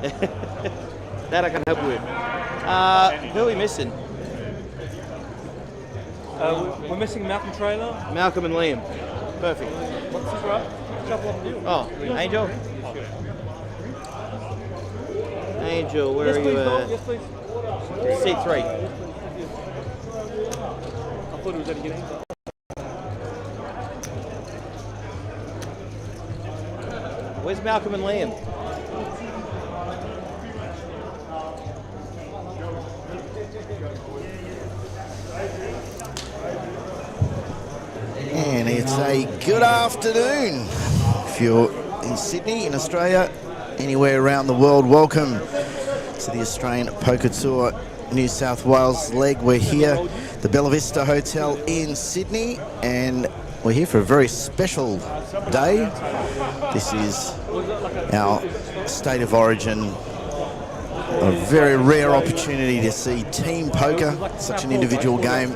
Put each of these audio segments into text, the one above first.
That I can help you with. Who are we missing? We're missing Malcolm Trailer. Malcolm and Liam. Perfect. What's his right? Oh, Angel? Angel, where Yes, are please, you Bob. Yes, please. C3. I thought it was at the beginning. Where's Malcolm and Liam? And it's a good afternoon. If you're in Sydney, in Australia, anywhere around the world, welcome to the Australian Poker Tour New South Wales leg. We're here, the Bella Vista Hotel in Sydney, and we're here for a very special day. This is our State of Origin, a very rare opportunity to see team poker, such an individual game.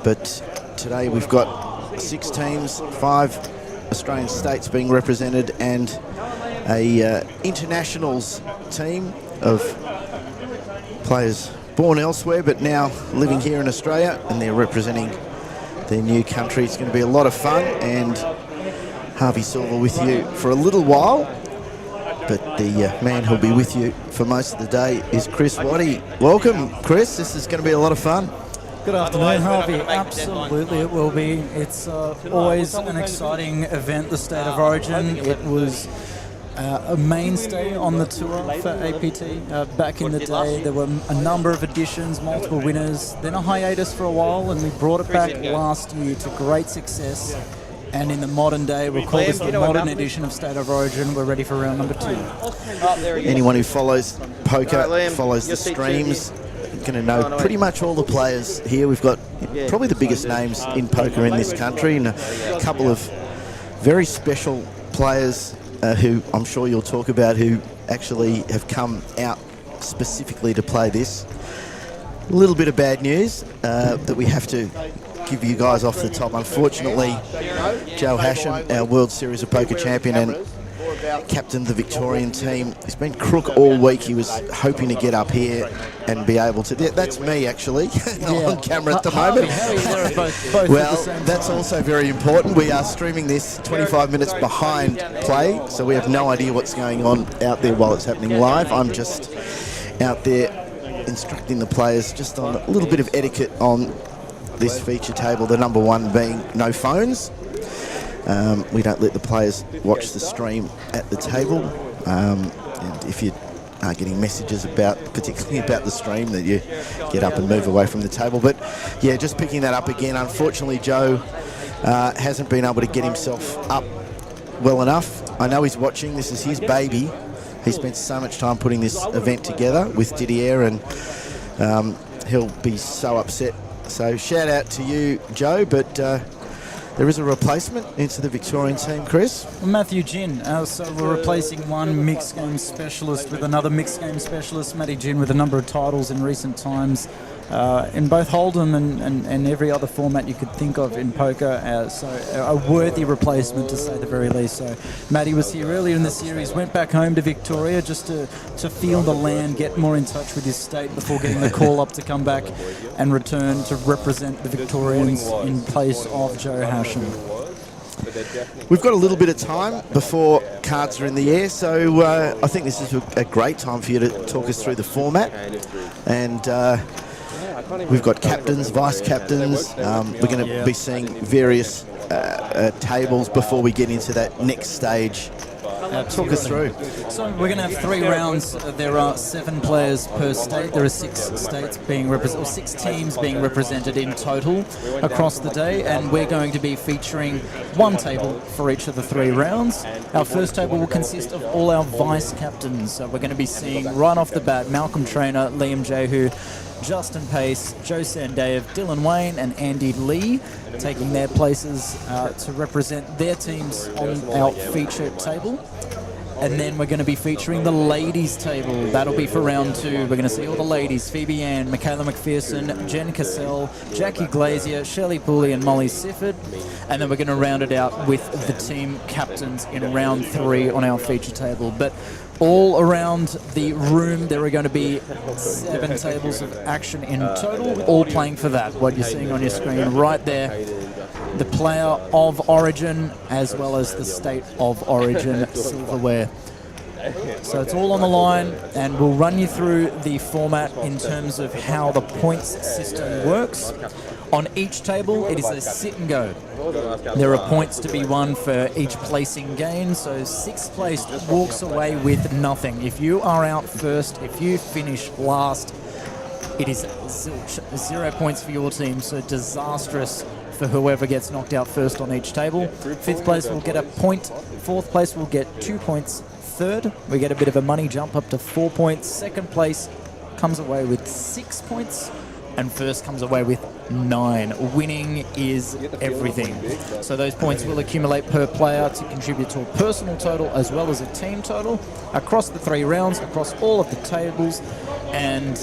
But today we've got 6 teams, 5 Australian states being represented, and a internationals team of players born elsewhere but now living here in Australia, and they're representing their new country. It's going to be a lot of fun, and Harvey Silver with you for a little while, but the man who'll be with you for most of the day is Chris Waddy. Welcome, Chris. This is going to be a lot of fun. Good afternoon, Harvey. Absolutely, it will be. It's always an exciting event, the State of Origin. It was a mainstay on the tour for APT. Back in the day, there were a number of editions, multiple winners, then a hiatus for a while, and we brought it back last year to great success. And in the modern day, we'll call this the modern edition of State of Origin. We're ready for round number 2. Anyone who follows poker, follows the streams, going to know pretty much all the players here. We've got probably the biggest names in poker in this country, and a couple of very special players who I'm sure you'll talk about, who actually have come out specifically to play this. A little bit of bad news that we have to give you guys off the top. Unfortunately, Joe Hasham, our World Series of Poker champion and captained the Victorian team, he's been crook all week. He was hoping to get up here and be able to. That's me, actually, on camera at the moment. Well, that's also very important. We are streaming this 25 minutes behind play, so we have no idea what's going on out there while it's happening live. I'm just out there instructing the players just on a little bit of etiquette on this feature table, the number 1 being no phones. We don't let the players watch the stream at the table, and if you are getting messages particularly about the stream, that you get up and move away from the table. But yeah, just picking that up again, unfortunately Joe hasn't been able to get himself up well enough. I know he's watching. This is his baby. He spent so much time putting this event together with Didier, and he'll be so upset. So shout out to you, Joe, but there is a replacement into the Victorian team, Chris. Matthew Ginn. So we're replacing one mixed game specialist with another mixed game specialist. Matty Ginn with a number of titles in recent times in both Hold'em and every other format you could think of in poker. So a worthy replacement, to say the very least. So Matty was here earlier in the series, went back home to Victoria just to feel the land, get more in touch with his state before getting the call up to come back and return to represent the Victorians in place of Joe Hasham. We've got a little bit of time before cards are in the air, so I think this is a great time for you to talk us through the format. And we've got captains, vice captains. We're going to be seeing various tables before we get into that next stage. Talk us through. So we're going to have 3 rounds. There are 7 players per state. There are 6 states being represented, or 6 teams being represented in total across the day, and we're going to be featuring 1 table for each of the 3 rounds. Our first table will consist of all our vice captains. So we're going to be seeing right off the bat Malcolm Trainer, Liam Jehu, Justin Pace, Joe Sandeyev, Dylan Wayne and Andy Lee taking their places to represent their teams on our feature table. And then we're going to be featuring the ladies' table. That'll be for round 2. We're going to see all the ladies: Phoebe Ann, Michaela McPherson, Jen Cassell, Jackie Glazier, Shelley Pooley, and Molly Sifford. And then we're going to round it out with the team captains in round 3 on our feature table. But all around the room, there are going to be 7 tables of action in total, all playing for that. What you're seeing on your screen right there, the player of origin as well as the state of origin silverware. So it's all on the line, and we'll run you through the format in terms of how the points system works. On each table, it is a sit and go. There are points to be won for each placing gain, so 6th place walks away with nothing. If you are out first, if you finish last, it is zilch, 0 points for your team, so disastrous for whoever gets knocked out first on each table. 5th place will get a point, 4th place will get 2 points, 3rd we get a bit of a money jump up to 4 points, 2nd place comes away with 6 points, and 1st comes away with 9. Winning is everything. So those points will accumulate per player to contribute to a personal total as well as a team total across the 3 rounds, across all of the tables, and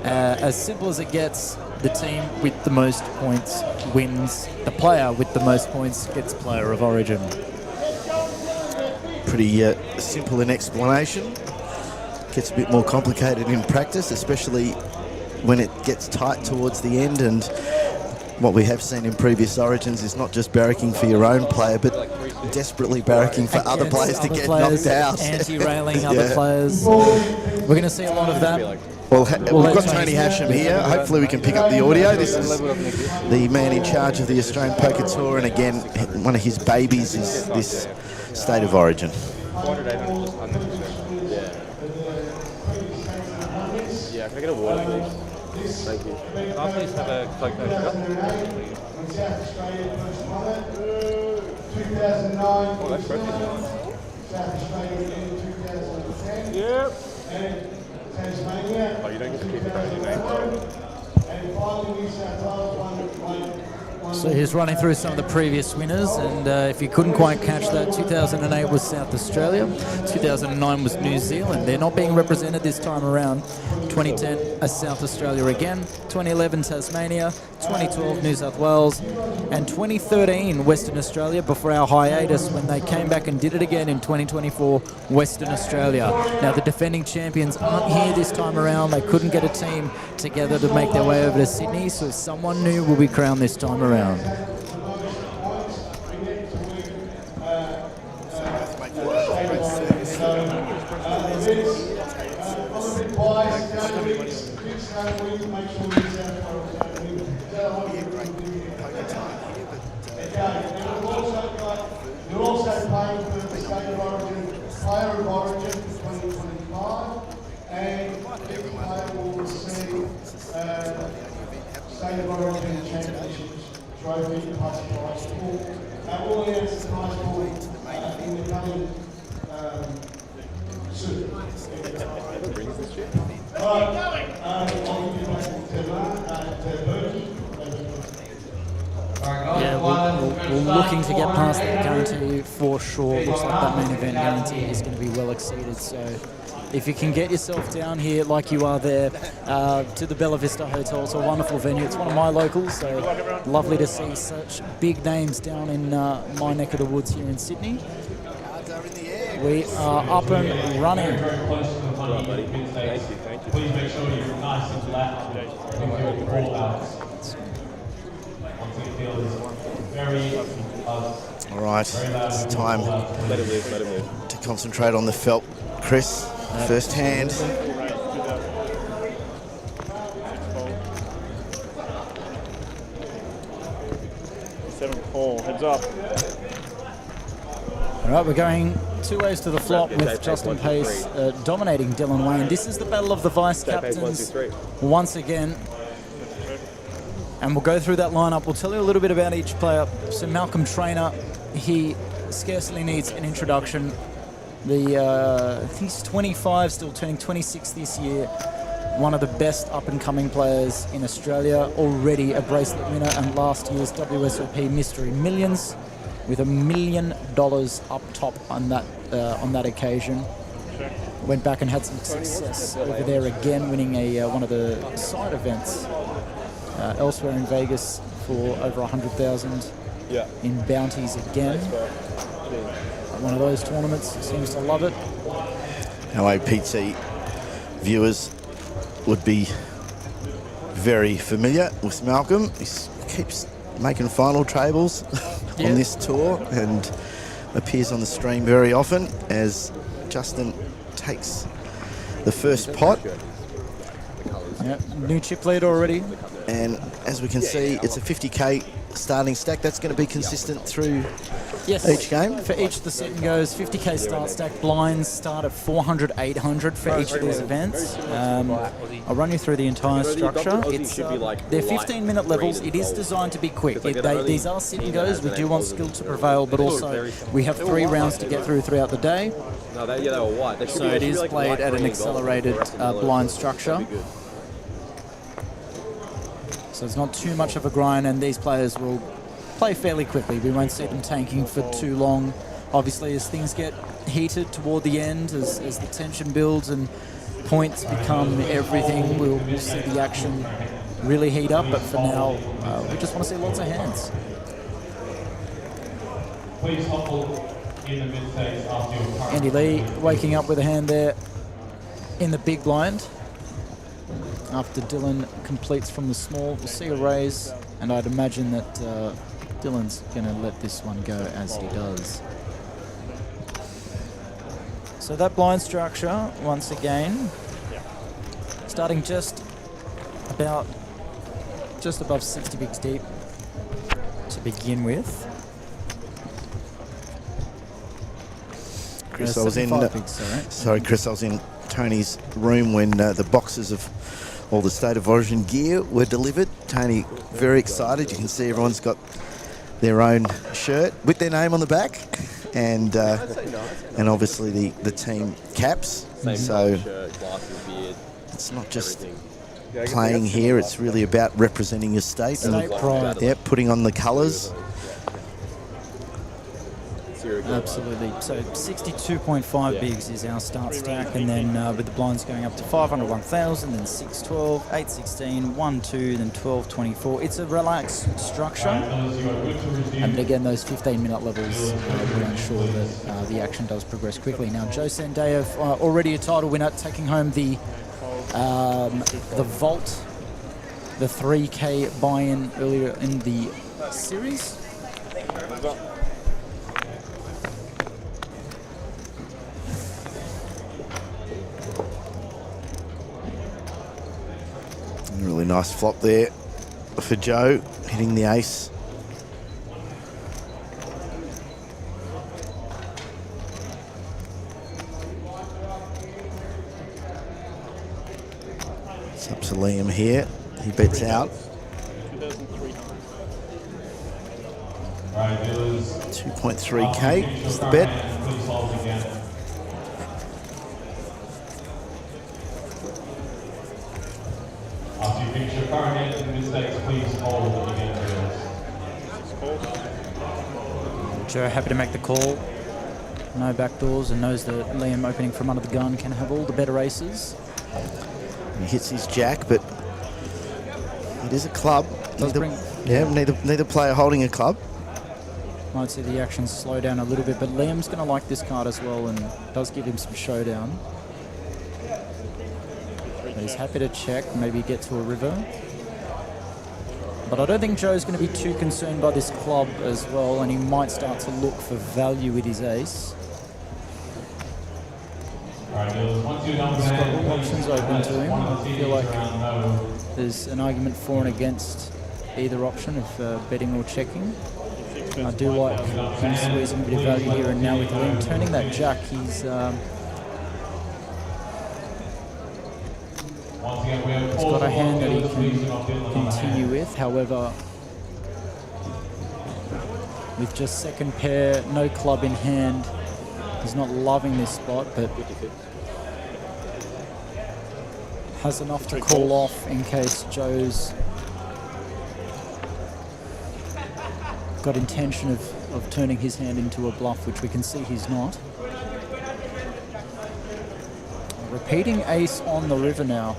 as simple as it gets, the team with the most points wins. The player with the most points gets player of origin. Pretty simple in explanation. Gets a bit more complicated in practice, especially when it gets tight towards the end. And what we have seen in previous origins is not just barracking for your own player, but desperately barracking for other players to get knocked out. Anti-railing other players. We're going to see a lot of that. Well, we've got Tony Hasham here. Hopefully we can pick up the audio. This is the man in charge of the Australian Poker Tour, and again, one of his babies is this state of origin. Yeah, can I get a water, please? Thank you. Can I please have a Coke No Sugar? Oh, that's perfect. Yep. Oh, you don't get to keep the code in your name. So he's running through some of the previous winners, and if you couldn't quite catch that, 2008 was South Australia, 2009 was New Zealand. They're not being represented this time around. 2010, South Australia again, 2011, Tasmania, 2012, New South Wales, and 2013, Western Australia, before our hiatus when they came back and did it again in 2024, Western Australia. Now, the defending champions aren't here this time around. They couldn't get a team together to make their way over to Sydney, so someone new will be crowned this time around. You're also playing for the State of Origin, Player of Origin for 2025, and every player will receive State of Origin Championships trophy plus prize pool. We'll announce the prize pool in the coming soon. Alright, I'll give you back to Bertie. Yeah, we're looking to get past that guarantee for sure. Looks like that main event guarantee is going to be well exceeded. So if you can get yourself down here like you are there to the Bella Vista Hotel, it's a wonderful venue. It's one of my locals, so lovely to see such big names down in my neck of the woods here in Sydney. We are up and running. Please make sure you're nice and loud. All right, it's time to concentrate on the felt. Chris, first hand. 7-4, heads up. All right, we're going 2 ways to the flop with Justin Pace dominating Dylan Wayne. This is the battle of the vice captains once again. And we'll go through that lineup. We'll tell you a little bit about each player. So Malcolm Trainer, he scarcely needs an introduction. I think he's 25, still turning 26 this year. One of the best up-and-coming players in Australia, already a bracelet winner and last year's WSOP Mystery Millions. with $1 million up top on that occasion. Went back and had some success over there again, winning one of the side events elsewhere in Vegas for over 100,000 in bounties again. One of those tournaments, seems to love it. Our APT viewers would be very familiar with Malcolm. He keeps making final tables on this tour and appears on the stream very often as Justin takes the first pot. Yep, new chip lead already. And as we can see, it's a 50k starting stack. That's going to be consistent through each game. For each of the set and goes, 50k start stack. Blinds start at 400, 800 for each of these events. I'll run you through the entire structure. It's they're 15-minute levels. It is designed to be quick. These are sit and goes. We do want skill to prevail, but also we have 3 rounds to get through throughout the day. So it is played at an accelerated blind structure. So it's not too much of a grind, and these players will play fairly quickly. We won't see them tanking for too long. Obviously, as things get heated toward the end, as the tension builds and points become everything, we'll see the action really heat up. But for now, we just want to see lots of hands. Please huddle in the mid-stakes after your current. Andy Lee waking up with a hand there in the big blind. After Dylan completes from the small, we'll see a raise, and I'd imagine that Dylan's going to let this one go as he does. So that blind structure, once again, starting just above 60 bigs deep to begin with. Chris, I was in. Bigs, sorry, Chris, I was in Tony's room when the boxes of all the State of Origin gear were delivered. Tony, very excited. You can see everyone's got their own shirt with their name on the back, and obviously the team caps. So it's not just playing here; it's really about representing your state and putting on the colours. Absolutely. So 62.5 bigs is our start stack, and then with the blinds going up to 500, 1,000, then 612, 816, 12, then 1224. It's a relaxed structure, and again, those 15-minute levels will ensure that the action does progress quickly. Now, Joe Sandeyev, already a title winner, taking home the vault, the 3K buy-in earlier in the series. Really nice flop there for Joe, hitting the ace. It's up to Liam here. He bets out. 2.3k is the bet. After you finish your current hand in the mistakes, please hold again. Joe happy to make the call. No backdoors, and knows that Liam opening from under the gun can have all the better aces. He hits his jack, but it is a club. Neither player holding a club. Might see the action slow down a little bit, but Liam's going to like this card as well, and does give him some showdown. But he's happy to check, maybe get to a river. But I don't think Joe's going to be too concerned by this club as well, and he might start to look for value with his ace. He's got all options open to him. I feel like there's an argument for and against either option of betting or checking. I do like him squeezing a bit of value here, and now with Liam turning that jack, he's got a hand that he can continue with. However, with just second pair, no club in hand, he's not loving this spot, but has enough to call off in case Joe's got intention of of turning his hand into a bluff, which we can see he's not. Repeating ace on the river now.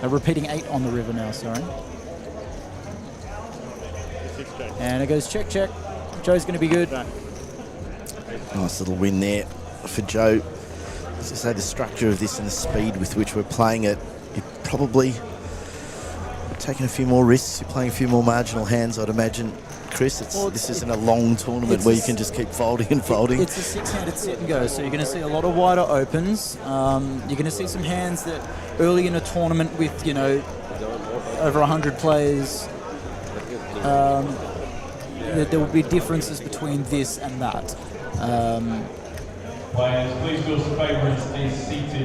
Repeating 8 on the river now, sorry. And it goes check, check. Joe's going to be good. Nice little win there for Joe. As I say, the structure of this and the speed with which we're playing it, you're probably taking a few more risks. You're playing a few more marginal hands, I'd imagine. Chris, this isn't a long tournament where you can just keep folding and folding. It's a six-handed sit and go, so you're going to see a lot of wider opens. You're going to see some hands that early in a tournament with, you know, over 100 players, there will be differences between this and that.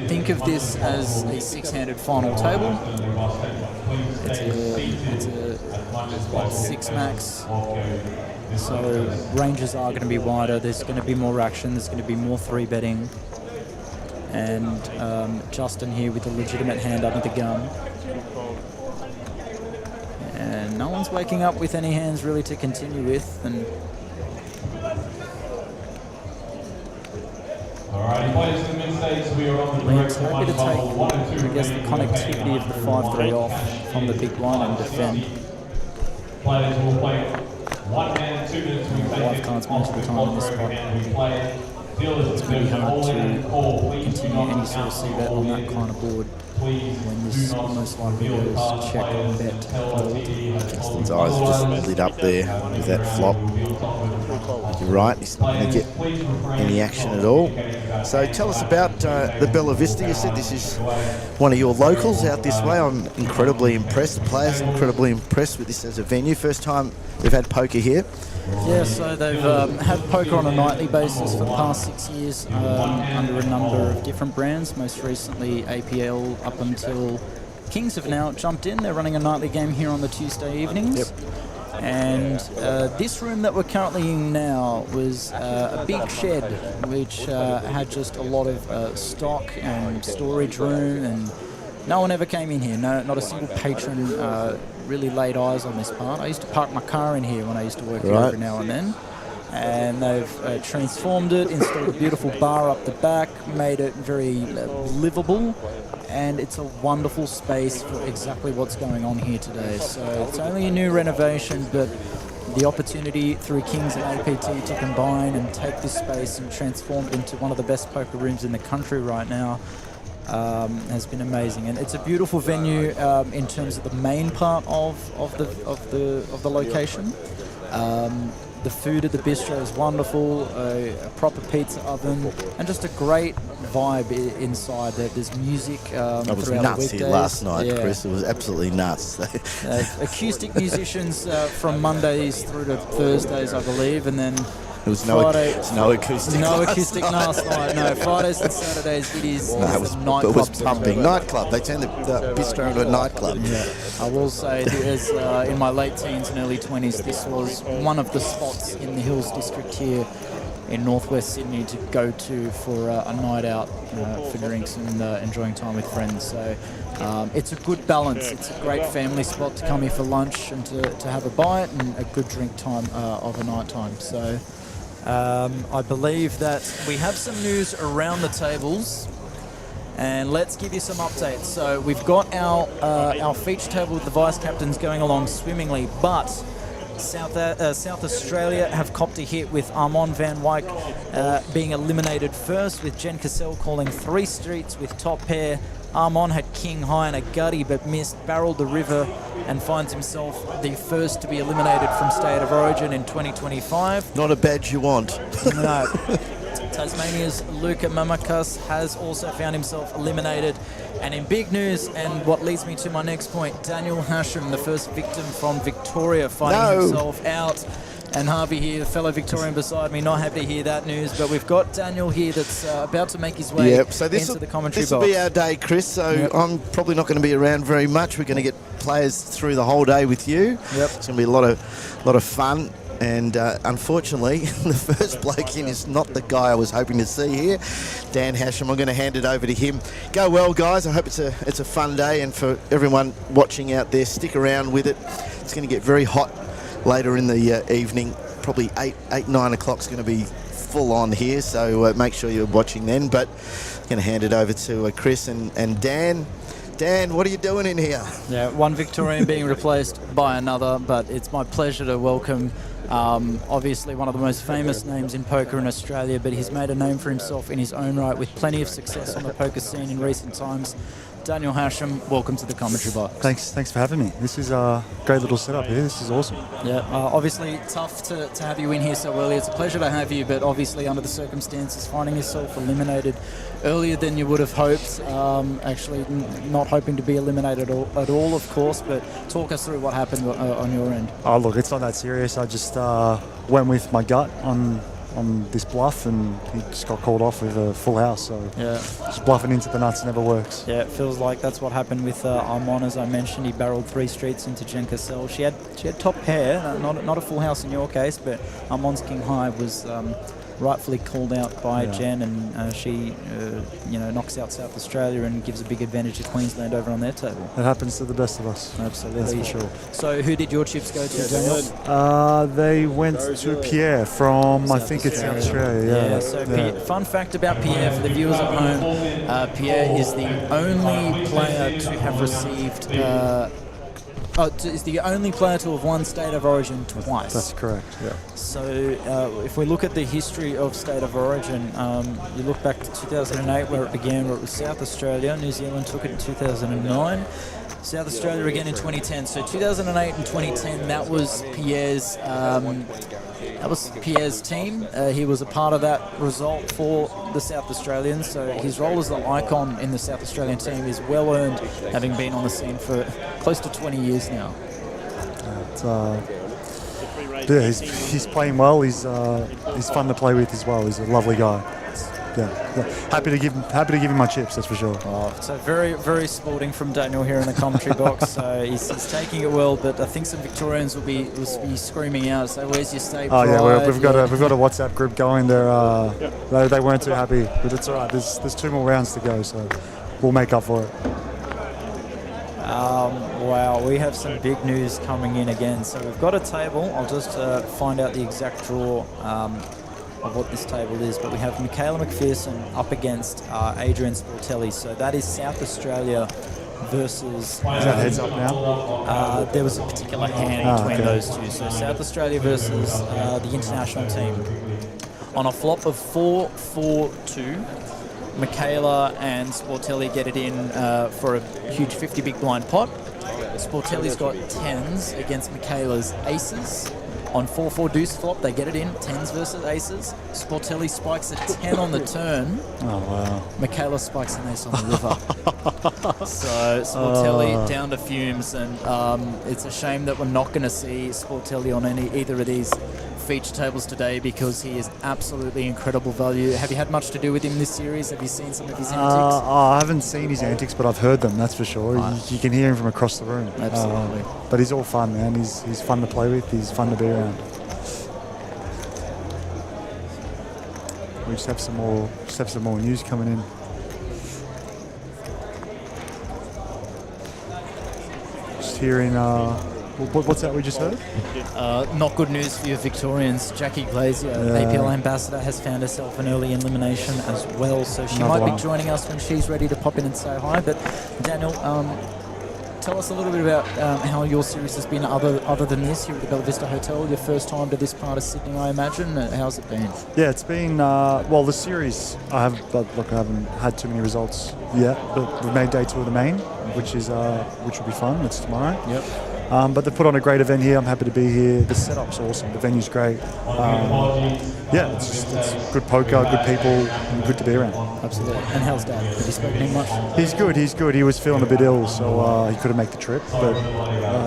Think of this as a six-handed final table. It's a 6 max. So ranges are going to be wider. There's going to be more action. There's going to be more 3-betting. And Justin here with a legitimate hand under the gun. And no one's waking up with any hands really to continue with. And Liam's happy to take, I guess, the connectivity of the 5-3 off from the big one and defend. Players will play 1 man, 2 minutes. Wild cards most of the time in this spot. It's really hard to continue any sort of c-bet on that kind of board when this most likely goes check, bet, fold. Justin's eyes are just lit up there with that flop. You're right, he's not going to get any action at all. So tell us about the Bella Vista. You said this is one of your locals out this way. I'm incredibly impressed. The players are incredibly impressed with this as a venue. First time we've had poker here. Yeah, so they've had poker on a nightly basis for the past 6 years under a number of different brands, most recently APL up until Kings have now jumped in. They're running a nightly game here on the Tuesday evenings. Yep. And this room that we're currently in now was a big shed which had just a lot of stock and storage room, and no one ever came in here. No, not a single patron really laid eyes on this part. I used to park my car in here when I used to work here every now and then. And they've transformed it, installed a beautiful bar up the back, made it very livable, and it's a wonderful space for exactly what's going on here today. So it's only a new renovation, but the opportunity through Kings and APT to combine and take this space and transform it into one of the best poker rooms in the country right now has been amazing. And it's a beautiful venue in terms of the main part of the location. The food at the bistro is wonderful, a proper pizza oven, and just a great vibe inside. There's music I was throughout nuts the weekdays. here last night, Chris. It was absolutely nuts. Acoustic musicians from Mondays through to Thursdays, I believe, and then There was no acoustic. No acoustic last night. No, Fridays and Saturdays it is. No, it was pumping. Nightclub. They turned the bistro into a nightclub. Yeah. I will say, as in my late teens and early 20s, this was one of the spots in the Hills District here in northwest Sydney to go to for a night out for drinks and enjoying time with friends. So it's a good balance. It's a great family spot to come here for lunch and to have a bite and a good drink time of a night time. So I believe that we have some news around the tables, and let's give you some updates. So we've got our feature table with the vice captains going along swimmingly, but South Australia have copped a hit with Armand Van Wyk being eliminated first, with Jen Cassell calling 3 streets with top pair. Armand had king high and a gutty but missed, barreled the river, and finds himself the first to be eliminated from State of Origin in 2025. Not a badge you want. No. Tasmania's Luka Mamakas has also found himself eliminated. And in big news, and what leads me to my next point, Daniel Hashem, the first victim from Victoria, finding himself out. And Harvey here, the fellow Victorian beside me, not happy to hear that news, but we've got Daniel here that's about to make his way into the commentary box. This will be our day, Chris, so I'm probably not going to be around very much. We're going to get players through the whole day with you. It's going to be a lot of fun. And unfortunately, the first bloke in is not the guy I was hoping to see here, Dan Hashem. I'm going to hand it over to him. Go well, guys. I hope it's a fun day, and for everyone watching out there, stick around with it. It's going to get very hot later in the evening. probably 9 o'clock's going to be full on here, so make sure you're watching then. But going to hand it over to Chris and Dan. Dan, what are you doing in here? Yeah, one Victorian being replaced by another, but it's my pleasure to welcome obviously one of the most famous names in poker in Australia, but he's made a name for himself in his own right with plenty of success on the poker scene in recent times. Daniel Hashem, welcome to the commentary box. Thanks for having me. This is a great little setup here. This is awesome. Yeah, obviously tough to have you in here so early. It's a pleasure to have you, but obviously under the circumstances, finding yourself eliminated earlier than you would have hoped. Actually, not hoping to be eliminated at all, of course, but talk us through what happened on your end. Oh, look, it's not that serious. I just went with my gut on this bluff, and he just got called off with a full house. So yeah, just bluffing into the nuts never works. Yeah, it feels like that's what happened with Armon. As I mentioned, he barreled 3 streets into Jen Cassell. She had top pair, not a full house in your case, but Armon's king high was rightfully called out by Jen, and she knocks out South Australia and gives a big advantage to Queensland over on their table. It happens to the best of us. Absolutely, that's for sure. So who did your chips go to, Daniel? They went to Pierre from South Australia. Yeah. So fun fact about Pierre for the viewers at home: Pierre is the only player to have received. Is the only player to have won State of Origin twice. That's correct, yeah. So if we look at the history of State of Origin, you look back to 2008 where it began, where it was South Australia. New Zealand took it in 2009. South Australia again in 2010. So 2008 and 2010, that was Pierre's team. He was a part of that result for the South Australians. So his role as the icon in the South Australian team is well earned, having been on the scene for close to 20 years now. He's playing well. He's fun to play with as well. He's a lovely guy. Happy to give him my chips, that's for sure. Oh, so very, very sporting from Daniel here in the commentary box. So he's taking it well, but I think some Victorians will be screaming out. So where's your state pride? Yeah, we've got a WhatsApp group going. They weren't too happy, but it's all right. There's 2 more rounds to go, so we'll make up for it. Wow, we have some big news coming in again. So we've got a table. I'll just find out the exact draw of what this table is, but we have Michaela McPherson up against Adrian Sportelli. So that is South Australia versus... Is that heads up now? There was a particular hand between those two. So South Australia versus the international team. On a flop of 4-4-2, Michaela and Sportelli get it in for a huge 50 big blind pot. Sportelli's got 10s against Michaela's aces. On 4-4 deuce flop, they get it in, 10s versus aces. Sportelli spikes a 10 on the turn. Oh, wow. Michaela spikes an ace on the river. So Sportelli down to fumes, and it's a shame that we're not going to see Sportelli on either of these feature tables today, because he is absolutely incredible value. Have you had much to do with him this series? Have you seen some of his antics? I haven't seen his antics, but I've heard them, that's for sure. You can hear him from across the room. Absolutely. But he's all fun, man. He's fun to play with. He's fun to be around. We just have some more news coming in. Just hearing what's that we just heard? Not good news for your Victorians. Jackie Glazier, APL ambassador, has found herself an early elimination as well, so she might be joining us when she's ready to pop in and say hi. But Daniel, tell us a little bit about how your series has been other than this here at the Bella Vista Hotel. Your first time to this part of Sydney, I imagine. How's it been? Yeah, it's been the series. I haven't had too many results yet, but we've made day 2 of the main, which will be fun. It's tomorrow. Yep. But they've put on a great event here. I'm happy to be here. The setup's awesome. The venue's great. It's good poker, good people, and good to be around. Absolutely. And how's Dad? Have you spoken to him much? He's good. He was feeling a bit ill, so he couldn't make the trip. But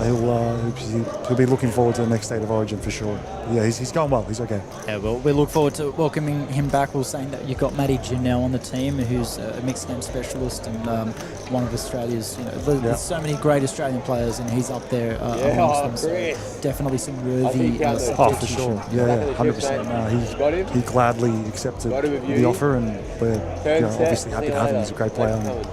he'll be looking forward to the next State of Origin for sure. Yeah, he's going well. He's okay. Yeah, well, we look forward to welcoming him back. We're saying that you've got Matty Jin now on the team, who's a mixed game specialist and one of Australia's. There's so many great Australian players, and he's up there amongst them. So definitely some worthy. For sure. Yeah, 100%. He gladly accepted the offer, and we're obviously happy to have him. He's a great player and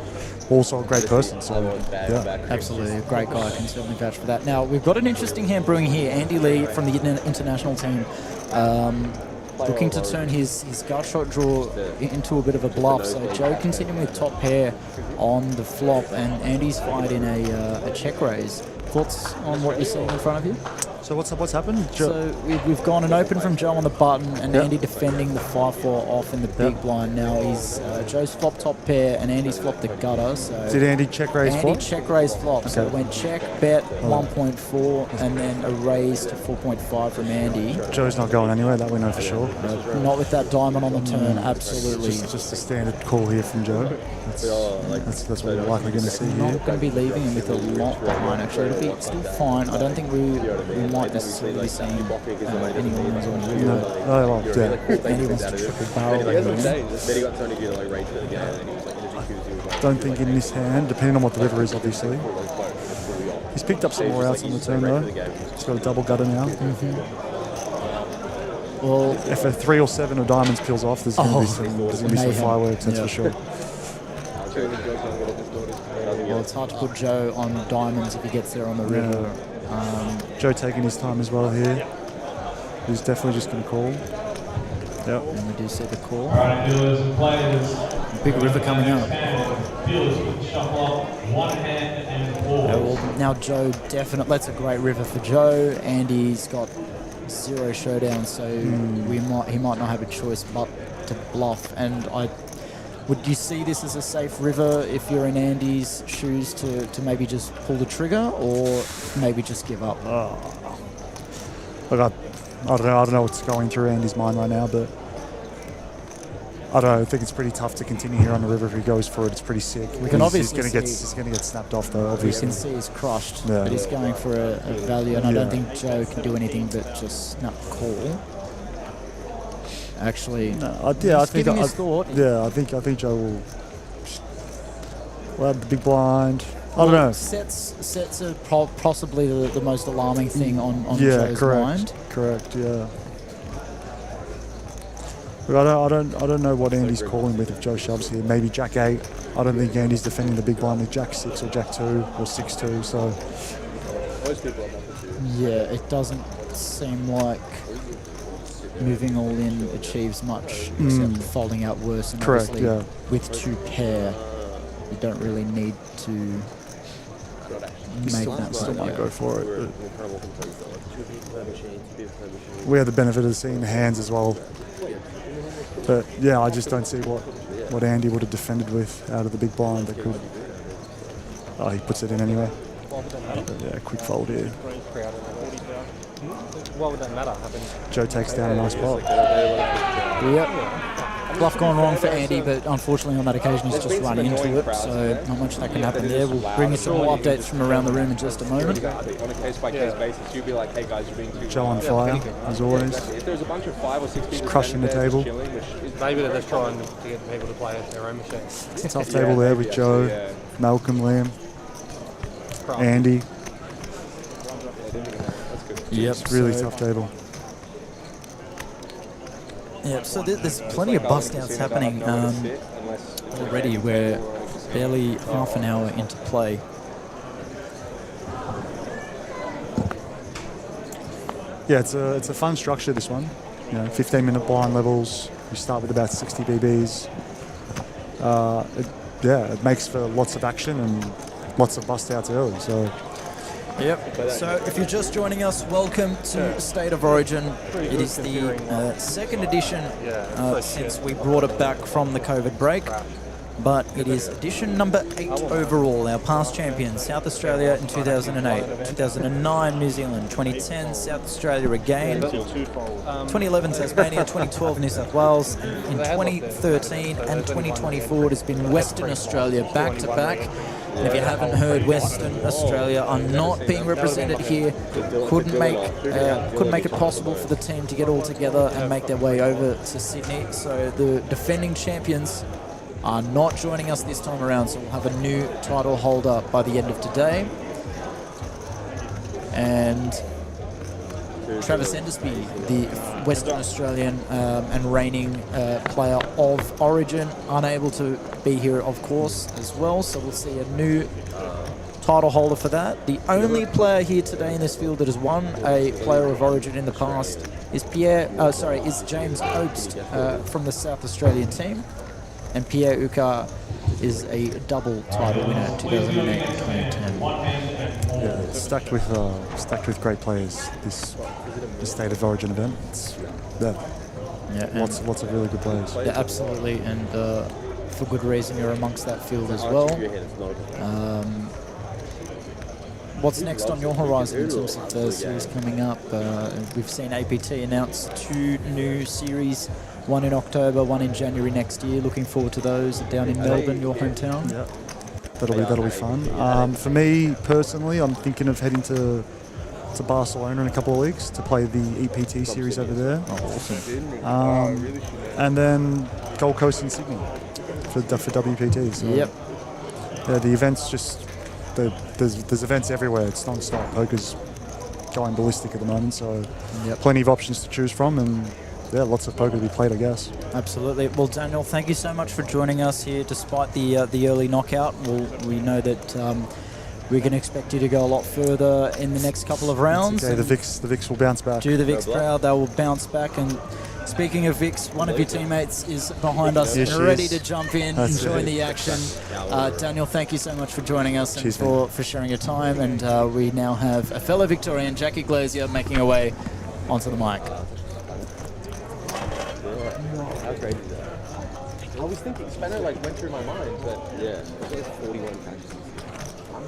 also a great person. So absolutely a great guy. I can certainly vouch for that. Now we've got an interesting hand brewing here. Andy Lee from the international team looking to turn his gut shot draw into a bit of a bluff. So Joe continuing with top pair on the flop, and Andy's fired in a check raise. Thoughts on what you're seeing in front of you? So what's happened? So we've gone an open from Joe on the button, and Andy defending the 5-4 off in the big blind. Now he's Joe's flop top pair, and Andy's flopped the gutter. So did Andy check raise flop? Andy check raise flop. So it went check, bet 1.4, and then a raise to 4.5 from Andy. Joe's not going anywhere, that we know for sure. Not with that diamond on the turn, absolutely. Just a standard call here from Joe. That's what we're likely going to see here. Not going to be leaving him with a lot behind, actually. It'll be still fine. I don't think we might necessarily be seeing any wins on the No. Oh, well, yeah. Andy wants to triple barrel. I don't think in this hand, depending on what the river is, obviously. He's picked up some more outs on the turn, though. He's got a double gutter now. Well, if a 3 or 7 of diamonds peels off, there's going to be some fireworks, that's for sure. Well, it's hard to put Joe on diamonds if he gets there on the river. Joe taking his time as well here. He's definitely just going to call. Yep. And we do see the call. All right, dealers and players. Big river coming up. Dealers with shuffle up, one hand and pause. Well, now Joe definitely. That's a great river for Joe. Andy's got 0 showdown, so he might not have a choice but to bluff. And would you see this as a safe river if you're in Andy's shoes to maybe just pull the trigger, or maybe just give up? Look, I don't know what's going through Andy's mind right now, but I don't know. I think it's pretty tough to continue here on the river if he goes for it. It's pretty sick. We can obviously he's going to get snapped off though. Obviously, you can see he's crushed, but he's going for a value, and I don't think Joe can do anything but just snap the call. Actually, I think Joe will have the big blind. I don't know. Sets are possibly the most alarming thing on Joe's mind. Correct. Yeah. Look, I don't know what Andy's calling with if Joe shoves here. Maybe Jack 8. I don't think Andy's defending the big blind with Jack 6 or Jack 2 or 6-2. So. Yeah, it doesn't seem like moving all in achieves much except folding out worse. And correct. obviously Yeah. with 2 pair, you don't really need to make that. Still might go for it. We have the benefit of seeing the hands as well. But yeah, I just don't see what Andy would have defended with out of the big blind that could. Oh, he puts it in anyway. But yeah, quick fold here. Why would that matter? Joe takes down a nice pot. Yep. Bluff gone wrong for Andy, but unfortunately on that occasion he's just run into it, so not much that can happen there. We'll bring you some more updates from around the room in just a moment. On a case-by-case basis, you'd be like, hey guys, you're being too... Joe on fire, as always. If there's a bunch of 5 or 6 people... Crushing the table. Maybe they're just trying to get people to play their own machine. It's a tough table there with Joe, Malcolm, Liam, Andy. Yep. It's really tough table. Yeah, so there's plenty of bust outs happening already. We're barely half an hour into play. Yeah, it's a fun structure, this one. 15-minute blind levels. You start with about 60 BBs. It makes for lots of action and lots of bust outs early. So. Yep. So if you're just joining us, welcome to State of Origin. It is the second edition since we brought it back from the COVID break. But it is edition number 8 overall. Our past champions, South Australia in 2008, 2009 New Zealand, 2010 South Australia again, 2011 Tasmania, 2012 New South Wales, in 2013 and 2024 it has been Western Australia back to back. And if you haven't heard, Western Australia are not being represented here. Couldn't make it possible for the team to get all together and make their way over to Sydney. So the defending champions are not joining us this time around. So we'll have a new title holder by the end of today. And Travis Endersby, the Western Australian and reigning player of Origin, unable to be here, of course, as well. So we'll see a new title holder for that. The only player here today in this field that has won a player of Origin in the past is James Obst from the South Australian team, and Pierre Uka is a double title winner, 2008 and 2010. Yeah, it's stacked with great players. This State of Origin event. Lots of really good players. Yeah, absolutely, and for good reason. You're amongst that field as well. What's next on your horizon in terms of the series coming up? We've seen APT announce 2 new series, one in October, one in January next year. Looking forward to those down in Melbourne, your hometown. Yeah, that'll be fun. For me personally, I'm thinking of heading to Barcelona in a couple of weeks to play the EPT series over there. Oh, awesome. And then Gold Coast and Sydney for WPT. So, yep. Yeah, the events just there's events everywhere. It's non-stop. Poker's going ballistic at the moment, so plenty of options to choose from, and yeah, lots of poker to be played, I guess. Absolutely. Well, Daniel, thank you so much for joining us here despite the early knockout. We know that we can expect you to go a lot further in the next couple of rounds. Okay, the VIX will bounce back. To the VIX crowd, they will bounce back. And speaking of VIX, one of your teammates is behind us, ready to jump in and join the action. Daniel, thank you so much for joining us and for sharing your time. And we now have a fellow Victorian, Jackie Glazier, making her way onto the mic. How great is that? I was thinking, Spanner went through my mind, but yeah, there's 41 catches.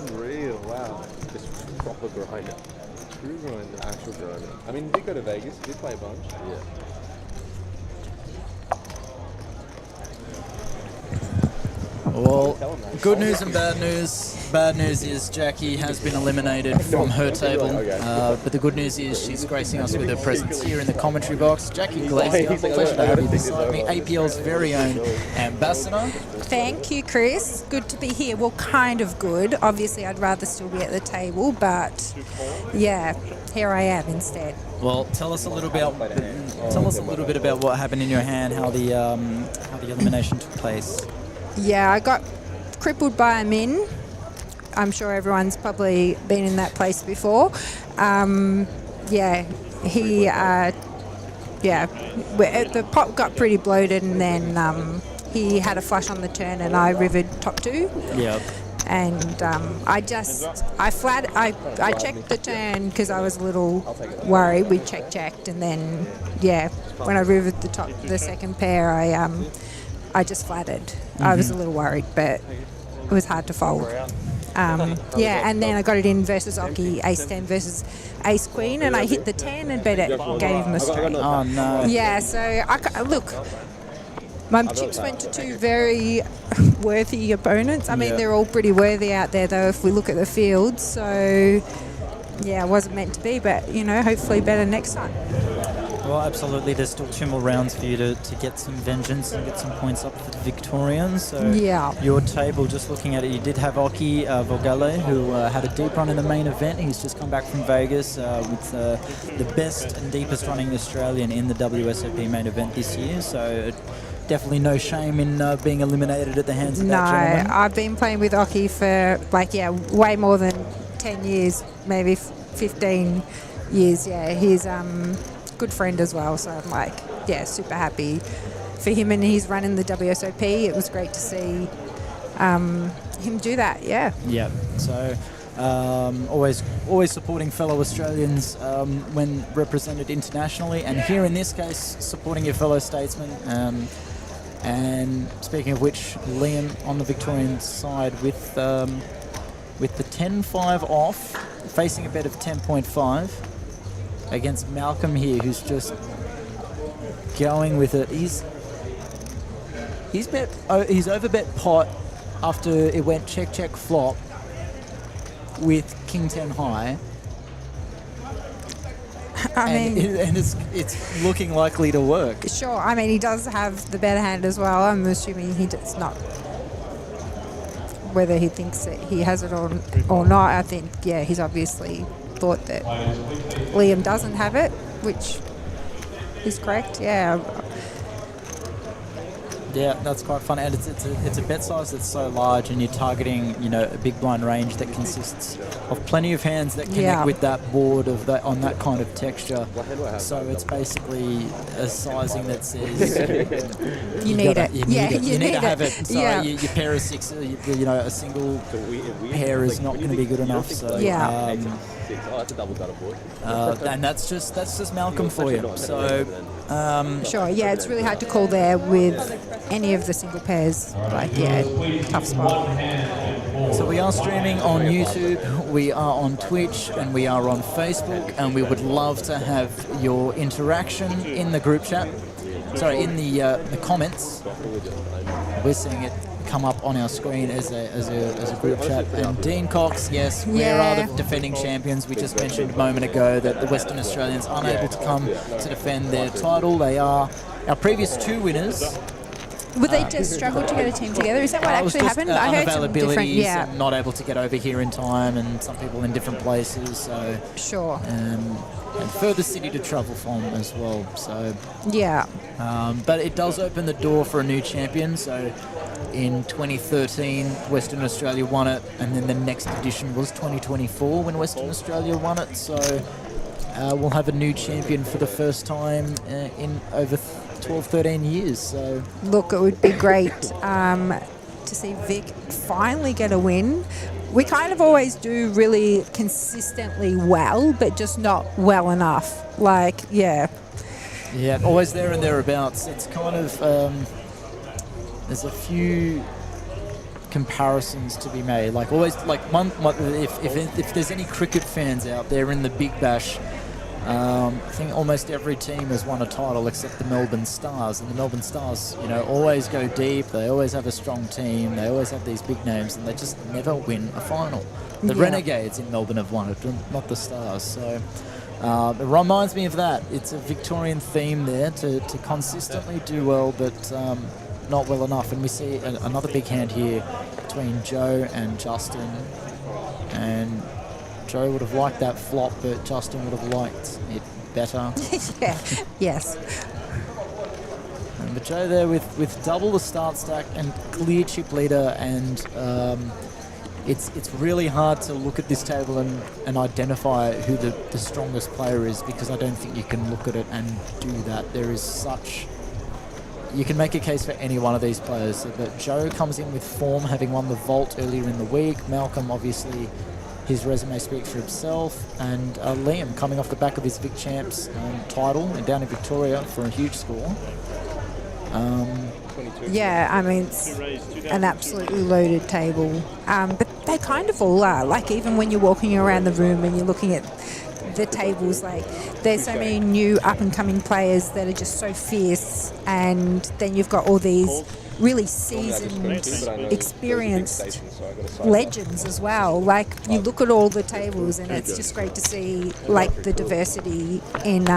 Unreal, wow. Just proper grinder. True grinder. Actual grinder. I mean, did go to Vegas, did play a bunch. Yeah. Well, good news and bad news. Bad news is Jackie has been eliminated from her table, but the good news is she's gracing us with her presence here in the commentary box. Jackie Glazier, pleasure to have you beside me, APL's very own ambassador. Thank you, Chris. Good to be here. Well, kind of good. Obviously, I'd rather still be at the table, but yeah, here I am instead. Well, tell us a little bit about what happened in your hand, how the elimination took place. Yeah, I got crippled by a min. I'm sure everyone's probably been in that place before. The pot got pretty bloated, and then he had a flush on the turn, and I rivered top 2. Yeah. And I checked the turn because I was a little worried. We checked, and then when I rivered the second pair, I just flattered. I was a little worried, but it was hard to fold. And then I got it in versus Oki, ace-10 versus ace-queen, and I hit the 10 and bet it gave him a straight. Oh, no. Yeah, so look, my chips went to 2 very worthy opponents. I mean, they're all pretty worthy out there, though, if we look at the field. So, yeah, it wasn't meant to be, but, hopefully better next time. Well, absolutely. There's still 2 more rounds for you to get some vengeance and get some points up for the Victorians. So your table, just looking at it, you did have Oki Vogale, who had a deep run in the main event. He's just come back from Vegas with the best and deepest running Australian in the WSOP main event this year. So definitely no shame in being eliminated at the hands of that gentleman. No, I've been playing with Oki for way more than 10 years, maybe 15 years. Yeah, he's good friend as well, so I'm super happy for him, and he's running the WSOP. It was great to see him do that. So always supporting fellow Australians when represented internationally, and here in this case supporting your fellow statesmen. And speaking of which, Liam on the Victorian side with the 10-5 off, facing a bet of 10.5 against Malcolm here, who's just going with it. He's overbet pot after it went check flop with King 10 high. And it's looking likely to work. Sure. I mean, he does have the better hand as well. I'm assuming he does not. Whether he thinks that he has it or not, I think, he's obviously thought that Liam doesn't have it, which is correct. Yeah, that's quite fun, and it's a bet size that's so large, and you're targeting a big blind range that consists of plenty of hands that connect with that board on that kind of texture. So it's basically a sizing that says you need it. You need to have it. So your pair of six, a single pair is not going to be good enough. So That's a double gutter board. And that's just Malcolm for you. So sure, yeah, it's really hard to call there with any of the single pairs. Tough spot. So we are streaming on YouTube, we are on Twitch, and we are on Facebook, and we would love to have your interaction in the group chat. Sorry, in the comments. We're seeing it come up on our screen as a group chat. And Dean Cox, yes, where are the defending champions? We just mentioned a moment ago that the Western Australians unable to come to defend their title. They are our previous two winners. Would they just struggle to get a team together? Is that what actually happened? I heard some different, and not able to get over here in time, and some people in different places. So sure. And further city to travel from as well. So yeah. But it does open the door for a new champion. So in 2013, Western Australia won it, and then the next edition was 2024 when Western Australia won it. So we'll have a new champion for the first time in over 12, 13 years. So look, it would be great to see Vic finally get a win. We kind of always do really consistently well, but just not well enough. Yeah, always there and thereabouts. It's kind of there's a few comparisons to be made. If there's any cricket fans out there in the Big Bash, I think almost every team has won a title except the Melbourne Stars, and the Melbourne Stars, always go deep. They always have a strong team. They always have these big names, and they just never win a final. The Renegades in Melbourne have won it, not the Stars. So it reminds me of that. It's a Victorian theme there to consistently do well, but not well enough. And we see another big hand here between Joe and Justin, and Joe would have liked that flop, but Justin would have liked it better. Yes. But Joe there with double the start stack and clear chip leader, and it's really hard to look at this table and identify who the strongest player is, because I don't think you can look at it and do that. There is such... You can make a case for any one of these players, but Joe comes in with form, having won the vault earlier in the week. Malcolm, obviously, his resume speaks for himself, and Liam coming off the back of his Vic Champs title and down in Victoria for a huge score. Yeah, I mean, it's an absolutely loaded table, but they kind of all are. Even when you're walking around the room and you're looking at the tables, there's so many new up-and-coming players that are just so fierce, and then you've got all these really seasoned, experienced legends as well. You look at all the tables, and it's just great to see the diversity in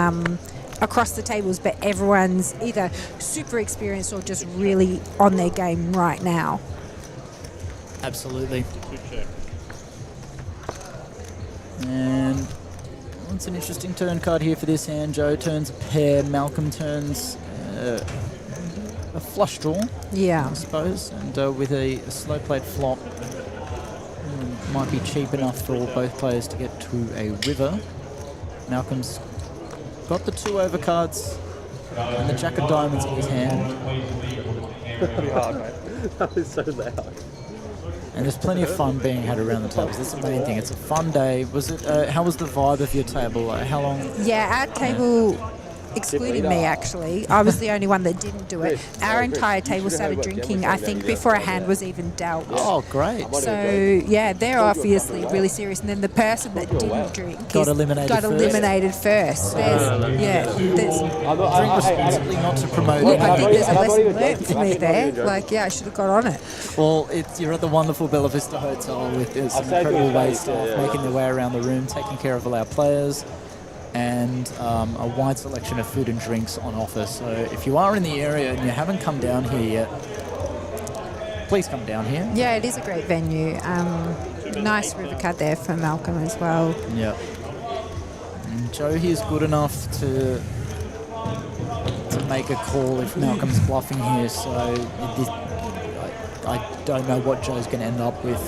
across the tables, but everyone's either super experienced or just really on their game right now. Absolutely. And it's an interesting turn card here for this hand. Joe turns a pair, Malcolm turns a flush draw, I suppose, and with a slow played flop, might be cheap enough for both players to get to a river. Malcolm's got the 2 overcards and the Jack of Diamonds in his hand. Pretty hard, mate. That was so loud. And there's plenty of fun being had around the tables. That's the main thing. It's a fun day. Was it? How was the vibe of your table? How long? Yeah, our table, excluding me actually, I was the only one that didn't do it. Our entire table started drinking, I think, before a hand was even dealt. Oh, great. So, yeah, they're obviously really serious. And then the person that didn't drink got eliminated first. Drink responsibly, not to promote. Look, I think there's a lesson learned for me there. I should have got on it. Well, you're at the wonderful Bella Vista Hotel with some incredible wait staff making their way around the room, taking care of all our players, and a wide selection of food and drinks on offer. So if you are in the area and you haven't come down here yet, please come down here. Yeah, it is a great venue. Nice river cut there for Malcolm as well. Yeah. And Joe, he is good enough to to make a call if Malcolm's bluffing here. So I don't know what Joe's going to end up with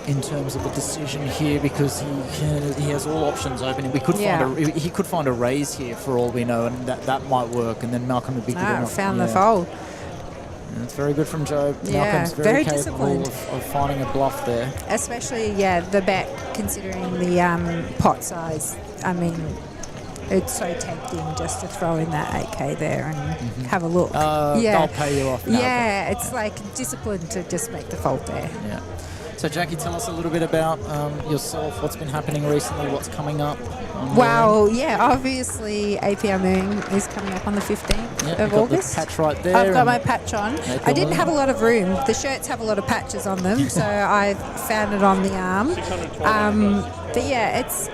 in terms of a decision here, because he has all options open. We could he could find a raise here for all we know, and that might work. And then Malcolm would be good enough. Found the fold. And it's very good from Joe. Yeah, Malcolm's very capable disciplined of finding a bluff there. Especially, the bet, considering the pot size. I mean, it's so tempting just to throw in that 8K there and have a look. They'll pay you off now. Yeah, it's like discipline to just make the fold there. Yeah. So, Jackie, tell us a little bit about yourself, what's been happening recently, what's coming up. Well, obviously APR Moon is coming up on the 15th of August. The patch right there. I've got my patch on. I didn't have a lot of room. The shirts have a lot of patches on them, so I found it on the arm. But yeah, it's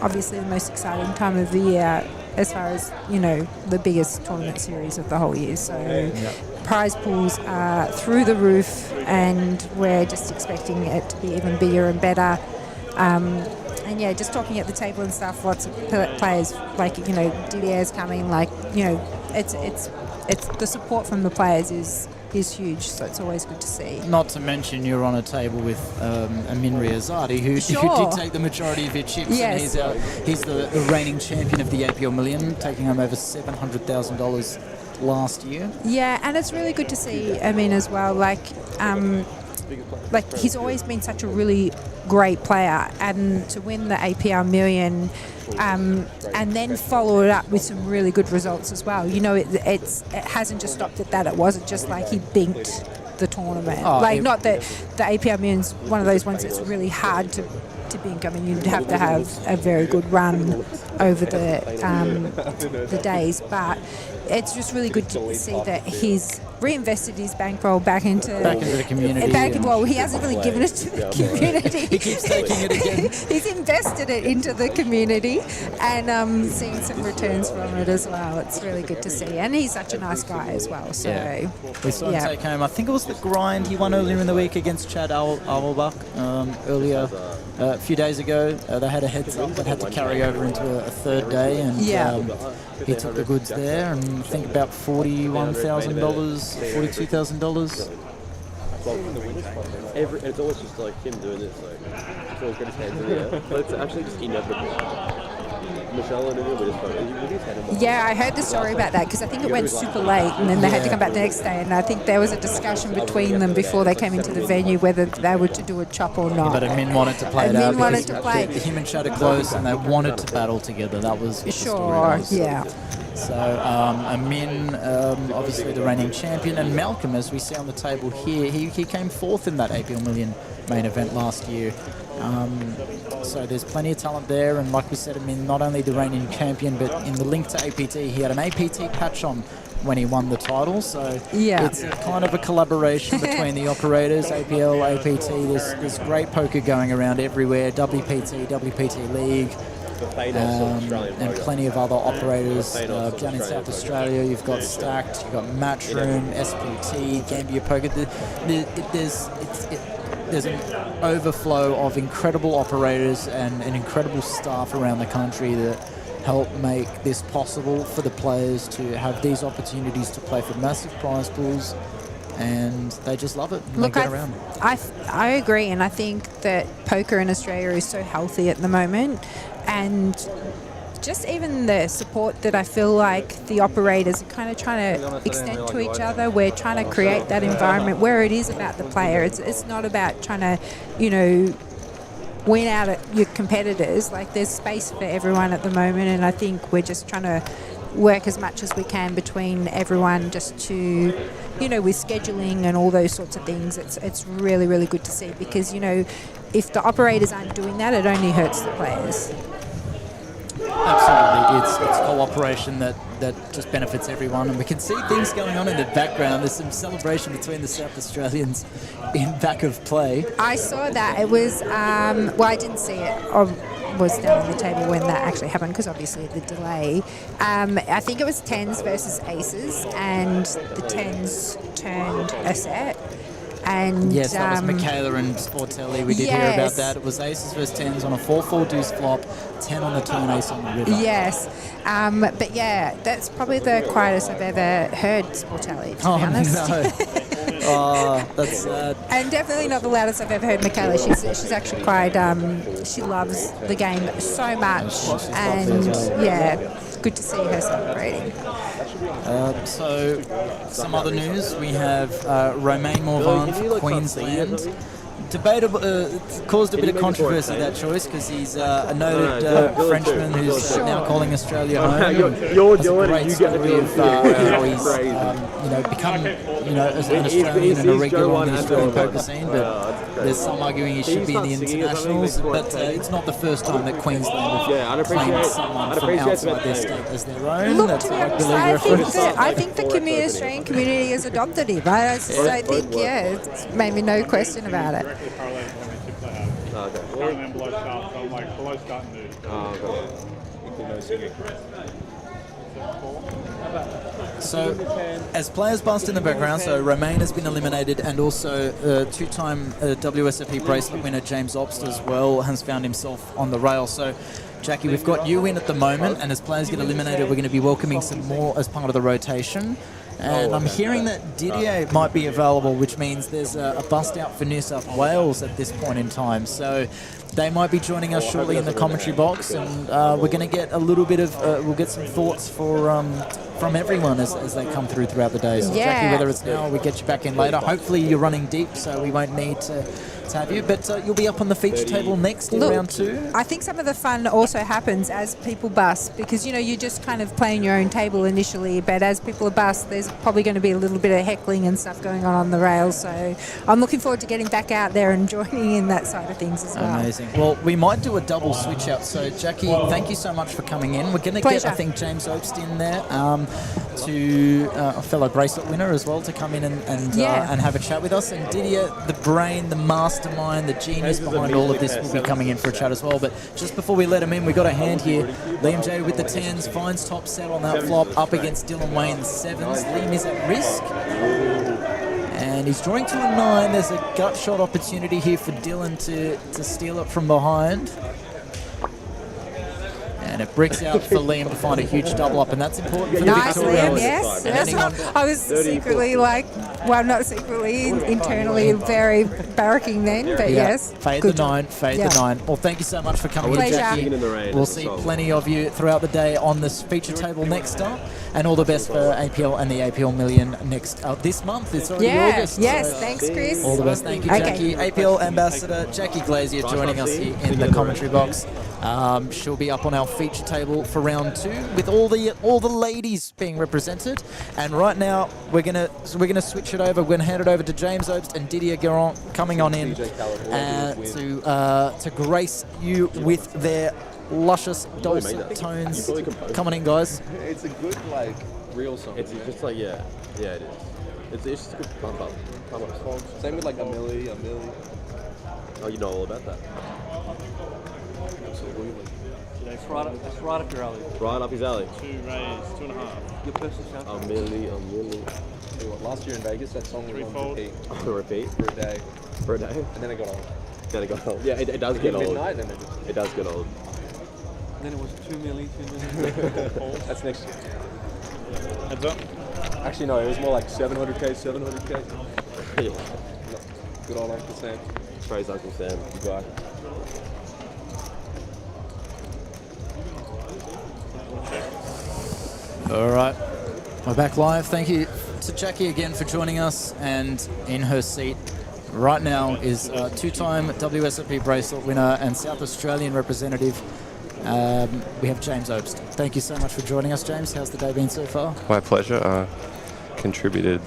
obviously the most exciting time of the year as far as, the biggest tournament series of the whole year. So prize pools are through the roof, and we're just expecting it to be even bigger and better. And just talking at the table and stuff, lots of players, like, Didier's coming, it's the support from the players is huge, so it's always good to see. Not to mention you're on a table with Amin Riazati, who did take the majority of your chips. Yes. And he's the reigning champion of the APL Million, taking home over $700,000 last year. Yeah, and it's really good to see Amin as well. He's always been such a really great player, and to win the APR Million and then follow it up with some really good results as well. It hasn't just stopped at that. It wasn't just like he binked the tournament. Not that the APR Million's one of those ones that's really hard to bink. I mean, you'd have to have a very good run over the days, but it's just really good to see that he's reinvested his bankroll back into the community. He hasn't really given it to the community. He keeps taking it again. He's invested it into the community and seeing some returns from it as well. It's really good to see. And he's such a nice guy as well. So we saw him take home, I think it was the grind. He won earlier in the week against Chad Alwalbach earlier. A few days ago, they had a heads up that had to carry over into a third day, and he took the goods there, and I think about $41,000, $42,000. It's always just like him doing this, he's always got his hands in the air, but it's actually just inevitable. Michelle and him were just like, I heard the story about that, because I think it went super late, and then they had to come back the next day, and I think there was a discussion between them before they came into the venue whether they were to do a chop or not. But Amin wanted to play it out. Amin wanted to play. Him and Chad are close, and they wanted to battle together. That was the story. So Amin, obviously the reigning champion, and Malcolm, as we see on the table here, he came fourth in that APL Million main event last year. So there's plenty of talent there, and like we said, Amin, not only the reigning champion, but in the link to APT, he had an APT patch on when he won the title. So it's kind of a collaboration between the operators, APL, APT. There's great poker going around everywhere, WPT, WPT League. And plenty of other operators down in South Australia. You've got Stacked, you've got Matchroom, SPT, Gambia Poker. There's an overflow of incredible operators and an incredible staff around the country that help make this possible for the players to have these opportunities to play for massive prize pools, and they just love it. Look, I agree, and I think that poker in Australia is so healthy at the moment, and just even the support that I feel like the operators are kind of trying to extend to each other. We're trying to create that environment where it is about the player. It's not about trying to, win out at your competitors. Like, there's space for everyone at the moment, and I think we're just trying to work as much as we can between everyone just to, with scheduling and all those sorts of things. It's really, really good to see, because, if the operators aren't doing that, it only hurts the players. Absolutely, it's cooperation that just benefits everyone, and we can see things going on in the background. There's some celebration between the South Australians in back of play. I saw that. It was, I didn't see it. I was down on the table when that actually happened, because obviously the delay. I think it was 10s versus aces, and the 10s turned a set. And yes, that was Michaela and Sportelli. We did hear about that. It was aces versus tens on a 4-4 deuce flop, 10 on the turn, ace on the river. Yes. But yeah, that's probably the quietest I've ever heard Sportelli, to be honest. No. Oh, that's sad. And definitely not the loudest I've ever heard Michaela. She's actually quite, she loves the game so much. And yeah, good to see her celebrating. So, some other news. We have Romain Morvan for Queensland. Debatable, it's caused a bit of controversy, that choice, because he's a noted Frenchman who's now calling Australia home. You're doing it. You get how he's become as an Australian and a regular on the Australian poker scene. But there's some arguing he should be in the internationals. But it's not the first time that Queensland have claimed someone from outside their state as their own. Look, that's to be honest, I think the Australian community has adopted him. I think, it's maybe no question about it. So, as players bust in the background, so Romain has been eliminated, and also two-time WSOP bracelet winner James Obst as well has found himself on the rail. So, Jackie, we've got you in at the moment, and as players get eliminated, we're going to be welcoming some more as part of the rotation. And I'm hearing that Didier might be available, which means there's a bust out for New South Wales at this point in time. So they might be joining us shortly in the commentary box, and we're going to get a little bit of, we'll get some thoughts from everyone as they come throughout the day. So Jackie, whether it's now or we get you back in later, hopefully you're running deep, so we won't need to have you, but you'll be up on the feature table next in round 2. I think some of the fun also happens as people bust, because you're just kind of playing your own table initially, but as people are bust, there's probably going to be a little bit of heckling and stuff going on the rails. So I'm looking forward to getting back out there and joining in that side of things as well. Amazing. Well, we might do a double switch out. So Jackie, thank you so much for coming in. We're going to get, I think, James Obst in there to a fellow bracelet winner as well to come in and have a chat with us. And Didier, the brain, the mastermind, the genius behind all of this, will be coming in for a chat as well. But just before we let him in, we got a hand here. Liam J with the 10s finds top set on that flop up against Dylan Wayne, the 7s. Liam is at risk. And he's drawing to a 9. There's a gut shot opportunity here for Dylan to steal it from behind. And it bricks out for Liam to find a huge double up, and that's important for the Victoria. Liam, yes. I was secretly not secretly, internally very barracking then, but yes. Fade the 9, fade the 9. Well, thank you so much for coming in, Jackie. We'll see plenty of you throughout the day on this feature table next up, and all the best for APL and the APL Million next this month. It's already August. Yes, so thanks, Chris. All the best. Thank you, Jackie. APL Ambassador Jackie Glazier joining us here in the commentary box. She'll be up on our feature table for round 2 with all the ladies being represented. And right now we're gonna switch it over. We're gonna hand it over to James Obst and Didier Guérin coming on in to grace you with their luscious dulcet tones. Come on in, guys. It's a good real song. It's just it is. It's just a good pump up song. Same with a milli. Oh, you know all about that. Absolutely. That's right up your alley. Right up his alley. 2 raised, 2.5. Your personal sound. A milli. Tell you what, last year in Vegas, that song was on repeat. On repeat? For a day. And then it got old. Yeah, it does get old. Midnight, and it does get old. And then it was 2 milli. That's next year. Heads up. Actually, no, it was more like 700K. Yeah. Good old Uncle Sam. Praise Uncle Sam. Good guy. All right, we're back live. Thank you to Jackie again for joining us, and in her seat right now is two-time WSOP bracelet winner and South Australian representative. We have James Obst. Thank you so much for joining us, James. How's the day been so far? My pleasure. Contributed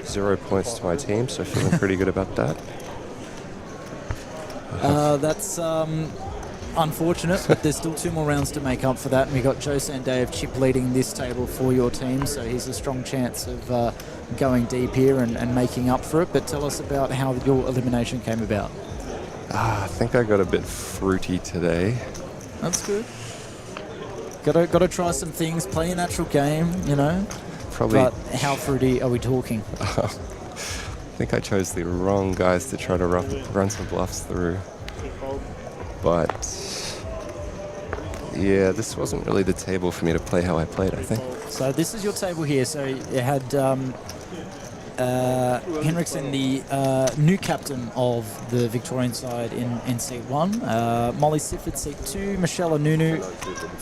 0 points to my team, so feeling pretty good about that. That's unfortunate, but there's still 2 more rounds to make up for that. And we got Joe Sandeyev chip leading this table for your team, so he's a strong chance of going deep here and making up for it. But tell us about how your elimination came about. I think I got a bit fruity today. That's good. Got to try some things, play a natural game, Probably. But how fruity are we talking? think I chose the wrong guys to try to run some bluffs through. But yeah, this wasn't really the table for me to play how I played, I think. So this is your table here. So you had Henriksen, the new captain of the Victorian side in seat 1. Molly Sifford, seat 2. Michelle Onunu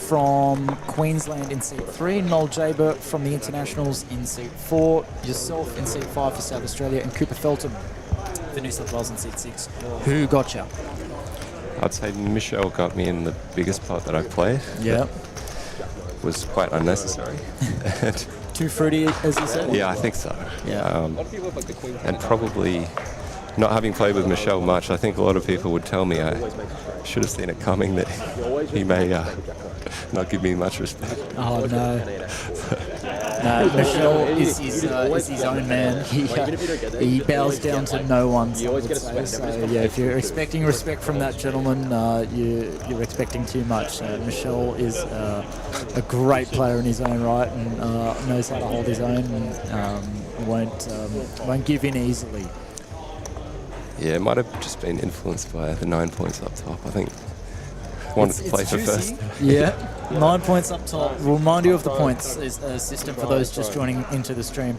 from Queensland in seat 3. Noel Jaber from the Internationals in seat 4. Yourself in seat 5 for South Australia. And Cooper Felton for New South Wales in seat 6. Who got you? I'd say Michelle got me in the biggest part that I played. Yeah. Was quite unnecessary. Too fruity, as you said? Yeah, I think so. Yeah. And probably not having played with Michelle much, I think a lot of people would tell me I should have seen it coming that he may not give me much respect. Oh, no. No, Michelle is his own man. He bows down to no one, I would say. So, yeah, if you're expecting respect from that gentleman, you're expecting too much. Michelle is a great player in his own right and knows how to hold his own and won't give in easily. Yeah, it might have just been influenced by the 9 points up top. I think I wanted to play for first. Yeah, 9 points up top. We'll remind you of the points system for those just joining into the stream.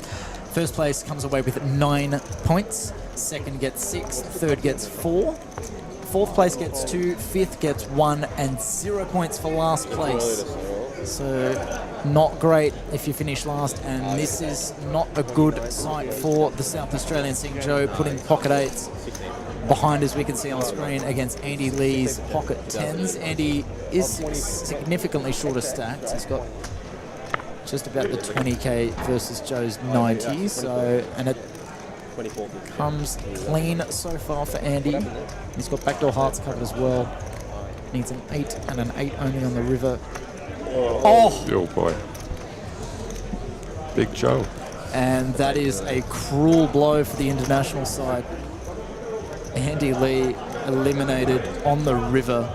First place comes away with 9 points. Second gets 6. Third gets 4. Fourth place gets 2. Fifth gets 1. And 0 points for last place. So not great if you finish last, and this is not a good sight for the South Australian. Seeing Joe putting pocket 8s behind, as we can see on screen, against Andy Lee's pocket 10s. Andy is significantly shorter stacked. He's got just about the 20k versus Joe's 90. So, and it comes clean so far for Andy. He's got backdoor hearts covered as well. Needs an 8 and an 8 only on the river. Oh boy. Big Joe. And that is a cruel blow for the international side. Andy Lee eliminated on the river.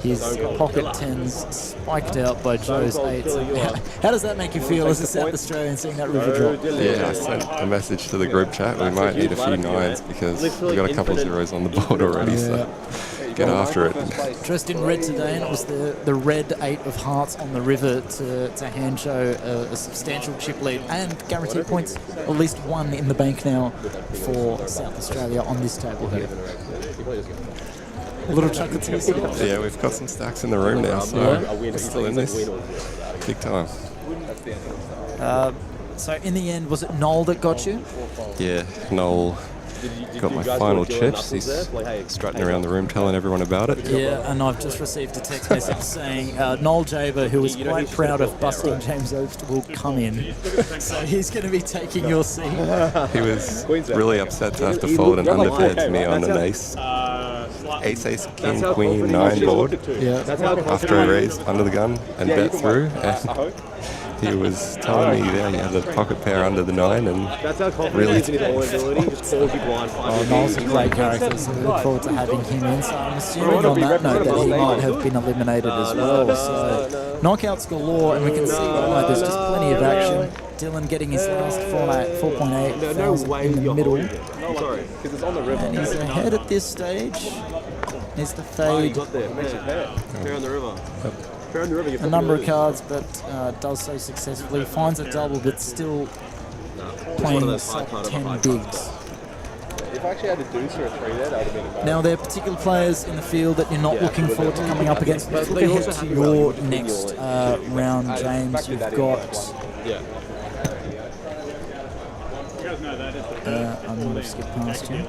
His pocket 10s spiked out by Joe's 8s. How does that make you feel as a South Australian seeing that river drop? Yeah, I sent a message to the group chat. We might need a few 9s because we've got a couple zeros on the board already. So get after it. Dressed in red today, and it was the red 8 of hearts on the river to hand Joe a substantial chip lead and guaranteed points, at least 1 in the bank now for South Australia on this table here. A little chocolate to Yeah, we've got some stacks in the room now, so we're still in this big time. So in the end, was it Noel that got you? Yeah, Noel got my final chips. He's strutting around the room telling everyone about it. Yeah, and I've just received a text message saying Noel Jaber, who is quite proud of busting James Oakes, will come in. So he's going to be taking your seat. He was really upset to have to fold an underpair to me on an ace. Ace, king, queen, 9 board. Yeah. After I raised under the gun and bet through. And he was telling me that he had the pocket pair under the 9 and really Noel's a great character, so we look forward to having him in. So I'm assuming on that note that he might have been eliminated as well. So knockouts galore, and we can see why there's just plenty of action. Dylan getting his last 4.8 in the middle. And he's ahead at this stage. Needs to fade a number of cards, but does so successfully. Finds a double, but still playing sub 10 bigs. If I actually had a deuce or a 3 there, that would have been about. Now, there are particular players in the field that you're not looking forward to coming up against. Let's look ahead to your next round, James. You've got... I'm going to skip past you.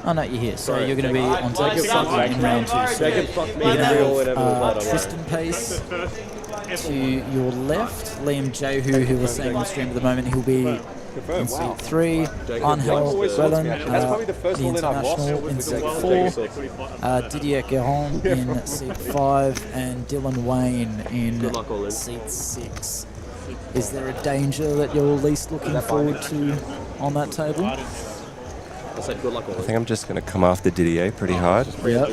Oh no, you're here. So you're going to be on table 7 in round 2. So you're going to have Tristan Pace to your left, Liam Jehu, who we're seeing on stream at the moment. He'll be in seat 3. Angel Relin, the international, in seat 4. Didier Guérin in seat 5, and Dylan Wayne in seat 6. Is there a danger that you're least looking forward to on that table? I think I'm just going to come after Didier pretty hard. Yep.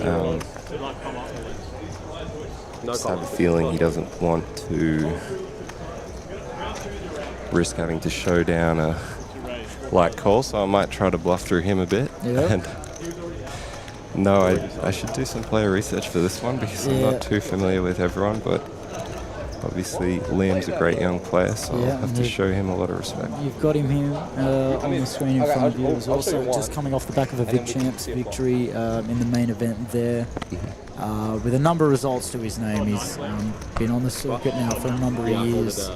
Just have a feeling he doesn't want to risk having to show down a light call, so I might try to bluff through him a bit. Yeah. And no, I should do some player research for this one because I'm not too familiar with everyone, but obviously Liam's a great young player, so I'll have to show him a lot of respect. You've got him here on the screen in front of you. He's also just coming off the back of a Vic Champs victory in the main event there. With a number of results to his name. He's been on the circuit now for a number of years,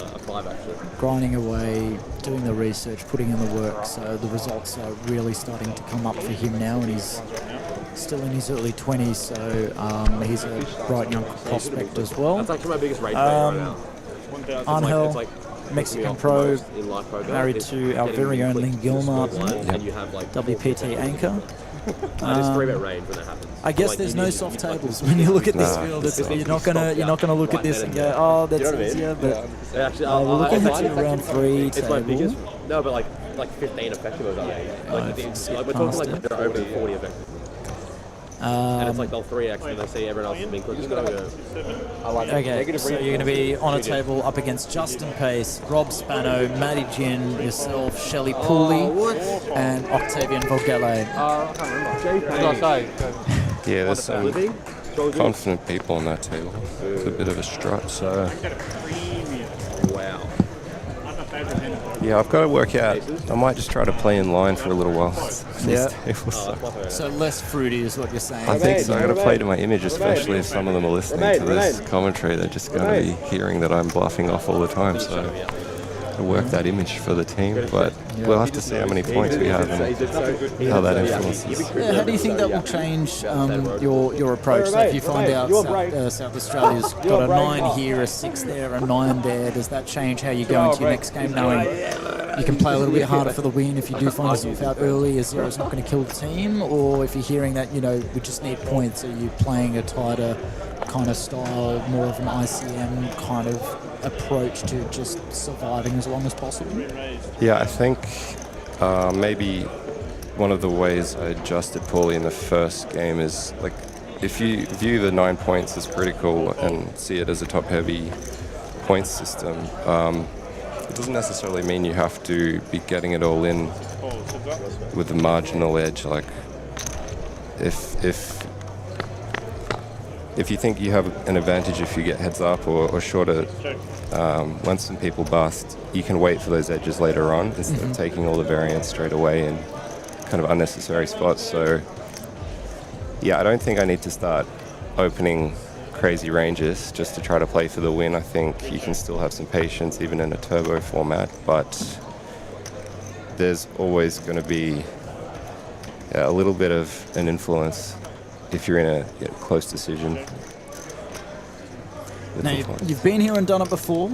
grinding away, doing the research, putting in the work, so the results are really starting to come up for him now, and he's still in his early 20s, so he's a bright young prospect as well. That's actually my biggest rage right now. Angel, Mexican pro, married to our very own Lynn Gilmar, WPT anchor. Just 3-bet range when that happens. I guess there's no soft tables when you look at this field. You're not gonna look at this and go, oh, that's easier. But we're looking at round 3 it's table. my biggest. No, but like 15 effective of that. Like we're talking like they're over 40 effective. And it's like they'll 3x and they see everyone else is being cooked. Just gotta go. Okay, so you're going to be on a table up against Justin Pace, Rob Spano, Matty Gin, yourself, Shelley Pooley, and Octavian Vogele. Yeah, there's some confident people on that table. It's a bit of a strut, so... Wow. Yeah, I've got to work out. I might just try to play in line for a little while. So less fruity is what you're saying. I think so. I've got to play to my image, especially if some of them are listening to this commentary. They're just going to be hearing that I'm bluffing off all the time. So to work that image for the team, but we'll have to see how many points we have and how that influences. How do you think that will change your approach? So if you find out South Australia's got a 9 here, a 6 there, a 9 there, does that change how you go into your next game, knowing you can play a little bit harder for the win if you do find yourself out early, as zero's not going to kill the team? Or if you're hearing that, we just need points, are you playing a tighter kind of style, more of an ICM kind of approach to just surviving as long as possible? Yeah, I think maybe one of the ways I adjusted poorly in the first game is, like, if you view the 9 points as critical and see it as a top-heavy point system, it doesn't necessarily mean you have to be getting it all in with the marginal edge. Like, if you think you have an advantage if you get heads up or shorter, once some people bust, you can wait for those edges later on instead of taking all the variance straight away in kind of unnecessary spots. So, yeah, I don't think I need to start opening crazy ranges just to try to play for the win. I think you can still have some patience even in a turbo format, but there's always going to be a little bit of an influence if you're in a close decision. Now, you've been here and done it before.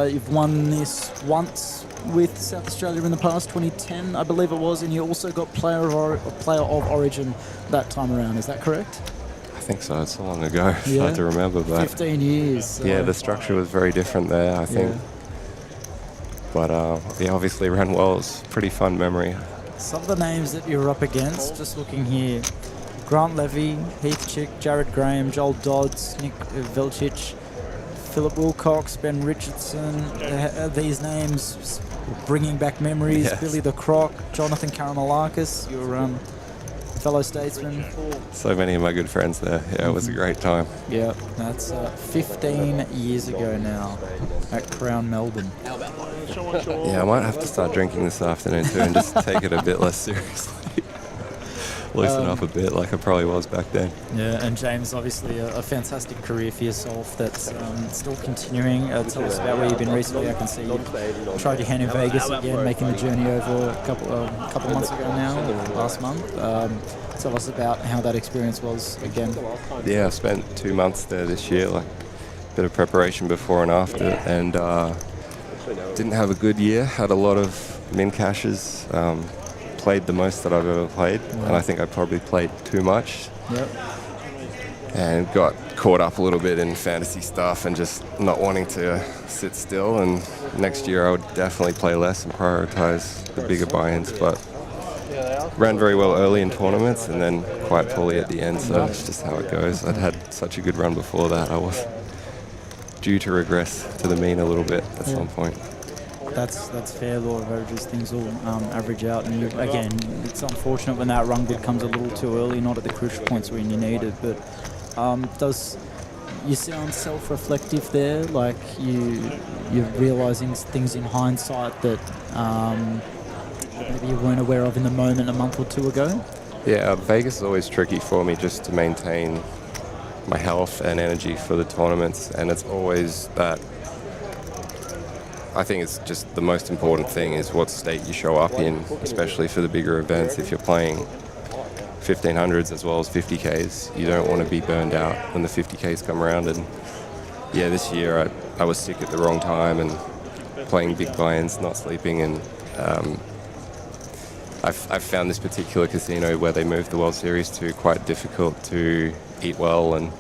You've won this once with South Australia in the past, 2010, I believe it was, and you also got Player of Origin that time around. Is that correct? I think so. It's so long ago. It's hard to remember. But 15 years. So. Yeah, the structure was very different there, I think. But obviously ran well. It's a pretty fun memory. Some of the names that you're up against, just looking here, Grant Levy, Heath Chick, Jared Graham, Joel Dodds, Nick Velcic, Philip Wilcox, Ben Richardson. These names bringing back memories. Yes. Billy the Croc, Jonathan Karamalakis, your fellow statesman. So many of my good friends there. Yeah, it was a great time. Yeah, that's 15 years ago now at Crown Melbourne. Yeah, I might have to start drinking this afternoon too and just take it a bit less seriously. Loosen up a bit like I probably was back then. Yeah, and James, obviously a fantastic career for yourself that's still continuing. Tell us about where you've been recently. I can see you tried your hand in Vegas again, making the journey over a couple months ago now, last month. Tell us about how that experience was again. Yeah, I spent 2 months there this year, like a bit of preparation before and after, and didn't have a good year. Had a lot of min cashes. Played the most that I've ever played, and I think I probably played too much. Yep. And got caught up a little bit in fantasy stuff and just not wanting to sit still. And next year I would definitely play less and prioritize the bigger buy-ins, but ran very well early in tournaments and then quite poorly at the end, so it's just how it goes. I'd had such a good run before that. I was due to regress to the mean a little bit at some point. That's fair. Law of averages, things will average out. And again, it's unfortunate when that run bid comes a little too early, not at the crucial points when you need it. But does you sound self-reflective there, like you're realising things in hindsight that maybe you weren't aware of in the moment a month or two ago? Yeah, Vegas is always tricky for me just to maintain my health and energy for the tournaments, and it's always that. I think it's just the most important thing is what state you show up in, especially for the bigger events. If you're playing 1500s as well as 50Ks, you don't want to be burned out when the 50Ks come around. And yeah, this year I was sick at the wrong time and playing big buy-ins, not sleeping, and I've found this particular casino where they moved the World Series to quite difficult to eat well and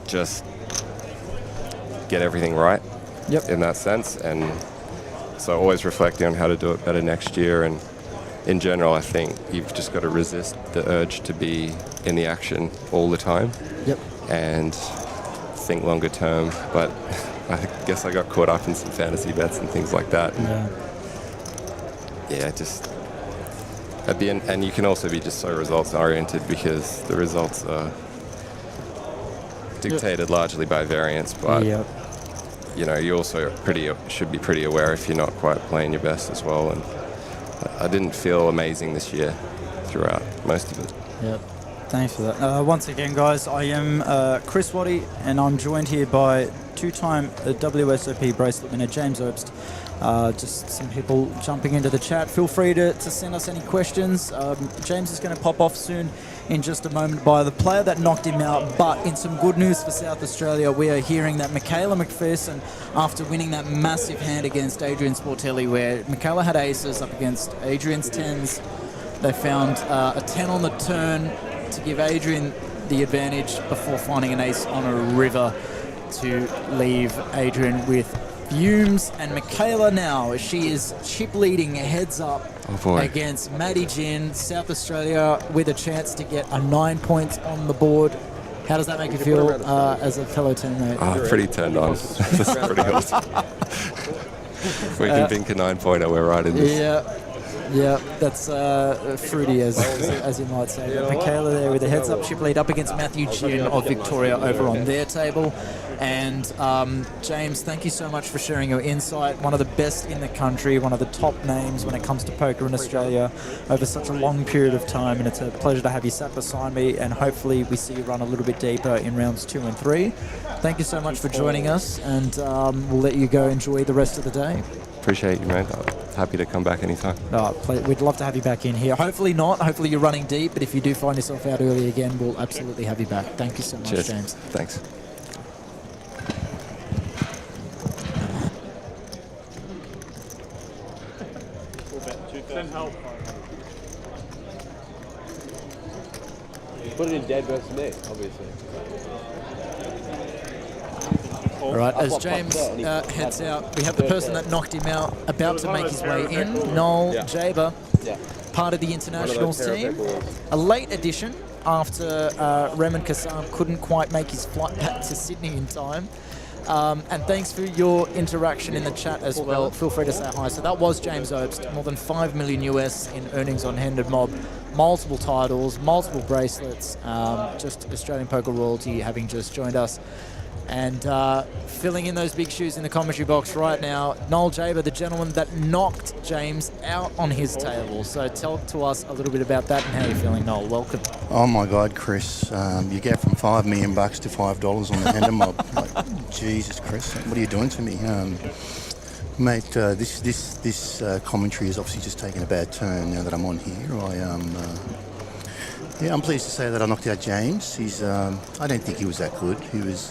just get everything right in that sense. And so always reflecting on how to do it better next year. And in general, I think you've just got to resist the urge to be in the action all the time and think longer term. But I guess I got caught up in some fantasy bets and things like that. Yeah, just at the end, and you can also be just so results oriented because the results are dictated largely by variance. But you know, you also should be pretty aware if you're not quite playing your best as well. And I didn't feel amazing this year throughout most of it. Thanks for that. Once again, guys, I am Chris Waddy, and I'm joined here by two-time WSOP bracelet winner James Obst. Just some people jumping into the chat. Feel free to send us any questions. James is going to pop off soon in just a moment by the player that knocked him out. But in some good news for South Australia, we are hearing that Michaela McPherson, after winning that massive hand against Adrian Sportelli, where Michaela had aces up against Adrian's tens, they found a 10 on the turn to give Adrian the advantage before finding an ace on a river to leave Adrian with fumes. And Michaela now, she is chip leading heads up against Maddie Jin. South Australia with a chance to get a 9 points on the board. How does that make you feel as a fellow teammate? Pretty turned on. That's pretty awesome. If we can think a 9-pointer, we're right in this. Yeah, that's fruity, as you might say. But Michaela there with a heads-up chip lead up against Matthew Jin of Victoria over on their table. And James, thank you so much for sharing your insight. One of the best in the country, one of the top names when it comes to poker in Australia over such a long period of time. And it's a pleasure to have you sat beside me, and hopefully we see you run a little bit deeper in rounds 2 and 3. Thank you so much for joining us, and we'll let you go enjoy the rest of the day. Appreciate you, mate. Happy to come back anytime. We'd love to have you back in here. Hopefully not. Hopefully you're running deep, but if you do find yourself out early again, we'll absolutely have you back. Thank you so much, Cheers. James. Thanks. Put it in dead versus me, obviously. All right, as James heads out, we have the person that knocked him out about to make his way in, Noel Jaber, part of the Internationals team. A late addition after Raymond Kassam couldn't quite make his flight back to Sydney in time. And thanks for your interaction in the chat as well. Feel free to say hi. So that was James Obst, more than $5 million US in earnings on Hendon Mob, multiple titles, multiple bracelets, just Australian poker royalty having just joined us. And filling in those big shoes in the commentary box right now, Noel Jaber, the gentleman that knocked James out on his table. So tell to us a little bit about that and how you're feeling, Noel. Welcome. Oh my God, Chris, you get from $5 million to $5 on the Hendon Mob. Like, Jesus, Chris, what are you doing to me? Mate, this commentary is obviously just taking a bad turn now that I'm on here. I'm pleased to say that I knocked out James. I don't think he was that good. He was,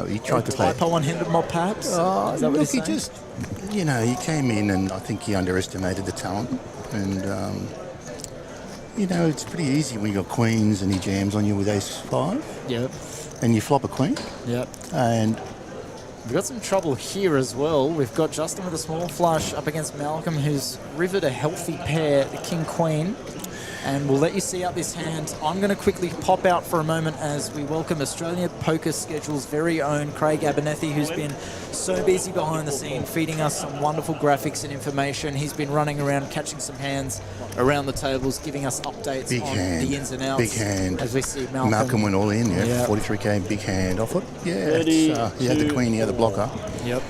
he tried to play. Typo on Hendon Mob, perhaps? Is that what look, he just, he came in and I think he underestimated the talent. And, it's pretty easy when you got queens and he jams on you with ace-5. Yep. And you flop a queen. Yep. And we've got some trouble here as well. We've got Justin with a small flush up against Malcolm, who's rivered a healthy pair, the king-queen. and we'll let you see out this hand. I'm going to quickly pop out for a moment as we welcome Australia Poker Schedule's very own Craig Abernethy, who's been so busy behind the scene, feeding us some wonderful graphics and information. He's been running around, catching some hands around the tables, giving us updates the ins and outs. Big hand. As we see Malcolm. Malcolm went all in, 43k, big hand off it. Yeah, he had the queen, he had the blocker. Yep.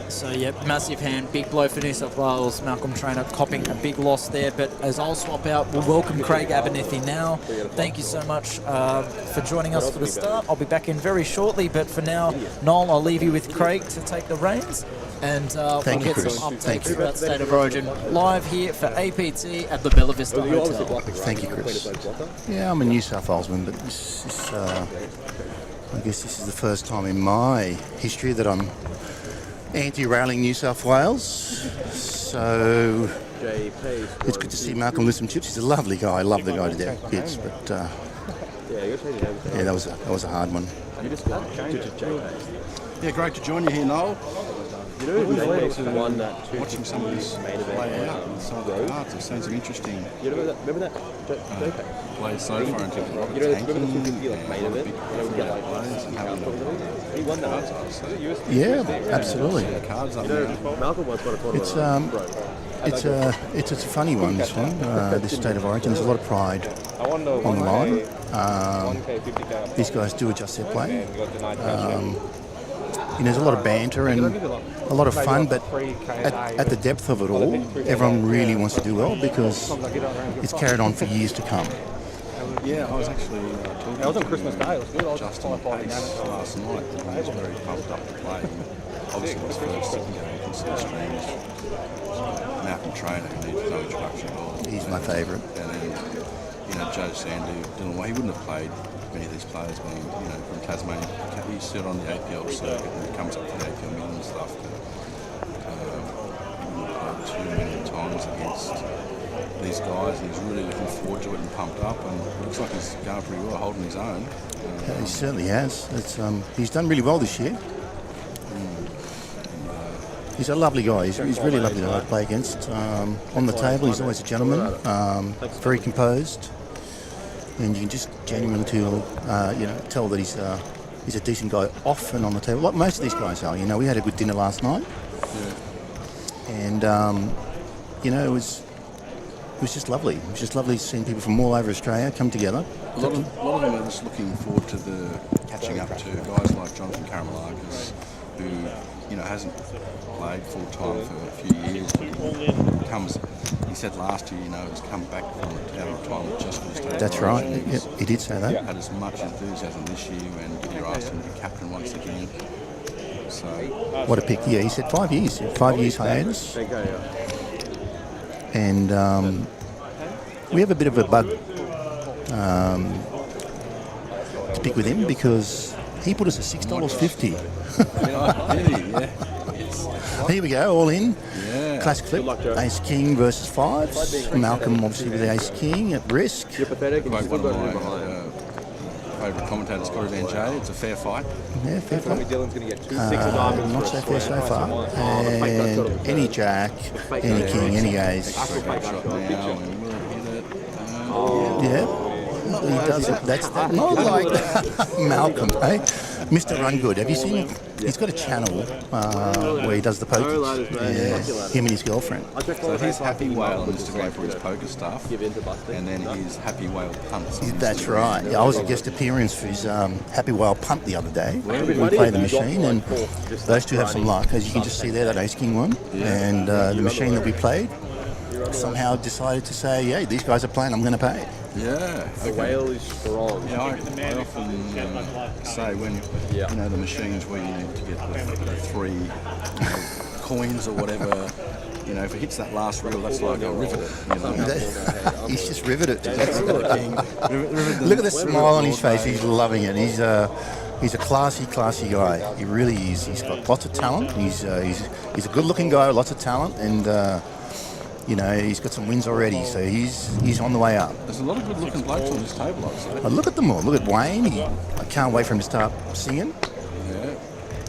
So, massive hand, big blow for New South Wales. Malcolm Traynor copping a big loss there. But as I'll swap out, we'll welcome Craig Abernethy now. Thank you so much for joining us for the start. I'll be back in very shortly. But for now, Noel, I'll leave you with Craig to take the reins. And we'll get some updates about State of Origin live here for APT at the Bella Vista Hotel. Thank you, Chris. Yeah, I'm a New South Walesman, but this is, I guess this is the first time in my history that I'm anti-railing New South Wales. So it's good to see Malcolm with some tips. He's a lovely guy. I love the guy to death, kids. But that was a hard one. Yeah, great to join you here, Noel. You know, Watching some of this play out and some of the cards, I've seen some interesting. You remember that? Plays so far into Robert Remember the 250 main event? He won that. Yeah, absolutely. Cards up there. Malcolm once got a quarter. It's a funny one. This one, this State of Origin. There's a lot of pride on the line. These guys do adjust their play. There's a lot of banter and a lot of fun, but at the depth of it all, everyone really wants to do well because it's carried on for years to come. Yeah, I was actually talking to on Christmas Day. It was good. Justin Pace last night. He was very pumped up to play. Obviously, it was first game. You can see the streams. Malcolm Traynor, who needs no introduction at all. He's my favourite. And then, Joe Sandu, Dylan Way, he wouldn't have played many of these players being, from Tasmania. He sit on the APL circuit and he comes up for the APL million and stuff. But, too many times against these guys, and he's really looking forward to it and pumped up, and it looks like he's going pretty well, holding his own. He certainly has. He's done really well this year. He's a lovely guy. He's really lovely to play against. On the table, he's always a gentleman, very composed, and you can just genuinely tell that he's a decent guy off and on the table, like most of these guys are. We had a good dinner last night, and it was just lovely. It was just lovely seeing people from all over Australia come together. A lot of them are just looking forward to the catching up to guys like Jonathan Karamalakis, who hasn't played full time for a few years. He said last year, he's come back from out of retirement just for the State. That's right. Yeah, he did say that. Had as much enthusiasm this year, and you're asked him to be captain once again. So what a pick! Yeah, he said 5 years. 5 years hiatus. And we have a bit of a bug to pick with him because he put us at $6.50. Here we go, all in. Yeah. Classic flip. Ace King versus fives. Malcolm obviously with the Ace King at risk. You're pathetic. One of my favourite commentators, Corey Van Jay. It's a fair fight. Yeah, fair fight. Dylan's going to get 2 6 diamonds. Not so fair so far. And any jack, any king, any ace. Great shot now, and we'll hit it. Yeah. He does it. That's that. Not like that. Malcolm, eh? Mr. Run Good. Have you seen him? He's got a channel where he does the poker. Yeah, him and his girlfriend. So he's Happy Whale on Instagram for his poker stuff, and then his Happy Whale punts. That's right. Yeah, I was a guest appearance for his Happy Whale punt the other day. We played the machine, and those two have some luck, as you can just see there, that Ace King one. And the machine that we played somehow decided to say, "Yeah, these guys are playing. I'm going to pay." Yeah, the whale is strong. Yeah, I often say when the machines where you need to get the 3 coins or whatever, if it hits that last reel, that's like a riveted. He's just riveted. Look at the smile on his face. He's loving it. He's a classy guy. He really is. He's got lots of talent. He's a good-looking guy, lots of talent, and. He's got some wins already, so he's on the way up. There's a lot of good-looking blokes on this table, I'd say. Look at them all. Look at Wayne. I can't wait for him to start singing. Yeah.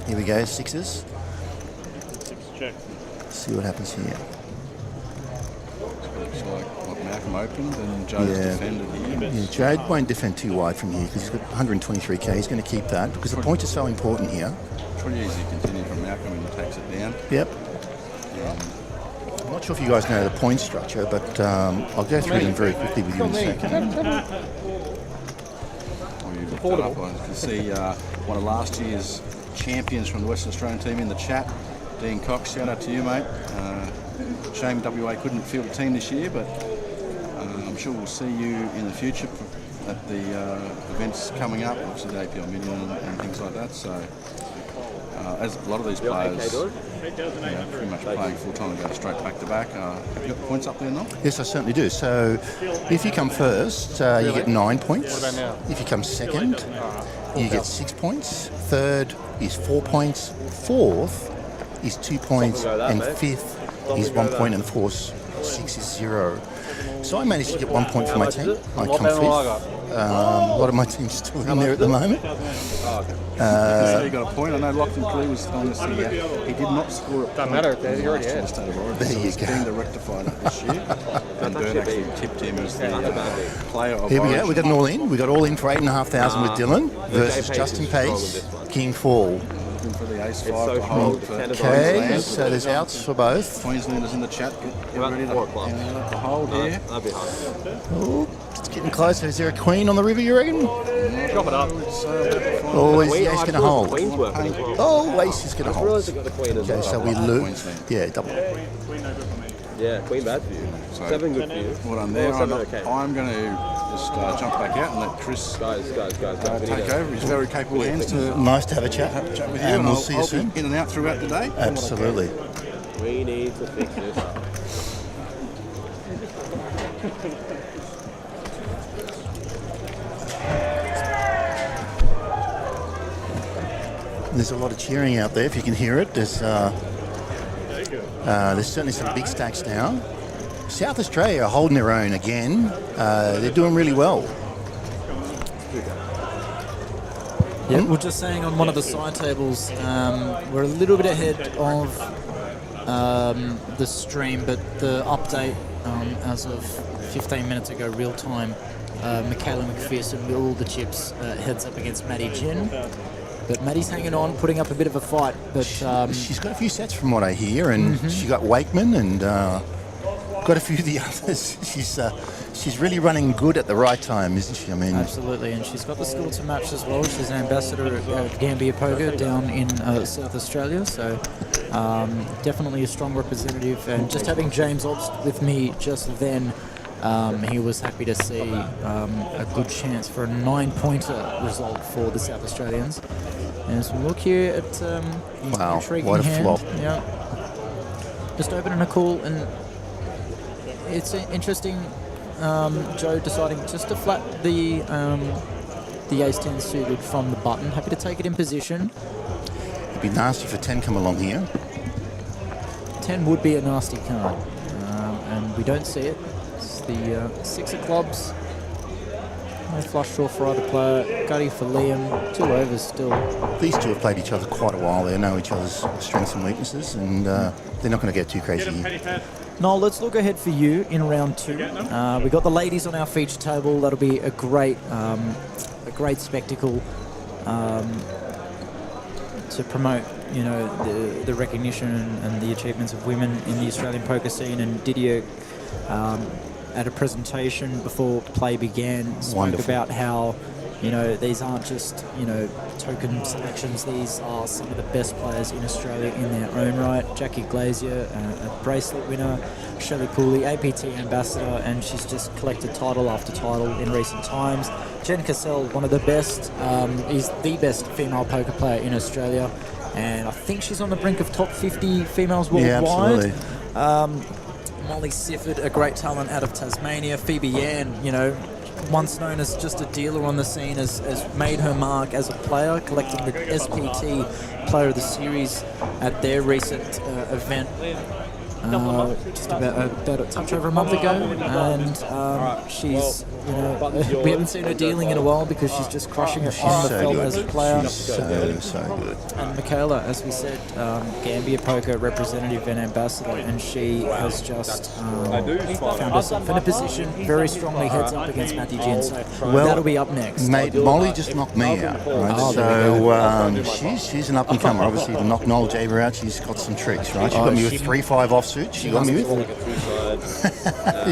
Here we go, sixes. 6 check. See what happens here. Looks like him open, then Joe's defended here. Yeah, Jade won't defend too wide from here because he's got 123k. He's going to keep that because the points are so important here. Pretty easy to continue from Malcolm and takes it down. Yep. I'm not sure if you guys know the point structure, but I'll go through them very quickly with you in a second. You can see one of last year's champions from the Western Australian team in the chat. Dean Cox, shout out to you, mate. Shame WA couldn't field a team this year, but I'm sure we'll see you in the future at the events coming up, obviously the APL Million and things like that. So, as a lot of these players, pretty much playing full time and go straight back to back. Have you got the points up there now? Yes, I certainly do. So, if you come first, you get 9 points. If you come second, you get 6 points. Third is 4 points. Fourth is 2 points, and fifth is 1 point, and fourth, 6 is 0. So I managed to get 1 point for my team. I come fifth. A lot of my team's still in there at the moment. So you got a point. I know Lachlan Clee was on this year. He did not score a point. Doesn't matter. He already had. There you go. Being the rectified this year. And Bern actually tipped him as the player of Here we go. Origin. We got an all in. We got all in for 8,500 with Dylan versus Justin Pace, King Fall. For the ace 5 to hold for Okay, so there's outs for both. Queenslanders in the chat. Get ready to hold here. Oh, it's getting closer. Is there a queen on the river, you reckon? Chop it up. Oh, is the ace going to hold? Oh, ace is going to hold. Okay, so we lose. Yeah, double. Yeah, queen bad for you. So, 7 good for you. Well done there. Or 7 okay. I'm going to just jump back out and let Chris guys, take over. He's very capable hands to Nice to have a chat. with you. And we'll see you soon. Be in and out throughout the day. Absolutely. We need to fix this up. There's a lot of cheering out there, if you can hear it. There's certainly some big stacks now. South Australia are holding their own again. They're doing really well. Yeah, we're just saying on one of the side tables, we're a little bit ahead of the stream, but the update as of 15 minutes ago, real time, Michaela McPherson with all the chips heads up against Maddie Jin. But Maddie's hanging on, putting up a bit of a fight. But she's got a few sets from what I hear, and she got Wakeman and got a few of the others. She's really running good at the right time, isn't she? I mean, absolutely, and she's got the skill to match as well. She's an ambassador at Gambia Poker down in South Australia, so definitely a strong representative. And just having James Obst with me just then, he was happy to see a good chance for a 9-pointer result for the South Australians. And as we look here at wow, intriguing what a hand, flop. yeah, just opening a call, and it's interesting. Joe deciding just to flat the ace-10 suited from the button. Happy to take it in position. It'd be nasty for 10 come along here. 10 would be a nasty card, and we don't see it. It's the 6 of clubs. No flush draw for either player. Gutty for Liam. 2 overs still. These two have played each other quite a while. They know each other's strengths and weaknesses, and they're not going to get too crazy here. Noel, let's look ahead for you in round 2. We got the ladies on our feature table. That'll be a great spectacle to promote, the recognition and the achievements of women in the Australian poker scene. And Didier, at a presentation before play began, spoke about how, these aren't just, token selections. These are some of the best players in Australia in their own right. Jackie Glazier, a bracelet winner. Shelley Pooley, APT ambassador, and she's just collected title after title in recent times. Jen Cassell, one of the best, is the best female poker player in Australia, and I think she's on the brink of top 50 females worldwide. Yeah, absolutely. Molly Sifford, a great talent out of Tasmania. Phoebe Yan, once known as just a dealer on the scene, has made her mark as a player, collecting the SPT Player of the Series at their recent event. just about a touch over a month ago, and she's, we haven't seen her dealing in a while because she's just crushing it on the felt as a player. She's so good. And Michaela, as we said, Gambia Poker representative and ambassador, and she has just found herself in a position very strongly heads up against Matthew Ginn, so that'll be up next. Mate, Molly just knocked me out, right? So she's an up-and-comer. Obviously, to knock Noel Jaber out, she's got some tricks, right? She got me with 3-5 offsuit. She got me with.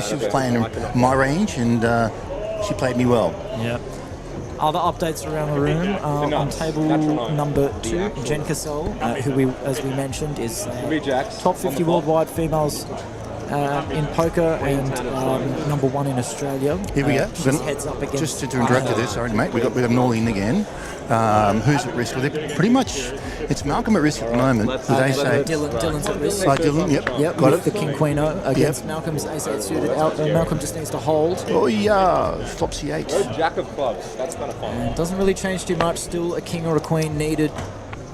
She was playing in my range, and she played me well. Yeah. Other updates around the room on table number 2, Jen Cassell, who as we mentioned is top 50 worldwide females in poker and number 1 in Australia. Here we go. Heads up against just to interrupt with this, sorry mate, we got Norleen again. Who's at risk? Well, pretty much, it's Malcolm at risk at the moment. They say Dylan's at risk. Dylan, yep, got it. The King Queen against Malcolm's ace-8 suited out. Malcolm just needs to hold. Oh yeah, flops the 8. Jack of clubs. That's kind of fun. And doesn't really change too much. Still a king or a queen needed.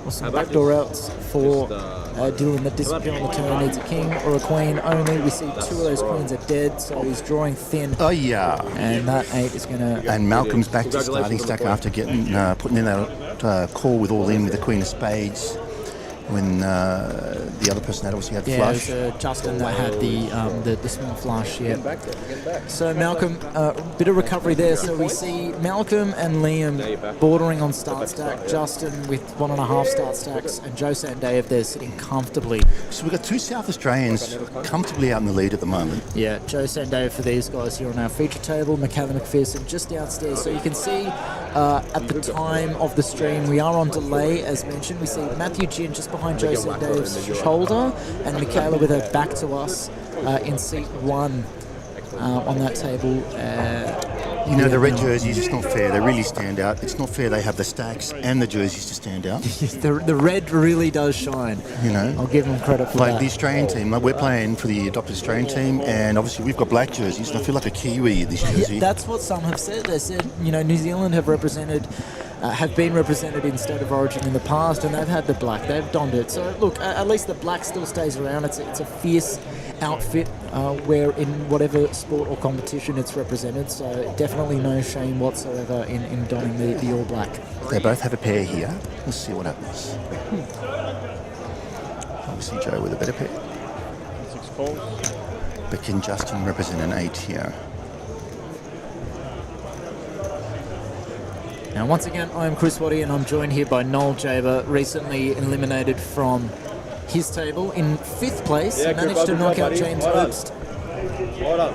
Or some backdoor outs for Dylan that disappear on the turn. Needs a king or a queen only. We see 2 of those queens are dead, so he's drawing thin. Oh yeah. And that 8 is going to... And Malcolm's back to starting stack after getting putting in that call with all in with the Queen of Spades. When the other person had obviously had the flush. It was Justin that had the small flush, yeah. So Malcolm, a bit of recovery there. So we see Malcolm and Liam bordering on start stack, Justin with 1.5 start stacks, and Joe Sandeyev there sitting comfortably. So we've got 2 South Australians comfortably out in the lead at the moment. Yeah, Joe Sandeyev for these guys here on our feature table, Michaela McPherson just downstairs. So you can see at the time of the stream, we are on delay, as mentioned. We see Matthew Ginn just behind Joe Sandayev's shoulder, and Michaela with her back to us in seat 1 on that table. The red jerseys, it's not fair. They really stand out. It's not fair they have the stacks and the jerseys to stand out. the red really does shine. I'll give them credit for that. Like the Australian team, we're playing for the adopted Australian team, and obviously we've got black jerseys, and I feel like a Kiwi in this jersey. Yeah, that's what some have said. They said, New Zealand have been represented in State of Origin in the past, and they've had the black. They've donned it. So look, at least the black still stays around. It's a fierce outfit where in whatever sport or competition it's represented. So definitely no shame whatsoever in donning the all black. They both have a pair here. Let's see what happens. Obviously Joe with a better pair. But can Justin represent an 8 here? Now, once again, I'm Chris Waddy, and I'm joined here by Noel Jaber, recently eliminated from his table in 5th place. Managed to knock out James Obst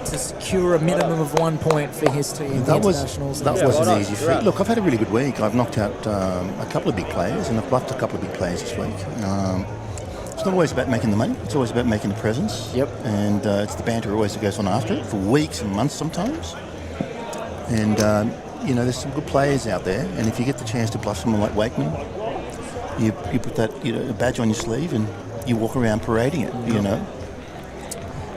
to secure a minimum of 1 point for his team. That wasn't an easy feat. Look, I've had a really good week. I've knocked out a couple of big players, and I've bluffed a couple of big players this week. It's not always about making the money. It's always about making the presence. Yep. And it's the banter always that goes on after it for weeks and months sometimes. And there's some good players out there, and if you get the chance to bluff someone like Wakeman, you put that a badge on your sleeve and you walk around parading it,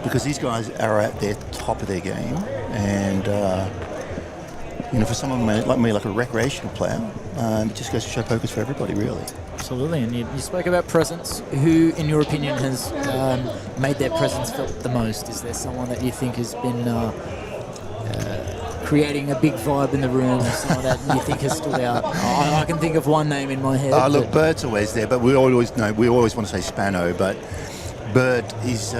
because these guys are at their top of their game, and for someone like me, like a recreational player, it just goes to show poker's for everybody, really. Absolutely, and you spoke about presence. Who, in your opinion, has made their presence felt the most? Is there someone that you think has been creating a big vibe in the room, or someone that you think has stood out? I can think of one name in my head. Look, Bird's always there, but we always want to say Spano, but Bird is, he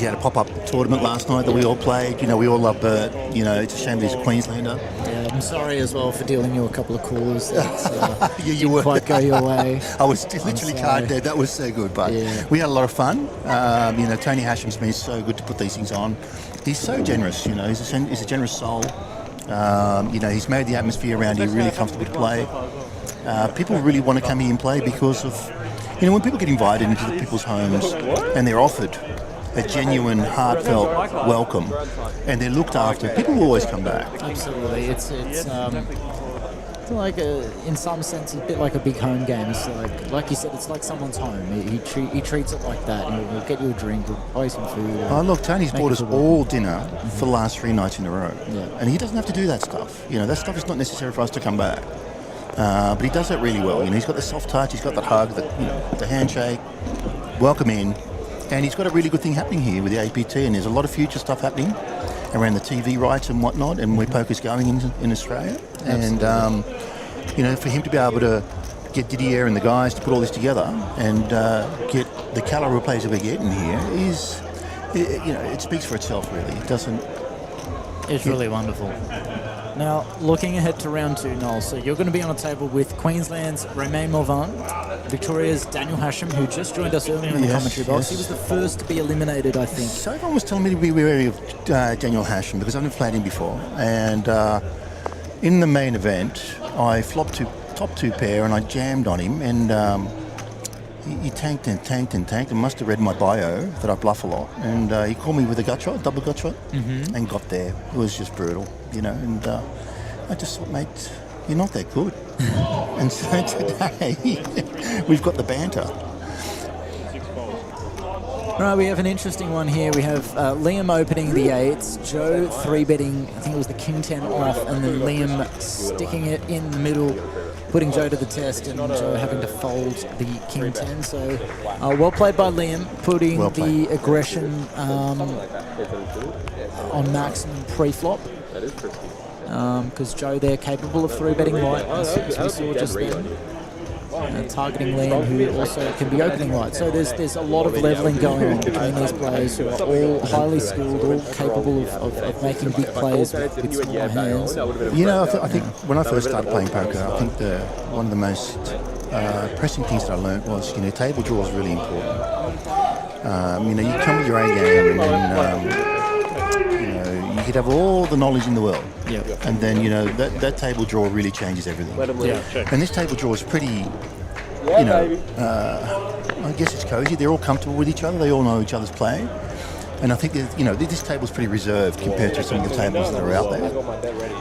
had a pop-up tournament last night that we all played. We all love Bird. It's a shame he's a Queenslander. Yeah, I'm sorry as well for dealing you a couple of callers that didn't quite go your way. I was literally card dead. That was so good, but we had a lot of fun. Tony Hasham's been so good to put these things on. He's so generous, he's a generous soul. He's made the atmosphere around here really comfortable to play. People really want to come here and play because of, when people get invited into the people's homes and they're offered a genuine, heartfelt welcome and they're looked after, people will always come back. Absolutely. It's like in some sense, a bit like a big home game. It's like you said, it's like someone's home. He treats it like that. He'll get you a drink, he'll buy you some food. Look, Tony's bought us all dinner for the last 3 nights in a row. Yeah. And he doesn't have to do that stuff. That stuff is not necessary for us to come back. But he does that really well. He's got the soft touch, he's got that hug, the handshake, welcome in. And he's got a really good thing happening here with the APT, and there's a lot of future stuff happening around the TV rights and whatnot, and where poker's going in Australia. And, for him to be able to get Didier and the guys to put all this together and get the caliber of players that we're getting here is, it speaks for itself, really. It doesn't... It's really wonderful. Now, looking ahead to round 2, Noel, so you're going to be on a table with Queensland's Romain Morvan, Victoria's Daniel Hasham, who just joined us earlier in the commentary box. He was the first to be eliminated, I think. So everyone was telling me to be wary of Daniel Hasham because I've never played him before. And in the main event, I flopped to top 2 pair and I jammed on him, and he tanked and must have read my bio that I bluff a lot. And he called me with a gut shot, double gut shot, and got there. It was just brutal, and I just thought, mate, you're not that good. And so today, we've got the banter. Right, we have an interesting one here. We have Liam opening the 8s, Joe 3-betting, I think it was the King 10 off, and then Liam sticking it in the middle, putting Joe to the test, and Joe having to fold the King 10. So well played by Liam, putting the aggression on maximum pre-flop. Because Joe there capable of 3-betting light, as we saw just then. Targeting Liam, who also can be opening light. So there's a lot of levelling going on between these players who are all highly skilled, all capable of making big plays with small hands. I think when I first started playing poker, I think one of the most pressing things that I learned was, table draw is really important. You come with your A game, and then, you could have all the knowledge in the world. Yep. And then, that table draw really changes everything. And this table draw is pretty, I guess it's cozy. They're all comfortable with each other. They all know each other's play. And I think that, this table's pretty reserved compared to some of the tables that are out there.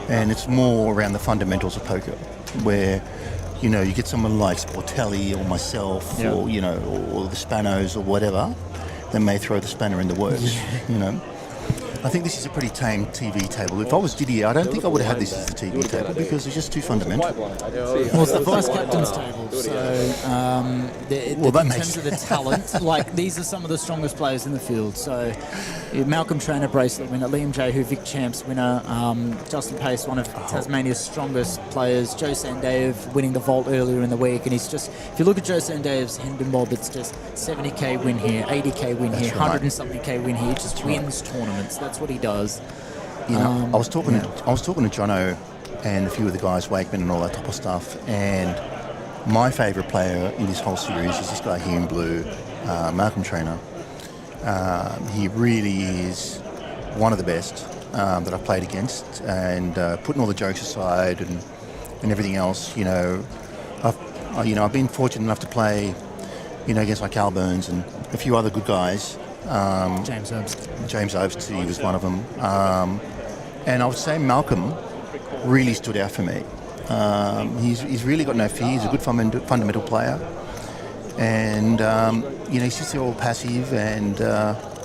And it's more around the fundamentals of poker, where, you get someone like Sportelli or myself, or the Spanos or whatever, that may throw the spanner in the works, I think this is a pretty tame TV table. If I was Didier, I don't think I would have had this as the TV table because it's just too fundamental. Well, it's the vice captain's table, so in terms of the talent, these are some of the strongest players in the field. So Malcolm Trainer bracelet winner, Liam Jehu, Vic Champs winner, Justin Pace, one of Tasmania's strongest players, Joe Sandeyev winning the vault earlier in the week, and he's just, if you look at Joe Sandeyev's Hendon Bob, it's just 70k win here, 80k win here, 100 and something k win here, just wins tournaments. That's what he does. I was talking to Jono and a few of the guys, Wakeman and all that type of stuff, and my favourite player in this whole series is this guy here in blue, Malcolm Trainer. He really is one of the best that I've played against, and putting all the jokes aside and everything else, I've been fortunate enough to play, against like Cal Burns and a few other good guys. James Obst, he was one of them. And I would say Malcolm really stood out for me. He's really got no fear. He's a good fundamental player. And, he's just all passive and,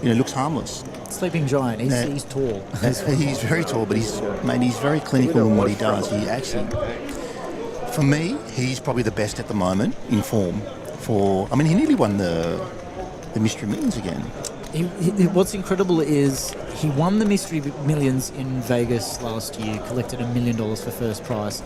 looks harmless. Sleeping giant. He's tall. He's very tall, but he's very clinical in what he does. He actually, for me, he's probably the best at the moment in form. He nearly won the Mystery Millions again. What's incredible is he won the Mystery Millions in Vegas last year, collected $1 million for first prize,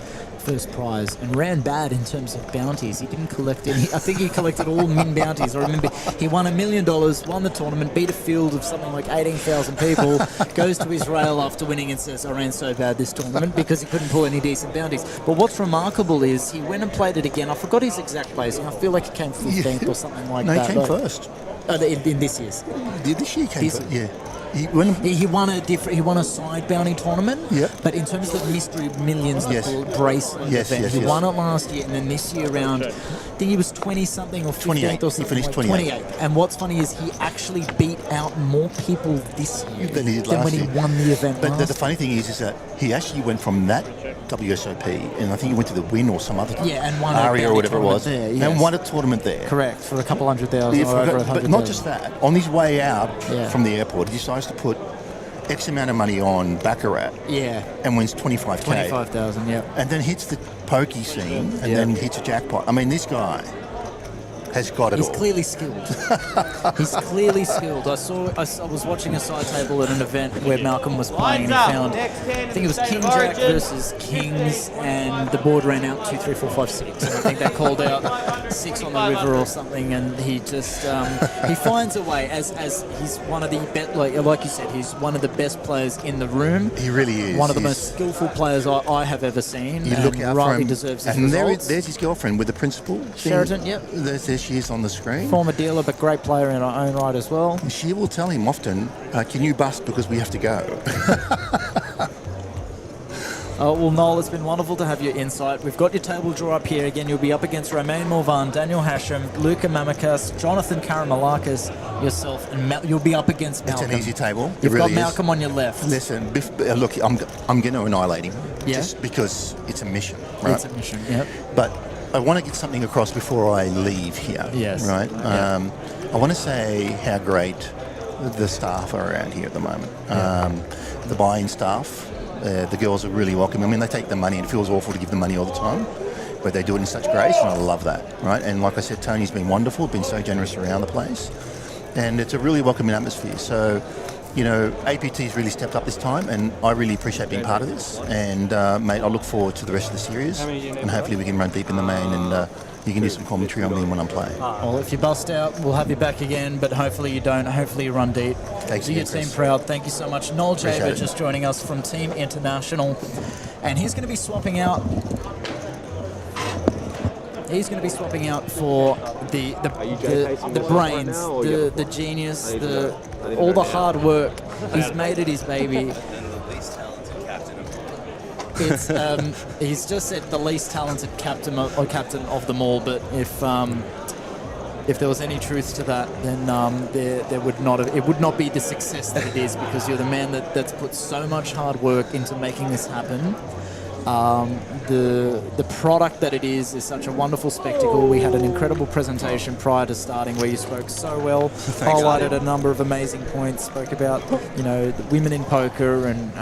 and ran bad in terms of bounties. He didn't collect any. I think he collected all min bounties. I remember he won $1 million, won the tournament, beat a field of something like 18,000 people, goes to his rail after winning and says, I ran so bad this tournament because he couldn't pull any decent bounties. But what's remarkable is he went and played it again. I forgot his exact placing. I feel like he came 15th or something like that. No, he came first. In this year's. This year came first, yeah. He won a side bounty tournament. Yep. But in terms of the Mystery Millions, bracelet event, he won it last year, and then this year around, I think he was 20 something or 15th or something. He finished 28. And what's funny is he actually beat out more people this year than when he won the event. But the funny thing is that he actually went from that WSOP, and I think he went to the Win or some other and won ARIA or whatever it was, there, yes. and won a tournament there. Correct, for a couple $100,000. But not just that. On his way out from the airport, he decides to put X amount of money on Baccarat. Yeah. And wins 25k. 25,000, yeah. And then hits the pokey scene and then hits a jackpot. This guy has got it He's all. clearly skilled. He's clearly skilled. I was watching a side table at an event where Malcolm was playing, and he found, I think it was King Jack versus Kings, and the board ran out 2, 3, 4, 5, 6. And I think they called out 6 on the river or something, and he just he finds a way. As he's one of the best, like you said, he's one of the best players in the room. He really is. One of the most skillful players I have ever seen. You look out rightly for him, deserves his and results. there's his girlfriend with the principal. Sheraton, yep. There she is on the screen. Former dealer, but great player in her own right as well. She will tell him often, can you bust because we have to go? Well, Noel, it's been wonderful to have your insight. We've got your table draw up here. Again, you'll be up against Romain Morvan, Daniel Hashem, Luka Mamakas, Jonathan Karamalakis, yourself, and you'll be up against Malcolm. It's an easy table. You've really got Malcolm is. on your left. Listen, look, I'm going to annihilate him. Yeah. Just because it's a mission, right? It's a mission, yep. But I want to get something across before I leave here. Yes. Right? I want to say how great the staff are around here at the moment. The buying staff, the girls are really welcome. I mean, they take the money, and it feels awful to give them money all the time, but they do it in such grace, and I love that, right? And like I said, Tony's been wonderful, been so generous around the place, and it's a really welcoming atmosphere. So, you know, APT's really stepped up this time, and I really appreciate being part of this. And, mate, I look forward to the rest of the series, and hopefully we can run deep in the main, and you can do some commentary on me when I'm playing. Well, if you bust out, we'll have you back again, but hopefully you don't. Hopefully you run deep. Do your team proud. Thank you so much. Noel Jaber just joining us from Team International, and he's going to be swapping out. He's going to be swapping out for the brains, the genius, all the hard work. He's made it his baby. It's he's just said the least talented captain of them all. But if there was any truth to that, then there would not have, it would not be the success that it is, because you're the man that's put so much hard work into making this happen. The product that it is such a wonderful spectacle. We had an incredible presentation prior to starting where you spoke so well, highlighted a number of amazing points, spoke about, you know, the women in poker and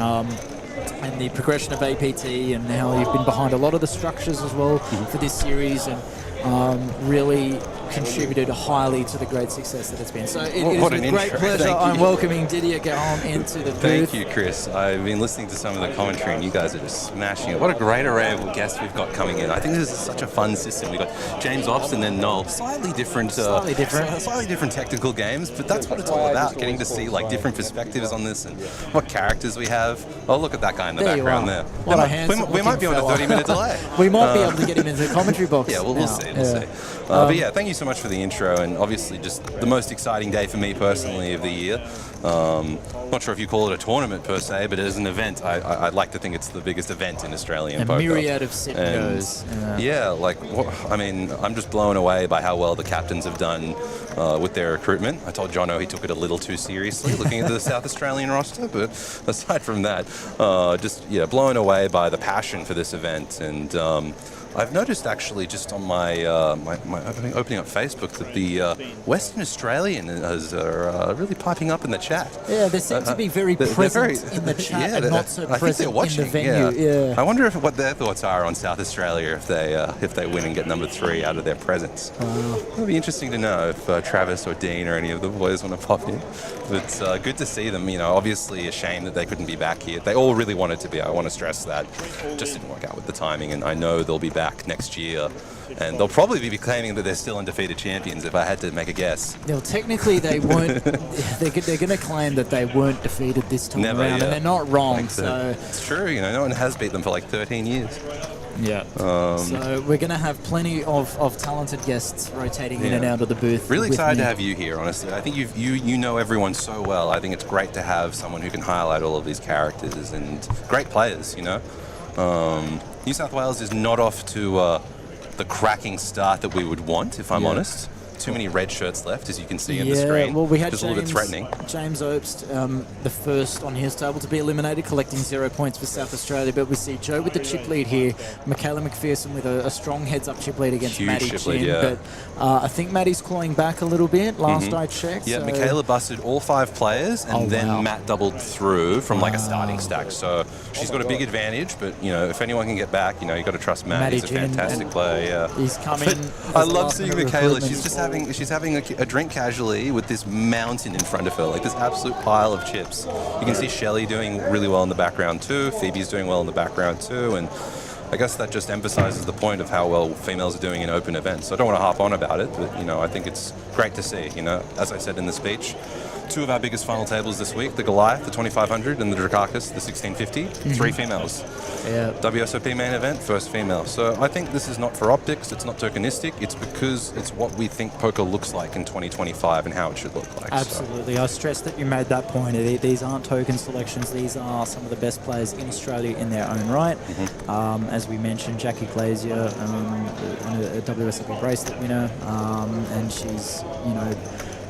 the progression of APT, and how you've been behind a lot of the structures as well for this series, and really contributed highly to the great success that it's been. So it is with great pleasure I'm welcoming Didier Guérin into the booth. Thank you, Chris. I've been listening to some of the commentary, and you guys are just smashing it. What a great array of guests we've got coming in. I think this is such a fun system. We've got James Ops and then Noel. Slightly different technical games, but that's what it's all about, getting to see like different perspectives on this and what characters we have. Oh, look at that guy in the background there. What a handsome we might be on a 30-minute delay. We might be able to get him into the commentary box. Yeah, we'll see. But yeah, thank you so much for the intro, and obviously just the most exciting day for me personally of the year. Not sure if you call it a tournament per se, but as an event, I'd like to think it's the biggest event in Australian poker. A myriad of sit-goes. Yeah, like, I mean, I'm just blown away by how well the captains have done with their recruitment. I told Jono he took it a little too seriously looking at the South Australian roster, but aside from that, blown away by the passion for this event. And I've noticed actually just on my opening up Facebook that the Western Australians are really piping up in the chat. Yeah, they seem to be very present in the chat and not so present in the venue. Yeah. I wonder what their thoughts are on South Australia if they win and get number 3 out of their presence. It'll be interesting to know if Travis or Dean or any of the boys want to pop in. But good to see them. You know, obviously a shame that they couldn't be back here. They all really wanted to be. I want to stress that. Just didn't work out with the timing, and I know they'll be back next year, and they'll probably be claiming that they're still undefeated champions if I had to make a guess. Well, technically they weren't. they're going to claim that they weren't defeated this time around, and they're not wrong. So it's true. You know, no one has beat them for like 13 years. Yeah. So we're going to have plenty of talented guests rotating in and out of the booth. Really excited to have you here, honestly. I think you know everyone so well. I think it's great to have someone who can highlight all of these characters and great players, you know. New South Wales is not off to the cracking start that we would want, if I'm honest. too many red shirts left, as you can see in the screen. Well, we had which is a little bit threatening. James Obst, the first on his table to be eliminated, collecting 0 points for South Australia. But we see Joe with the chip lead here, Michaela McPherson with a strong heads-up chip lead against Huge Maddie chip Chin. lead, yeah. But I think Maddie's clawing back a little bit. Last I checked. Yeah, so Michaela busted all 5 players, and then Matt doubled through from like a starting stack. So she's got a big advantage. But if anyone can get back, you've got to trust Matt. Maddie He's a Chin, fantastic player. Yeah. He's coming. I love seeing Michaela. She's having a drink casually with this mountain in front of her, like this absolute pile of chips. You can see Shelley doing really well in the background too. Phoebe's doing well in the background too, and I guess that just emphasizes the point of how well females are doing in open events. So I don't want to harp on about it, but I think it's great to see. As I said in the speech, 2 of our biggest final tables this week, the Goliath, the 2500, and the Drakakis, the 1650, 3 females. Yeah. WSOP main event, first female. So I think this is not for optics, it's not tokenistic, it's because it's what we think poker looks like in 2025 and how it should look like. Absolutely. So. I stress that you made that point. These aren't token selections. These are some of the best players in Australia in their own right. As we mentioned, Jackie Glazier, a WSOP bracelet winner, and she's,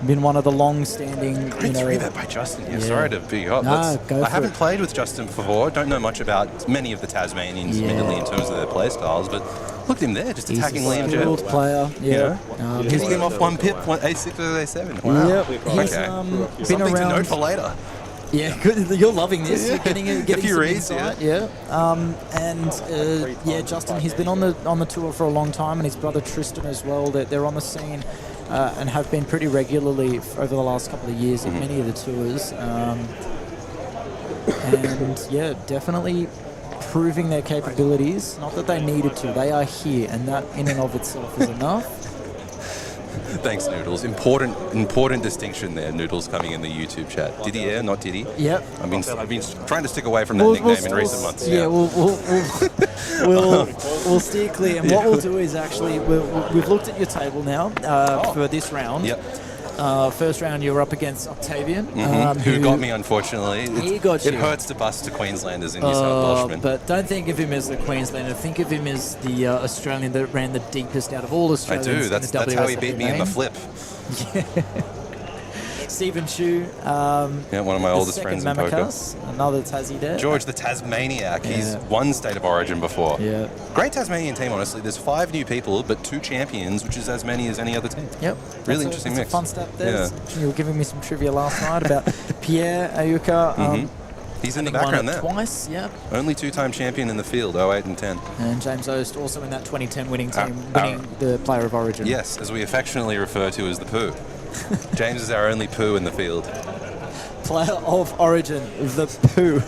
been one of the long-standing. Great 3-bet by Justin. Yeah, sorry to be hot. No, I haven't played with Justin before. Don't know much about many of the Tasmanians, admittedly, in terms of their play styles. But look at him there, just attacking Liam Jeff. He's a player. Yeah, hitting him off 1 pip, A6 or A7. Wow. Yep. He's been something around to note for later. Yeah, good. You're loving this. You're getting a few some reads, insight. Justin, he's been on the tour for a long time, and his brother Tristan as well. They're on the scene and have been pretty regularly over the last couple of years at many of the tours. Definitely proving their capabilities. Not that they needed to. They are here, and that in and of itself is enough. Thanks, Noodles. Important distinction there, Noodles, coming in the YouTube chat. Diddy Air, not Diddy. Yep. I've been trying to stick away from that nickname in recent months. Yeah, we'll steer clear. And what we'll do is actually, we've looked at your table now for this round. Yep. First round, you were up against Octavian. Who got me, unfortunately. He got you. It hurts to bust to Queenslanders in New South Welshman. But don't think of him as the Queenslander. Think of him as the Australian that ran the deepest out of all Australians. I do. That's how he beat me in the flip. Stephen Chu. One of my oldest friends in poker. Another Tassie there. George the Tasmaniac. He's won State of Origin before. Yeah. Great Tasmanian team, honestly. There's 5 new people, but 2 champions, which is as many as any other team. Yep. Really interesting mix. A fun stat there. Yeah. You were giving me some trivia last night about Pierre Ayuka. He's in the background there. Twice, yeah. Only 2-time champion in the field, 08 and 10. And James Ost also in that 2010 winning team, winning the Player of Origin. Yes, as we affectionately refer to as the poo. James is our only poo in the field. Player of Origin, the poo.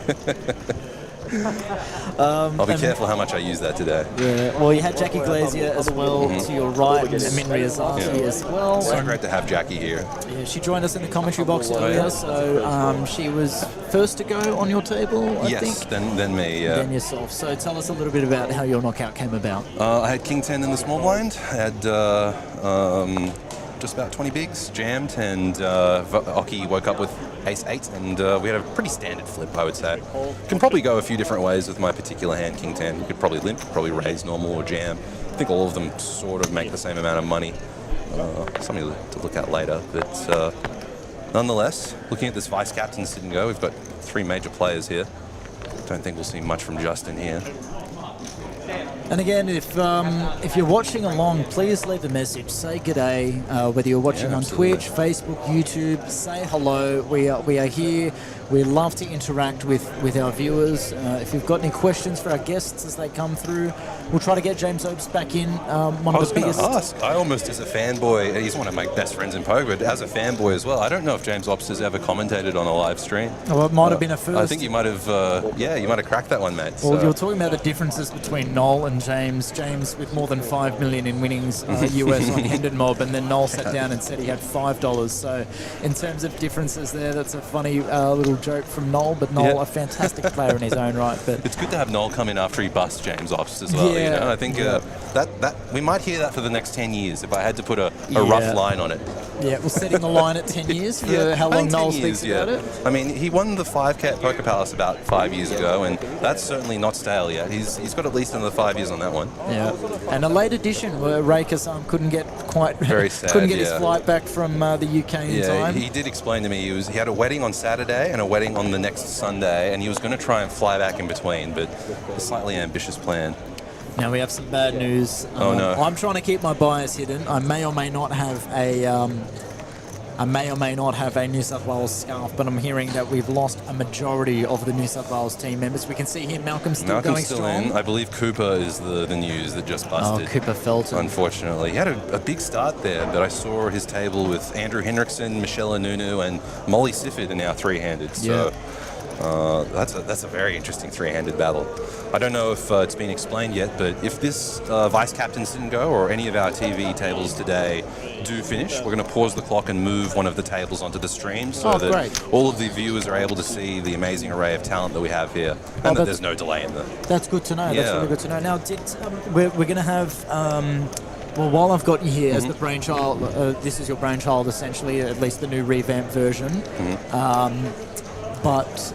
I'll be careful how much I use that today. Yeah. Well, you had Jackie Glazier as well to your right, and Amin Riazati as well. So great to have Jackie here. Yeah, she joined us in the commentary box earlier, so she was first to go on your table, I think. Then me. Then yourself. So tell us a little bit about how your knockout came about. I had King 10 in the small blind. I had just about 20 bigs jammed, and Oki woke up with ace 8, and we had a pretty standard flip, I would say. Can probably go a few different ways with my particular hand, King 10. You could probably limp, probably raise normal or jam. I think all of them sort of make the same amount of money. Something to look at later, but nonetheless, looking at this vice captain sit and go, we've got 3 major players here. Don't think we'll see much from Justin here. And again, if you're watching along, please leave a message. Say g'day, whether you're watching on Twitch, Facebook, YouTube. Say hello. We are here. We love to interact with our viewers. If you've got any questions for our guests as they come through, we'll try to get James Obst back in. One of the biggest. I almost, as a fanboy, he's one of my best friends in poker, but as a fanboy as well, I don't know if James Obst has ever commentated on a live stream. Oh, it might have been a first. I think you might have, you might have cracked that one, mate. Well, you're talking about the differences between Noel and James. James with more than $5 million in winnings US on Hendon Mob, and then Noel sat down and said he had $5. So, in terms of differences there, that's a funny little joke from Noel. But Noel, a fantastic player in his own right. But it's good to have Noel come in after he busts James Obst as well. You know? I think that that we might hear that for the next 10 years if I had to put a rough line on it. Yeah, well, setting the line at 10 years for how long Noel thinks about it. I mean, he won the 5K at Poker Palace about 5 years ago, and that's certainly not stale yet. He's got at least another 5 years on that one. Yeah, and a late edition where Rakus couldn't get very sad, couldn't get his flight back from the UK in time. He did explain to me he had a wedding on Saturday and a wedding on the next Sunday, and he was going to try and fly back in between, but a slightly ambitious plan. Now we have some bad news. Oh no! I'm trying to keep my bias hidden. I may or may not have a New South Wales scarf, but I'm hearing that we've lost a majority of the New South Wales team members. We can see here Malcolm's going strong. In. I believe Cooper is the news that just busted. Oh, Cooper Felton. Unfortunately. He had a big start there, but I saw his table with Andrew Henriksen, Michelle Anunu, and Molly Sifford are now three-handed. So that's a very interesting three-handed battle. I don't know if it's been explained yet, but if this Vice Captain Sit Go or any of our TV tables today do finish, we're going to pause the clock and move one of the tables onto the stream so that all of the viewers are able to see the amazing array of talent that we have here, and that there's no delay in the... That's good to know. That's really good to know. Now, we're going to have... well, while I've got you here as the brainchild, this is your brainchild essentially, at least the new revamped version. But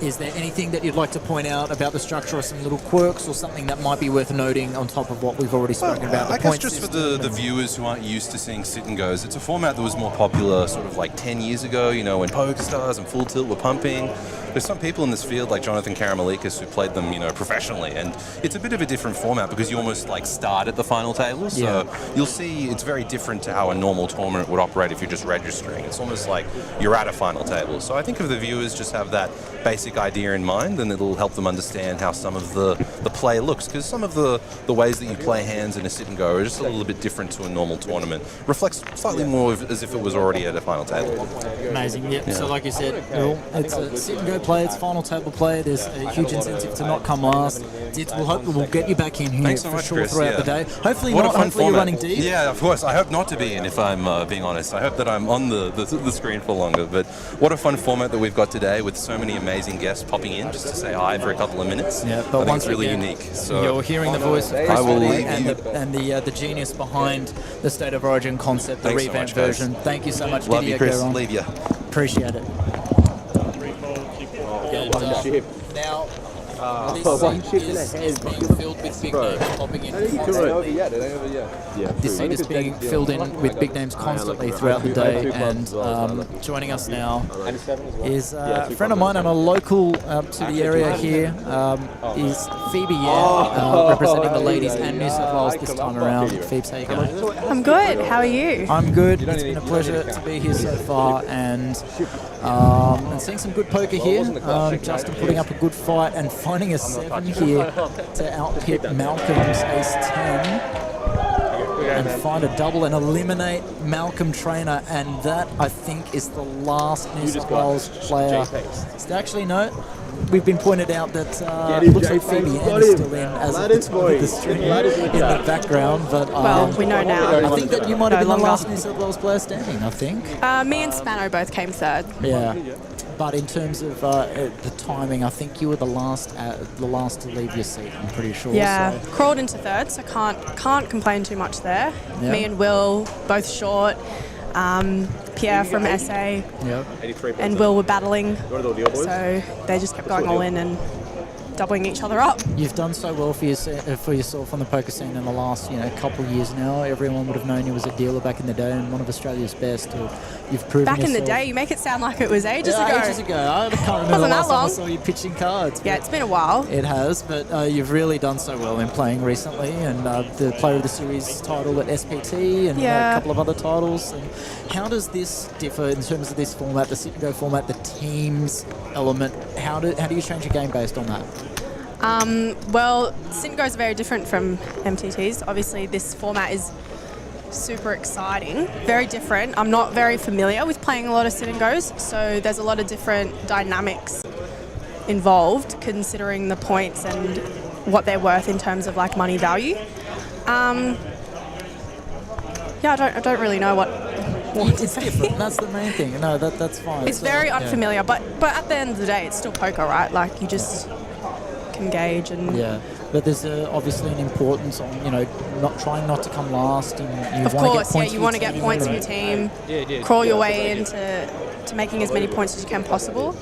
is there anything that you'd like to point out about the structure or some little quirks or something that might be worth noting on top of what we've already spoken about? I guess just for the viewers who aren't used to seeing sit and goes, it's a format that was more popular sort of like 10 years ago, you know, when Poker Stars and Full Tilt were pumping. There's some people in this field like Jonathan Karamalikas who played them, you know, professionally, and it's a bit of a different format because you almost like start at the final table. So you'll see it's very different to how a normal tournament would operate if you're just registering. It's almost like you're at a final table. So I think if the viewers just have that basic idea in mind, then it'll help them understand how some of the play looks, because some of the ways that you play hands in a sit and go are just a little bit different to a normal tournament. Reflects slightly more as if it was already at a final table. Amazing. Yep. So like you said, it's a sit and go play, it's final table play. There's a huge incentive to not come last. We'll get you back in here. Thanks so for much, sure Chris. throughout the day. Hopefully what not. Hopefully you're running deep. Yeah, of course. I hope not to be in, if I'm being honest. I hope that I'm on the screen for longer. But what a fun format that we've got today with so many amazing guests popping in just to say hi for a couple of minutes. Yeah, but I think it's really unique. So you're hearing the voice of Chris and the genius behind the State of Origin concept, the revamped version. Thank you so much. Love you, Chris. Leave you. Appreciate it. Now, this seat is being filled with big names popping in. This seat is being filled in with big names constantly throughout the day, and joining us now is a friend of mine and a local to the area here, is Phoebe representing the ladies and New South Wales this time around. Phoebe, how you going? I'm good. How are you? I'm good. It's been a pleasure to be here so far, and seeing some good poker here. Justin putting up a good fight and finding a 7 here to outpit Malcolm's ace-10 and find a double and eliminate Malcolm Trainer, and that I think is the last New South Wales player. Actually, no. We've been pointed out that it looks like Phoebe Ann is still in as at the top of the stream in the background, but well, we know now. I think that you might have been the last New South Wales player standing, I think. Me and Spano both came third. Yeah. But in terms of the timing, I think you were the last to leave your seat, I'm pretty sure. Yeah, so. Crawled into third, so can't complain too much there. Yeah. Me and Will, both short. Pierre from SA and Will were battling, so they just kept going all in and doubling each other up. You've done so well for yourself on the poker scene in the last couple of years now. Everyone would have known you as a dealer back in the day and one of Australia's best. You've proven back yourself. in the day. You make it sound like it was ages ago. Ages ago. I can't remember the last time I saw you pitching cards. Yeah, it's been a while. It has, but you've really done so well in playing recently, and the Player of the Series title at SPT and a couple of other titles. And how does this differ in terms of this format, the sit and go format, the teams element? How do you change your game based on that? Well, sit and go is very different from MTTs. Obviously, this format is super exciting, very different. I'm not very familiar with playing a lot of sit and goes, so there's a lot of different dynamics involved, considering the points and what they're worth in terms of like money value. I don't really know what it's different. That's the main thing. No, that's fine. It's very unfamiliar, but at the end of the day, it's still poker, right? Like you just engage and but there's obviously an importance on, you know, not trying not to come last, and you Of want to get course, yeah, points you for want to your get team points for and- your team, crawl your way into making as many points as you can possible.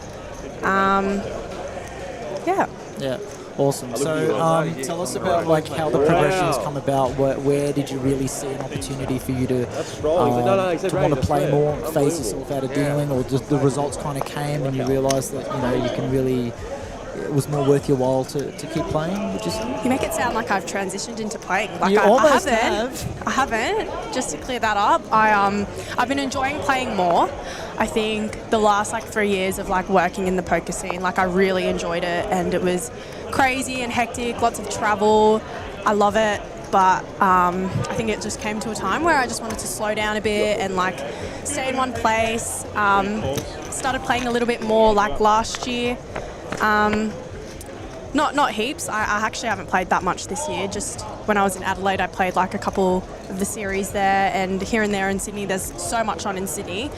Yeah. Yeah, awesome. So tell us about like how the progressions come about. Where did you really see an opportunity for you to want to play more, phase yourself out of dealing, or just the results kind of came and you realised that, you know, you can really, it was more worth your while to keep playing? Would you say? You make it sound like I've transitioned into playing. Like You I almost haven't. I haven't. Just to clear that up, I've been enjoying playing more. I think the last like 3 years of like working in the poker scene, like I really enjoyed it, and it was crazy and hectic, lots of travel. I love it, but I think it just came to a time where I just wanted to slow down a bit and like stay in one place. Started playing a little bit more like last year. Not heaps. I actually haven't played that much this year. Just when I was in Adelaide, I played like a couple of the series there, and here and there in Sydney. There's so much on in Sydney.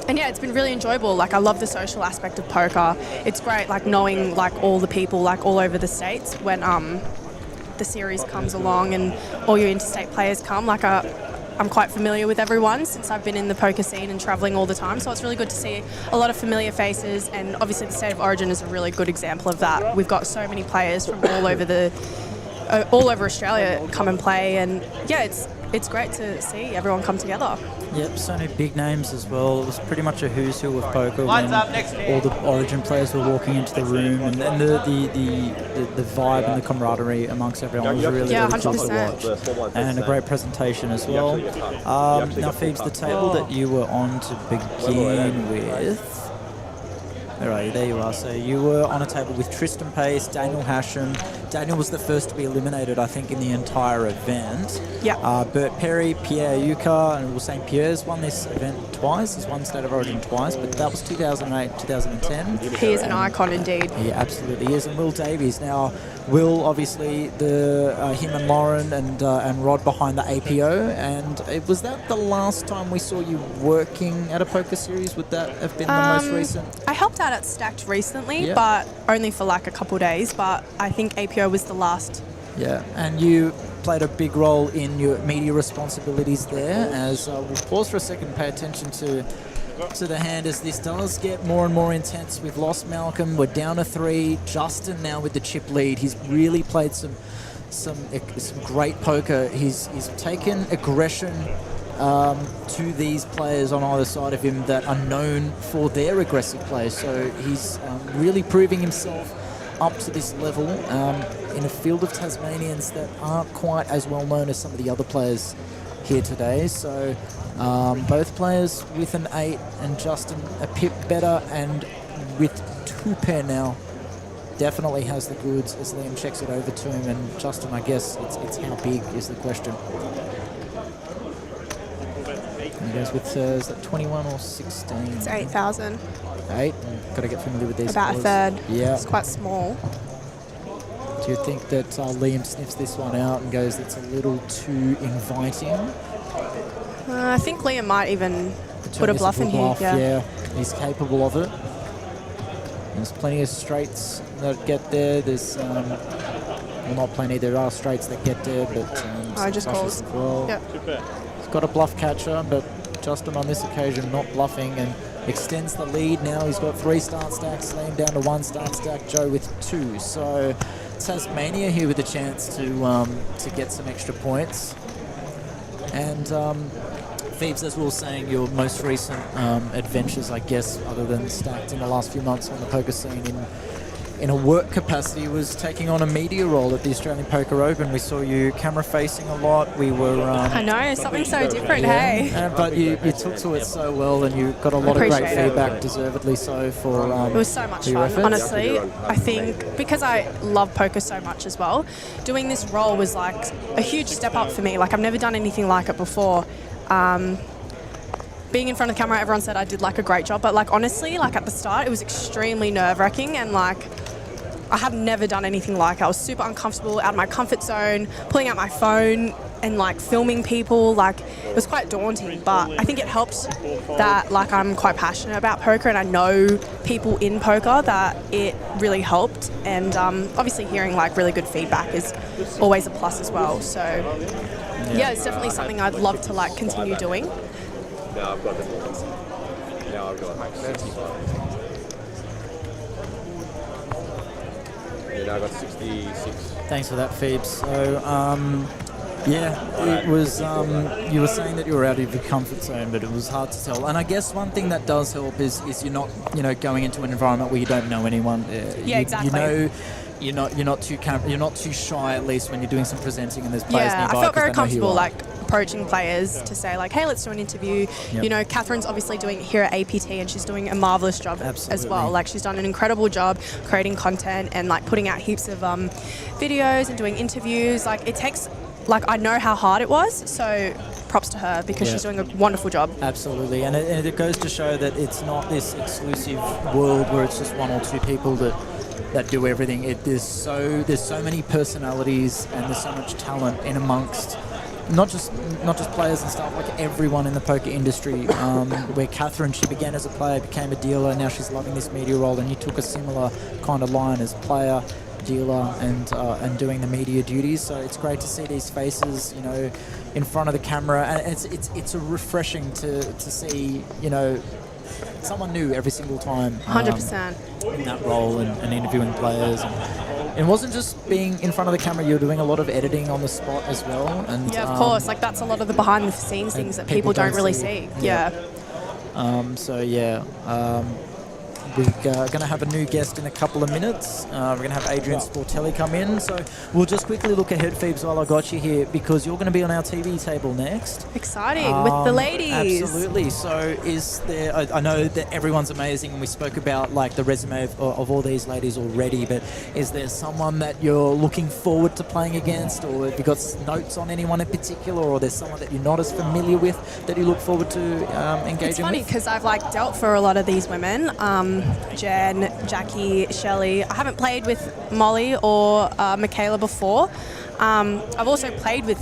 And yeah, it's been really enjoyable. Like I love the social aspect of poker. It's great, like knowing like all the people like all over the states when the series comes along and all your interstate players come. Like I'm quite familiar with everyone since I've been in the poker scene and traveling all the time. So it's really good to see a lot of familiar faces, and obviously the State of Origin is a really good example of that. We've got so many players from all over Australia come and play, and yeah, it's great to see everyone come together. Yep, so many big names as well. It was pretty much a who's who of poker when all the Origin players were walking into the room, and the vibe and the camaraderie amongst everyone was really, really cool to watch, and a great presentation as well. Now, Phoebes, the table that you were on to begin with. All right, there you are. So you were on a table with Tristan Pace, Daniel Hashem. Daniel was the first to be eliminated, I think, in the entire event. Yeah. Bert Perry, Pierre Yuka, and we were saying Pierre's won this event twice. He's won State of Origin twice, but that was 2008, 2010. He is an icon indeed. He absolutely is. And Will Davies. Now, Will, obviously, him and Lauren and Rod behind the APO. And was that the last time we saw you working at a poker series? Would that have been the most recent? I helped out at Stacked recently, but only for like a couple days. But I think APO was the last. Yeah, and you played a big role in your media responsibilities there. As we'll pause for a second, pay attention to the hand as this does get more and more intense. We've lost Malcolm. We're down to 3. Justin now with the chip lead. He's really played some great poker. He's taken aggression to these players on either side of him that are known for their aggressive play. So he's really proving himself up to this level in a field of Tasmanians that aren't quite as well known as some of the other players here today. So both players with an 8 and Justin a pip better, and with 2 pair now definitely has the goods as Liam checks it over to him. And Justin, I guess it's how big is the question. And he goes with is that 21 or 16? It's 8,000. 8. Got to get familiar with these. About scores. a third. Yeah. It's quite small. Do you think that Liam sniffs this one out and goes, it's a little too inviting? I think Liam might even put a bluff in here. Yeah, he's capable of it. There's plenty of straights that get there. There's, well, not plenty, there are straights that get there, but I just calls. As well. Yep. He's got a bluff catcher, but Justin on this occasion not bluffing and extends the lead now. He's got 3 start stacks, Liam down to 1 start stack, Joe with 2. So Tasmania here with a chance to get some extra points. And Phoebes, as we were saying, your most recent adventures, I guess, other than Stacked in the last few months on the poker scene in a work capacity, was taking on a media role at the Australian Poker Open. We saw you camera facing a lot. We were... I know, something so different, hey? But you took to it so well, and you got a lot of great feedback, deservedly so, for it was so much fun, efforts. honestly. I think because I love poker so much as well, doing this role was like a huge step up for me. Like I've never done anything like it before. Being in front of the camera, everyone said I did like a great job, but like honestly, like at the start, it was extremely nerve-wracking, and like I had never done anything like it. I was super uncomfortable, out of my comfort zone, pulling out my phone, and like filming people, like it was quite daunting, but I think it helped that like I'm quite passionate about poker and I know people in poker that it really helped, and obviously hearing like really good feedback is always a plus as well. So yeah, it's definitely something I'd love to like continue doing. Now I've got like 65. Yeah, now I've got 66. Thanks for that, Phoebe. So, yeah, it was, you were saying that you were out of your comfort zone, but it was hard to tell. And I guess one thing that does help is you're not, going into an environment where you don't know anyone. Yeah, exactly. You're not too shy, at least when you're doing some presenting and there's players nearby. I felt very comfortable like approaching players to say like, hey, let's do an interview. Yep. Catherine's obviously doing it here at APT and she's doing a marvelous job as well. Like she's done an incredible job creating content and like putting out heaps of videos and doing interviews. Like it takes, like I know how hard it was, so props to her because she's doing a wonderful job. Absolutely, and it goes to show that it's not this exclusive world where it's just one or two people that do everything. There's so many personalities and there's so much talent in amongst not just players and stuff, like everyone in the poker industry. Where Catherine, she began as a player, became a dealer, now she's loving this media role, and you took a similar kind of line as player, dealer, and doing the media duties. So it's great to see these faces, in front of the camera, and it's refreshing to see, someone new every single time. 100%. In that role and interviewing players. And it wasn't just being in front of the camera, you were doing a lot of editing on the spot as well. And yeah, of course. Like that's a lot of the behind the scenes things that people don't really see. Yeah. We're going to have a new guest in a couple of minutes. We're going to have Adrian Sportelli come in. So we'll just quickly look ahead, Phoebes, while I got you here, because you're going to be on our TV table next. Exciting, with the ladies. Absolutely. So is there, I know that everyone's amazing, and we spoke about like the resume of all these ladies already, but is there someone that you're looking forward to playing against, or have you got notes on anyone in particular, or there's someone that you're not as familiar with that you look forward to engaging with? It's funny because I've like dealt for a lot of these women. Jen, Jackie, Shelley. I haven't played with Molly or Michaela before. I've also played with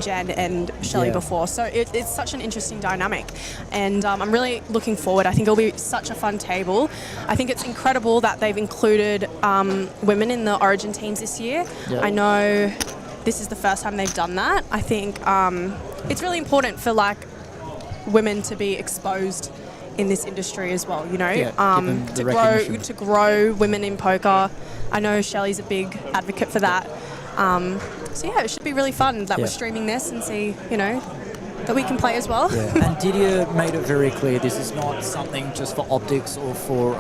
Jen and Shelley before, so it's such an interesting dynamic, and I'm really looking forward. I think it'll be such a fun table. I think it's incredible that they've included women in the Origin teams this year. I know this is the first time they've done that. I think it's really important for like women to be exposed in this industry as well, to grow women in poker. I know Shelley's a big advocate for that. So yeah, it should be really fun that we're streaming this and see, that we can play as well. Yeah. And Didier made it very clear this is not something just for optics or for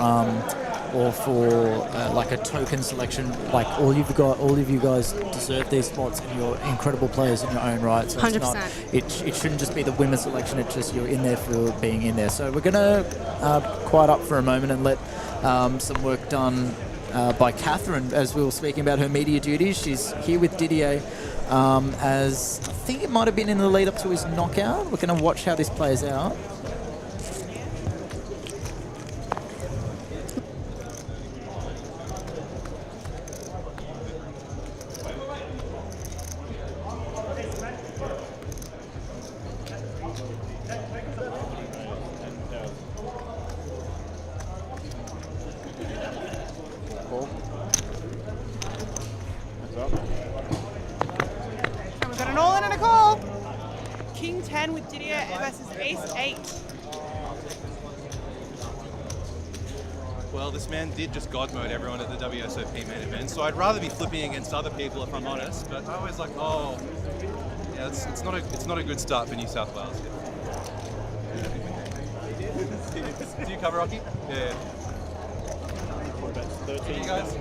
like a token selection. Like all of you guys deserve these spots, and you're incredible players in your own right. So 100%. It shouldn't just be the women's selection. It's just you're in there for being in there. So we're gonna quiet up for a moment and let some work done by Catherine, as we were speaking about her media duties. She's here with Didier, as I think it might have been in the lead up to his knockout. We're going to watch how this plays out. We've got an all-in and a call. King 10 with Didier versus Ace 8. Well, this man did just God mode everyone at the WSOP main event, so I'd rather be flipping against other people if I'm honest. But I always like, yeah, it's not a good start for New South Wales. Do you cover Rocky? Yeah. You guys.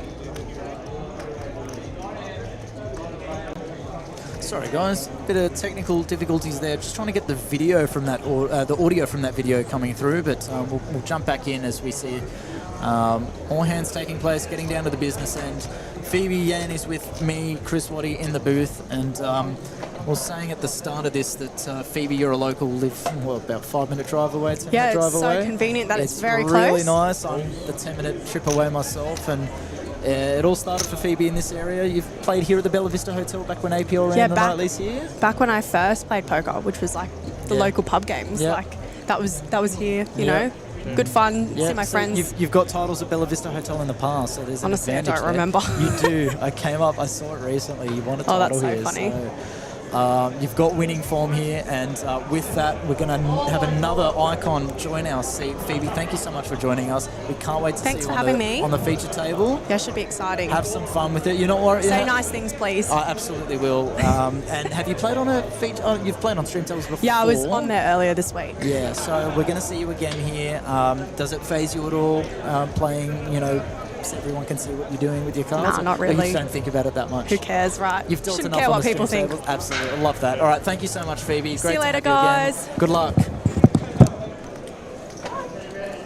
Sorry guys, bit of technical difficulties there. Just trying to get the video from that, or the audio from that video coming through. But we'll jump back in as we see all hands taking place, getting down to the business end. Phoebe Yan is with me, Chris Waddy in the booth, and was saying at the start of this that Phoebe, you're a local, live about 5-minute drive away, 10-minute drive away. Yeah, it's so convenient that it's very close. It's really nice. I'm the 10-minute trip away myself, and It all started for Phoebe in this area. You've played here at the Bella Vista Hotel back when APL ran the nightlies here? Back when I first played poker, which was like the local pub games. Yeah. Like that was here, you know. Good fun, see my friends. You've got titles at Bella Vista Hotel in the past, so there's Honestly, an advantage I don't there. remember. You do. I came up, I saw it recently. You won a title that's so here. funny. You've got winning form here, and with that, we're going to have another icon join our seat. Phoebe, thank you so much for joining us. We can't wait to Thanks see for you having me. on the feature table. Yeah, should be exciting. Have some fun with it. You're not worried. Say nice things, please. I absolutely will. And have you played on a feature? Oh, you've played on Stream Tables before. Yeah, I was on there earlier this week. Yeah, so we're going to see you again here. Does it faze you at all playing, so everyone can see what you're doing with your cards? Nah, not Or you really. just don't think about it that much? Who cares, right? You've dealt Shouldn't enough care on what the people stream think. table. Absolutely. I love that. All right, thank you so much, Phoebe. See you to later, have you again. guys. Good luck.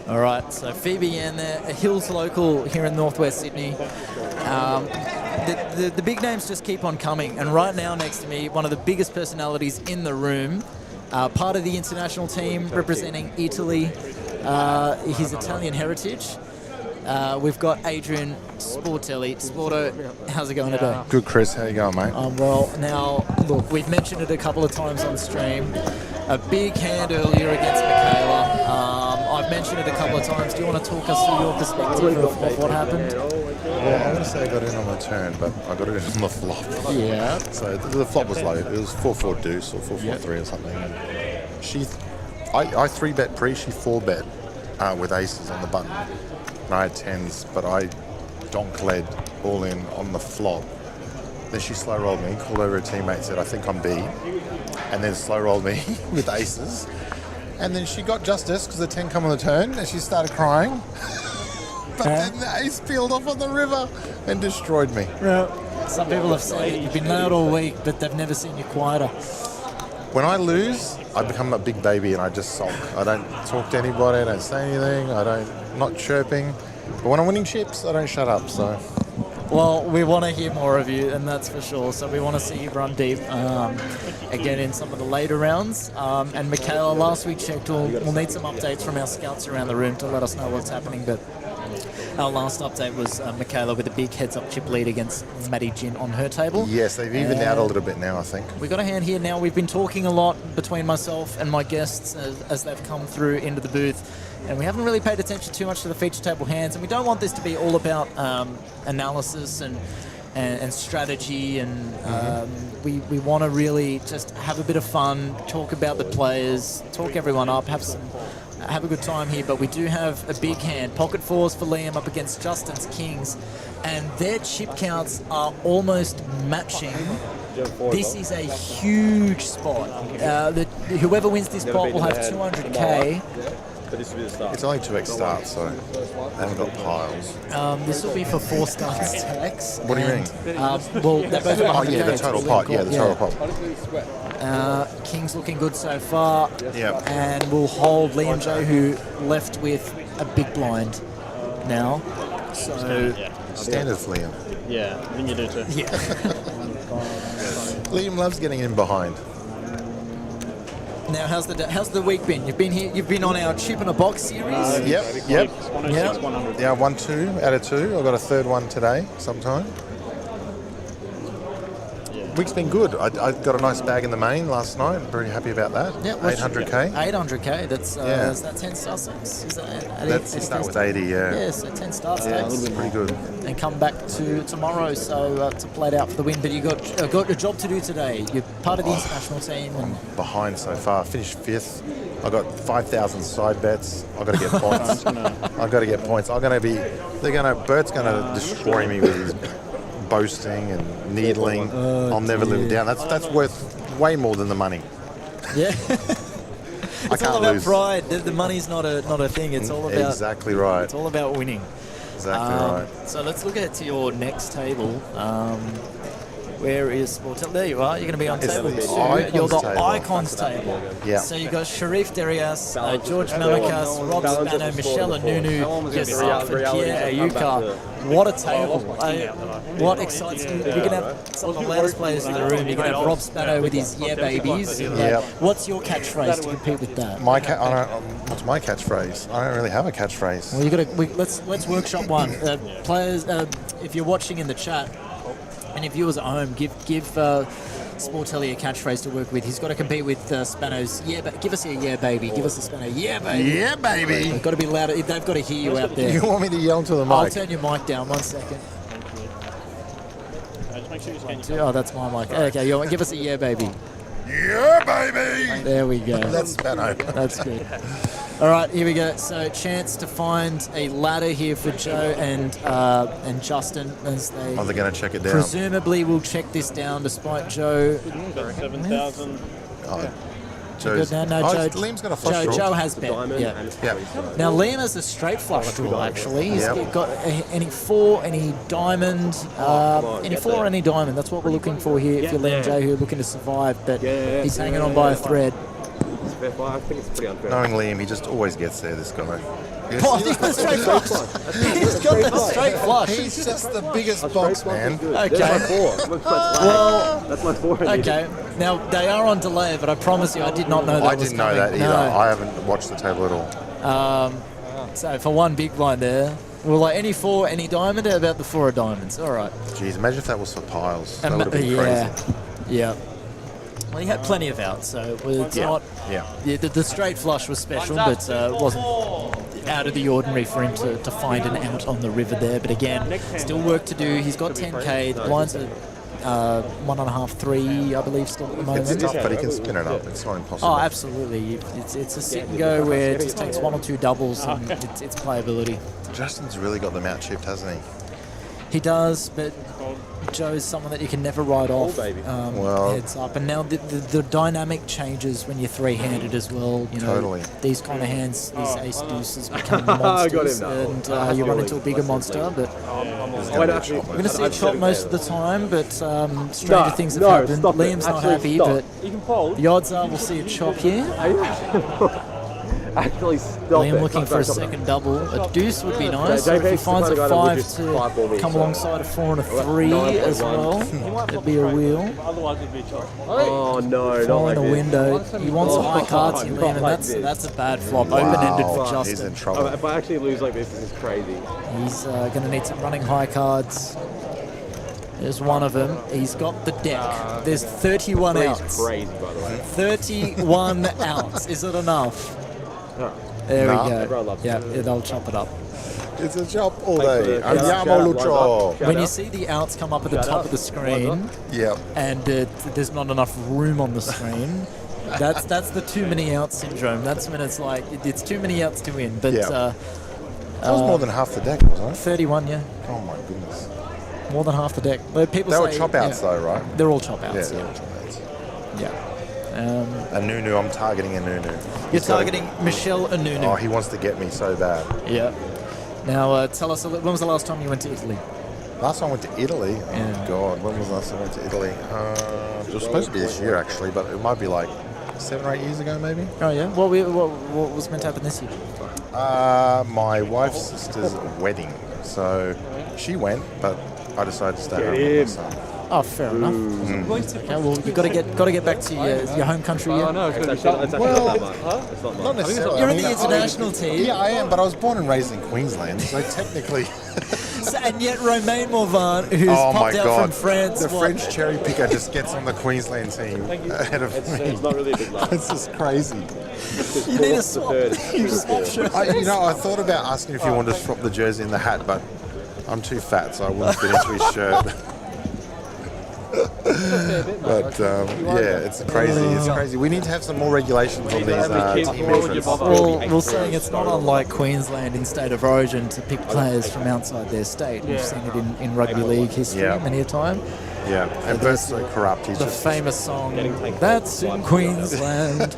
All right, so Phoebe and a Hills local here in Northwest Sydney. The big names just keep on coming, and right now next to me, one of the biggest personalities in the room, part of the international team representing Italy, his Italian heritage. We've got Adrian Sportelli. Sporto, how's it going today? Good, Chris. How you going, mate? Well, now, look, we've mentioned it a couple of times on stream. A big hand earlier against Michaela. I've mentioned it a couple of times. Do you want to talk us through your perspective of what happened? Well, I'm going to say I got in on the turn, but I got it in on the flop. Yeah. So the flop was low. It was 4-4 deuce or 4-4-3 or something. And I 3-bet pre, she 4-bet with aces on the button. And I had tens, but I donk led all in on the flop. Then she slow rolled me, called over a teammate, said, I think I'm B. And then slow rolled me with aces. And then she got justice because the 10 come on the turn and she started crying. But then the ace peeled off on the river and destroyed me. Yeah. Some people have said it. You've been loud all week, but they've never seen you quieter. When I lose, I become a big baby and I just sulk. I don't talk to anybody, I don't say anything, not chirping. But when I'm winning chips, I don't shut up, so. Well, we want to hear more of you, and that's for sure. So we want to see you run deep again in some of the later rounds. And Michaela, last we checked, we'll need some updates from our scouts around the room to let us know what's happening. But our last update was Michaela with a big heads-up chip lead against Maddie Jin on her table. Yes, they've evened out a little bit now, I think. We've got a hand here now. We've been talking a lot between myself and my guests as they've come through into the booth. And we haven't really paid attention too much to the feature table hands. And we don't want this to be all about analysis and strategy. And we want to really just have a bit of fun, talk about the players, talk everyone up, have a good time here. But we do have a big hand. Pocket fours for Liam up against Justin's Kings. And their chip counts are almost matching. This is a huge spot. Whoever wins this pot will have 200k. It's only 2x start, so they haven't got piles. This will be for 4 starts tax. What do you mean? Well, they're both at 100k. Yeah, the total pot. Yeah, the total pot. King's looking good so far. Yeah. And we'll hold Liam J, who left with a big blind now. So Standard for Liam. Yeah, I think you do too. Yeah. Liam loves getting in behind. Now, how's the week been? You've been here. You've been on our chip in a box series. Yep. Yeah, 1 2 out of 2. I got a third one today, sometime. Week's been good. I got a nice bag in the main last night. I'm pretty happy about that. Yeah, 800k. 800k. That's is that 10 star stakes? Is that That's start with 80. Yeah. Yeah, so 10 star stakes. Yeah, a little bit pretty good. And come back to tomorrow, so to play it out for the win. But you got a job to do today. You're part of the international team. And behind so far. Finished 5th. I got 5,000 side bets. I've got to get points. I've got to get points. Bert's gonna destroy me with his boasting and needling. I'll never live him down. That's worth way more than the money. Yeah. I It's can't all about lose. pride. The money's not a thing. It's all about exactly right. It's all about winning. Exactly right. So let's look ahead to your next table. Where is there you are. You're going to be on table 2. You're the icons table. Yeah. So you've got Sharif Darius, George Mamakas, Rob Spano, Michelle Anunu, yourself, and Pierre Ayuka. What a table. What excites you? You're going to have some of the loudest players in the room. You're going to have Rob Spano with his yeah babies. Yeah. What's your catchphrase to compete with that? What's my catchphrase? I don't really have a catchphrase. Well, let's workshop one. Players, if you're watching in the chat, and if viewers at home, give Sportelli a catchphrase to work with. He's got to compete with Spanos. Yeah, but give us a yeah, baby. Give us a Spano. Yeah, baby. Yeah, baby. They've got to be louder. They've got to hear you out there. You want me to yell to the mic? I'll turn your mic down. 1 second. Just make sure you Oh, that's my mic. Okay, you want give us a yeah, baby. Yeah, baby. There we go. That's Spano. That's good. All right, here we go. So, chance to find a ladder here for Joe and Justin as they. Are they going to check it down? Presumably, will check this down, despite Joe. 7,000. Joe's, No, Joe, Liam's got a flush draw. Joe has bet. Yeah. Now Liam has a straight flush draw. Actually, he's got any four, any diamond, any four, or any diamond. That's what we're looking for here. If you're Liam Joe, who are looking to survive, but he's hanging on by a thread. I think it's pretty unfair. Knowing Liam, he just always gets there. This guy. He's got the straight flush. He's got the straight flush. He's just the biggest box, man. Okay. That's my 4. Well, that's my 4. Okay. Now they are on delay, but I promise you, I did not know that. I didn't know that either. No. I haven't watched the table at all. So for one big blind there, well, like any four, any diamond. How about the 4 of diamonds? All right. Jeez, imagine if that was for piles. That would have been crazy. Yeah. Well, he had plenty of outs, so it's not. Yeah. The straight flush was special, but it wasn't out of the ordinary for him to find an out on the river there. But again, still work to do. He's got 10k. The blinds are 1.5, 3, I believe, still at the moment. It's tough, but he can spin it up. It's not impossible. Oh, absolutely. It's a sit and go where it just takes 1 or 2 doubles and it's playability. Justin's really got them out chipped, hasn't he? He does, but Joe's someone that you can never write off. Heads up, and now the dynamic changes when you're 3-handed as well. You know, totally. These kind of hands, these ace deuces become monsters, and you run into a bigger monster. But we're going to see a chop most of the time, but stranger things have happened. Liam's not happy, but the odds are we'll see a chop here. Actually, stop Liam looking for a second double. A deuce would be nice. If he finds a 5 to come alongside a 4 and a 3 as well, it'd be a wheel. Otherwise, it'd be a chop. Oh no! Fall in a window. He wants high cards here, Liam, and that's a bad flop. Open-ended for Justin. He's in trouble. If I actually lose like this is crazy. He's going to need some running high cards. There's one of them. He's got the deck. There's 31 outs. Crazy, by the way. 31 outs. Is it enough? There we go. Yeah, they'll chop it up. It's a chop all day. Andiamo lucho. When you see the outs come up at the top of the screen, and there's not enough room on the screen, that's the too many outs syndrome. That's when it's like it's too many outs to win. But that was more than half the deck, wasn't it? 31, yeah. Oh my goodness. More than half the deck. People they say, were chop outs though, right? They're all chop outs. Yeah, they're all chop outs. Yeah. Anunu, I'm targeting Anunu. You're targeting Michel Anunu. Oh, he wants to get me so bad. Yeah. Now, tell us, when was the last time you went to Italy? Last time I went to Italy? Oh, God. When was the last time I went to Italy? It was supposed to be this year, actually, but it might be like 7 or 8 years ago, maybe. Oh, yeah? What was meant to happen this year? My wife's sister's wedding. So she went, but I decided to stay home with my son. Oh, fair enough. Okay, well, you got to get back to your home country. Oh no, it's actually not that much. It's not much. Not necessarily. You're in the international team. Yeah, I am, but I was born and raised in Queensland, so technically. And yet Romain Morvan, who's popped out from France. The French cherry picker just gets on the Queensland team ahead of me. It's not really a big laugh. It's just crazy. You need a swap. You swap shirts. I thought about asking if he wanted to swap the jersey and the hat, but I'm too fat, so I wouldn't fit into his shirt. But it's crazy. It's crazy. We need to have some more regulations on these team entrants. We're saying it's not unlike Queensland in State of Origin to pick players from outside their state. We've seen it in rugby league history many a time. Yeah, and Bert's so corrupt. He's the famous song, "That's in Queensland."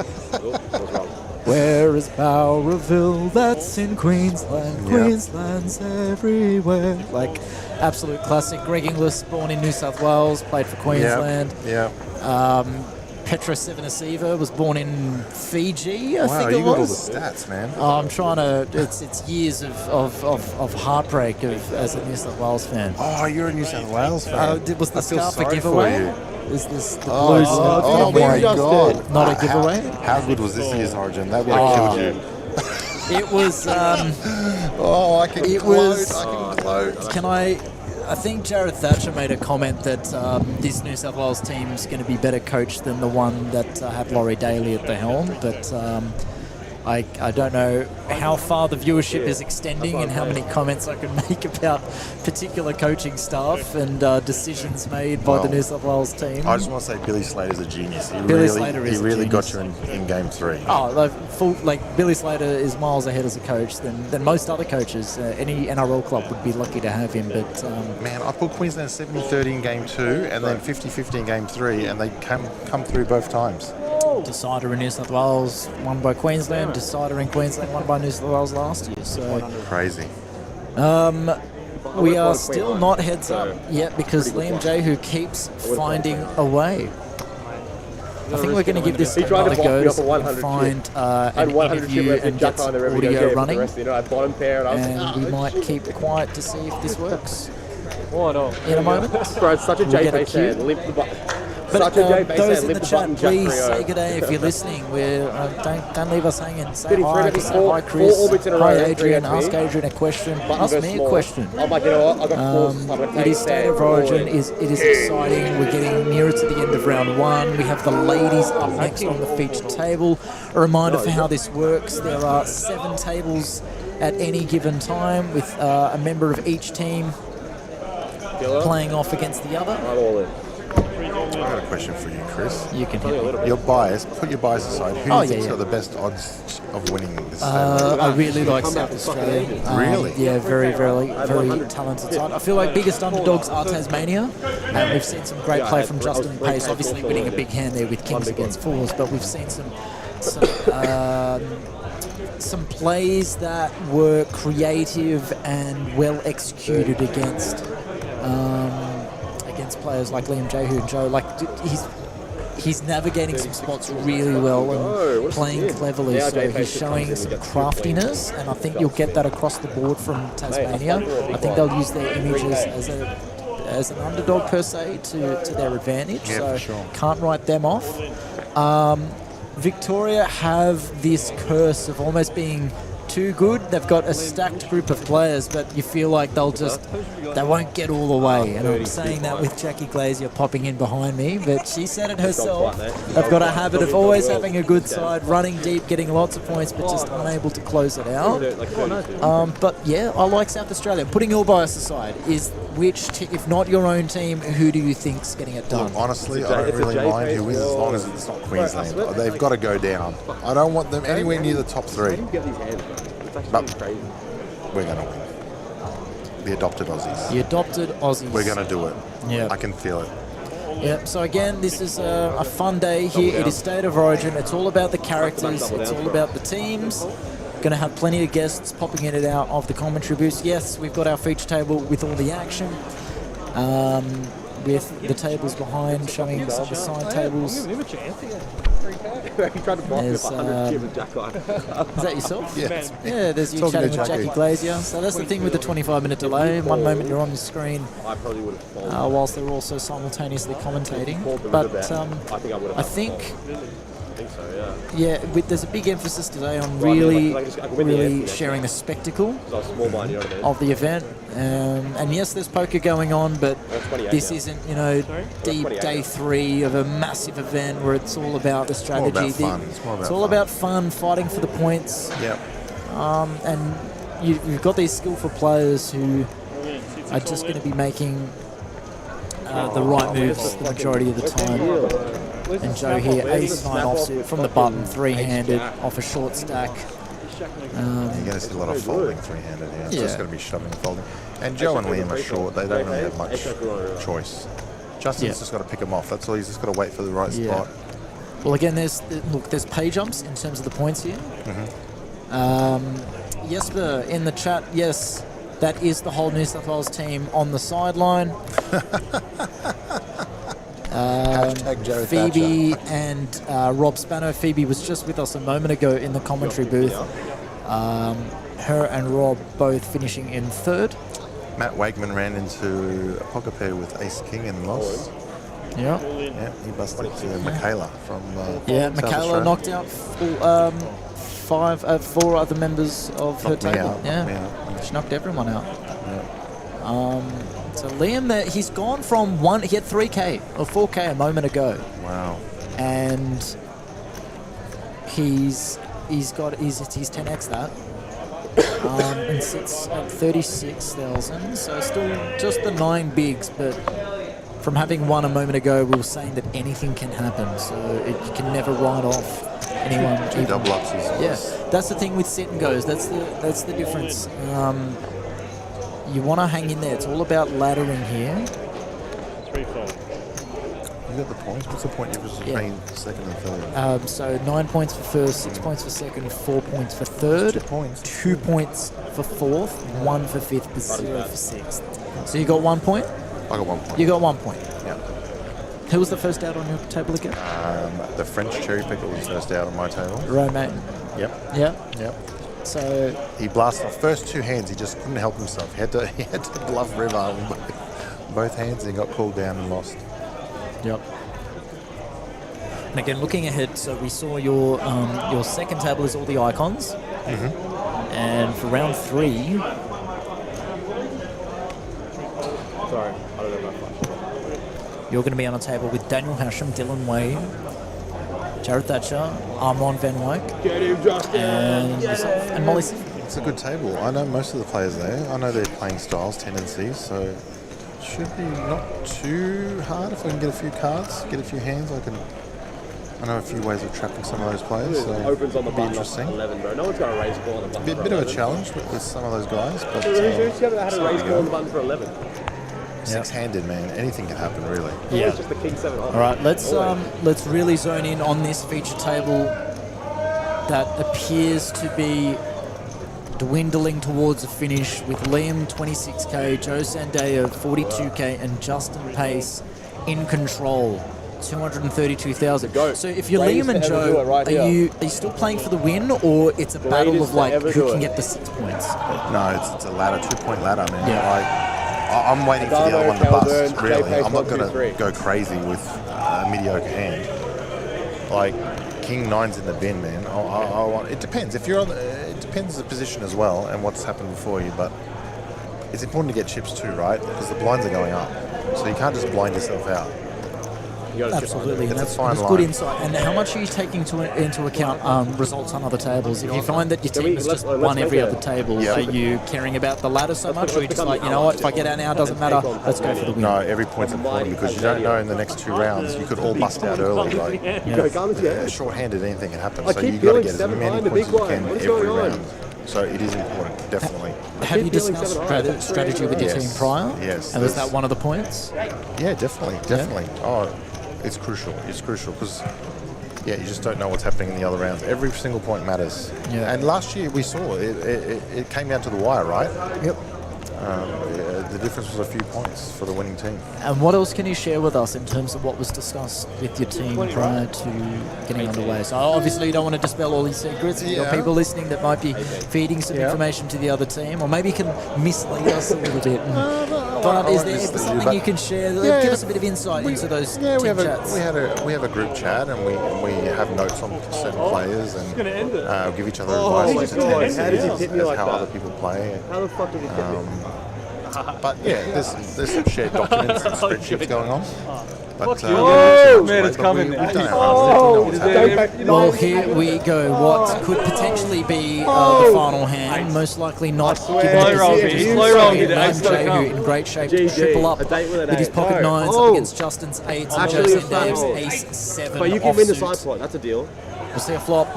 Where is Bowraville? That's in Queensland. Queensland's everywhere. Like, absolute classic. Greg Inglis, born in New South Wales, played for Queensland. Yeah. Petra Sivanasiva was born in Fiji, I think it was. Wow, you got all the stats, man. I'm trying to. It's years of heartbreak as a New South Wales fan. Oh, you're a New South Wales fan. Was the scarf a giveaway? Is this the blue scarf? Oh my God! Not a giveaway. How good was this year's Origin? That would have killed you. It was. I can gloat. I can gloat. Can I? I think Jared Thatcher made a comment that this New South Wales team is going to be better coached than the one that had Laurie Daly at the helm, but I don't know how far the viewership is extending and how many comments I can make about particular coaching staff and decisions made by the New South Wales team. I just want to say Billy Slater's a genius. He really got you in game 3. Oh, Billy Slater is miles ahead as a coach than most other coaches. Any NRL club would be lucky to have him. But man, I put Queensland 70-30 in game 2 and then 50-50 in game 3, and they come through both times. Decider in New South Wales, won by Queensland. Decider in Queensland, won by New South Wales last year. So crazy. We are still not heads up yet because Liam Jehu keeps finding a way. I think we're going to give this another go and find an interview and get some audio running. And we might keep quiet to see if this works. In a moment. Bro, it's such a JP fan. Limp the button. But those in the chat, please say good day if you're listening. Don't leave us hanging. Say hi. Say hi, Chris. Hi, Adrian. Ask Adrian a question. Ask me a question. It is State of Origin. It is exciting. We're getting nearer to the end of round 1. We have the ladies up next on the feature table. A reminder for how this works. There are 7 tables at any given time with a member of each team playing off against the other. I've got a question for you, Chris. You can hit me. Your bias, put your bias aside. Who do you think's got the best odds of winning this? I really like South Australia. Really? Yeah, very talented side. I feel like biggest underdogs are Tasmania, and we've seen some great play from Justin Pace, obviously winning a big hand there with Kings against Fours, but we've seen some plays that were creative and well executed against players like Liam Jehu and Joe. Like he's navigating some spots really well and playing cleverly, so he's showing some craftiness, and I think you'll get that across the board from Tasmania. I think they'll use their images as an underdog per se to their advantage, so can't write them off. Victoria have this curse of almost being too good. They've got a stacked group of players, but you feel like they won't get all the way. And I'm saying that with Jackie Glazier popping in behind me, but she said it herself. They've got a habit of always having a good side, running deep, getting lots of points, but just unable to close it out. But yeah, I like South Australia. Putting your bias aside, is if not your own team, who do you think's getting it done? Look, honestly, I don't really mind who wins as long as it's not Queensland. They've got to go down. I don't want them anywhere near the top 3. But we're going to win. The adopted Aussies. The adopted Aussies. We're going to do it. Yeah. I can feel it. Yeah, so again, this is a fun day here. It is State of Origin. It's all about the characters. It's all about the teams. Going to have plenty of guests popping in and out of the commentary booths. Yes, we've got our feature table with all the action. With the tables behind showing some of the side tables. He tried to block me 100 Is that yourself? Yes. Yeah, there's you chatting with Jackie Glazier. So that's the thing with the 25-minute delay. One moment you're on the screen whilst they're also simultaneously commentating. But I think there's a big emphasis today on really sharing the spectacle of the event. And yes, there's poker going on, but this isn't, deep day 3 of a massive event where it's all about the strategy. It's all about fun, fighting for the points. Yep. And you've got these skillful players who are just going to be making the right moves the majority of the time. And Joe here, ace-9 offsuit from the button, 3-handed off a short stack. You're going to see a lot of folding 3-handed here. It's just going to be shoving and folding. And Joe and Liam are short. They don't really have much choice. Justin's just got to pick them off. That's all. He's just got to wait for the right spot. Well, again, there's pay jumps in terms of the points here. Jesper in the chat, yes, that is the whole New South Wales team on the sideline. Phoebe and Rob Spano. Phoebe was just with us a moment ago in the commentary booth. Her and Rob both finishing in 3rd. Matt Wakeman ran into a poker pair with Ace King and lost. Yeah. Yeah, he busted Michaela from Michaela knocked out 4 other members of her table. Yeah, she knocked everyone out. So Liam, he's gone from he had 3K or 4K a moment ago. Wow. And he's 10x that. And sits at 36,000. So still just the 9 bigs, but from having won a moment ago, we were saying that anything can happen. So you can never write off anyone. Two double ups. Yes, that's the thing with sit and goes. That's the difference. You want to hang in there. It's all about laddering here. 3-4. You got the points. What's the point difference between second and third? So 9 points for first, 6 points for second, 4 points for third, 2 points for fourth, 1 for fifth, but 0 for sixth. So you got 1 point? I got 1 point. You got 1 point. Yeah. Who was the first out on your table again? The French cherry picker was first out on my table. Romain. Yep. Yeah. Yep. So he blasted off first 2 hands. He just couldn't help himself. He had to bluff river on both hands, and he got called down and lost. Yep. And again, looking ahead, so we saw your second table is all the icons, and for round 3. Sorry, I don't know about You're going to be on a table with Daniel Hashem, Dylan Wade, Jared Thatcher, Armand Van Wyk, and yourself, and Molly. It's a good table. I know most of the players there. I know their playing styles, tendencies, so it should be not too hard if I can get a few cards, get a few hands. I know a few ways of trapping some of those players, so opens on the it'll be button interesting. 11, bro. No one's got a raise call on the button. Bit of a challenge with some of those guys, but Who's had a raise call on the button for 11? Six-handed, man. Anything can happen, really. Yeah. It's just the king 7 off. All right, let's really zone in on this feature table that appears to be dwindling towards a finish with Liam 26k, Joe Sandaya 42k, and Justin Pace in control 232,000. So if you're Liam and Joe, are you still playing for the win, or it's a battle of like who can get the 6 points? No, it's a ladder, 2-point ladder, man. Yeah. I'm waiting for the other one to bust, really. I'm not going to go crazy with a mediocre hand. Like, King 9's in the bin, man. It depends. If you're on it depends the position as well and what's happened before you, but it's important to get chips too, right? Because the blinds are going up. So you can't just blind yourself out. Absolutely, and that's fine good insight. And how much are you taking into account results on other tables? If you find that your team has just won every other table, are you caring about the ladder so much, or are you just like, you know what, if I get out now, it doesn't matter, let's go for the win? No, every point's important because you don't know in the next 2 rounds. You could all bust out early. Like, short-handed, anything can happen. So you've got to get as many points as you can every round. So it is important, definitely. Have you discussed strategy with your team prior? Yes. And was that one of the points? Yeah, definitely. Oh, it's crucial. It's crucial because, you just don't know what's happening in the other rounds. Every single point matters. Yeah. And last year we saw it came down to the wire, right? Yep. The difference was a few points for the winning team. And what else can you share with us in terms of what was discussed with your team prior to getting underway? So obviously you don't want to dispel all these secrets. You've got people listening that might be feeding some information to the other team, or maybe can mislead us a little bit. But is there something you can share? Give us a bit of insight into those team chats. We have a group chat, and we have notes on certain players, and give each other advice into tendencies as how other people play. How the fuck did he hit me? But there's some shared documents and spreadsheets going on. But, man, it's coming. Well, here we go. What could potentially be the final hand, most likely not. Given Jay, who in great shape to triple up with his pocket 9s up against Justin's 8s and Jose Dave's ace 7. But you can win the side plot. That's a deal. We'll see a flop.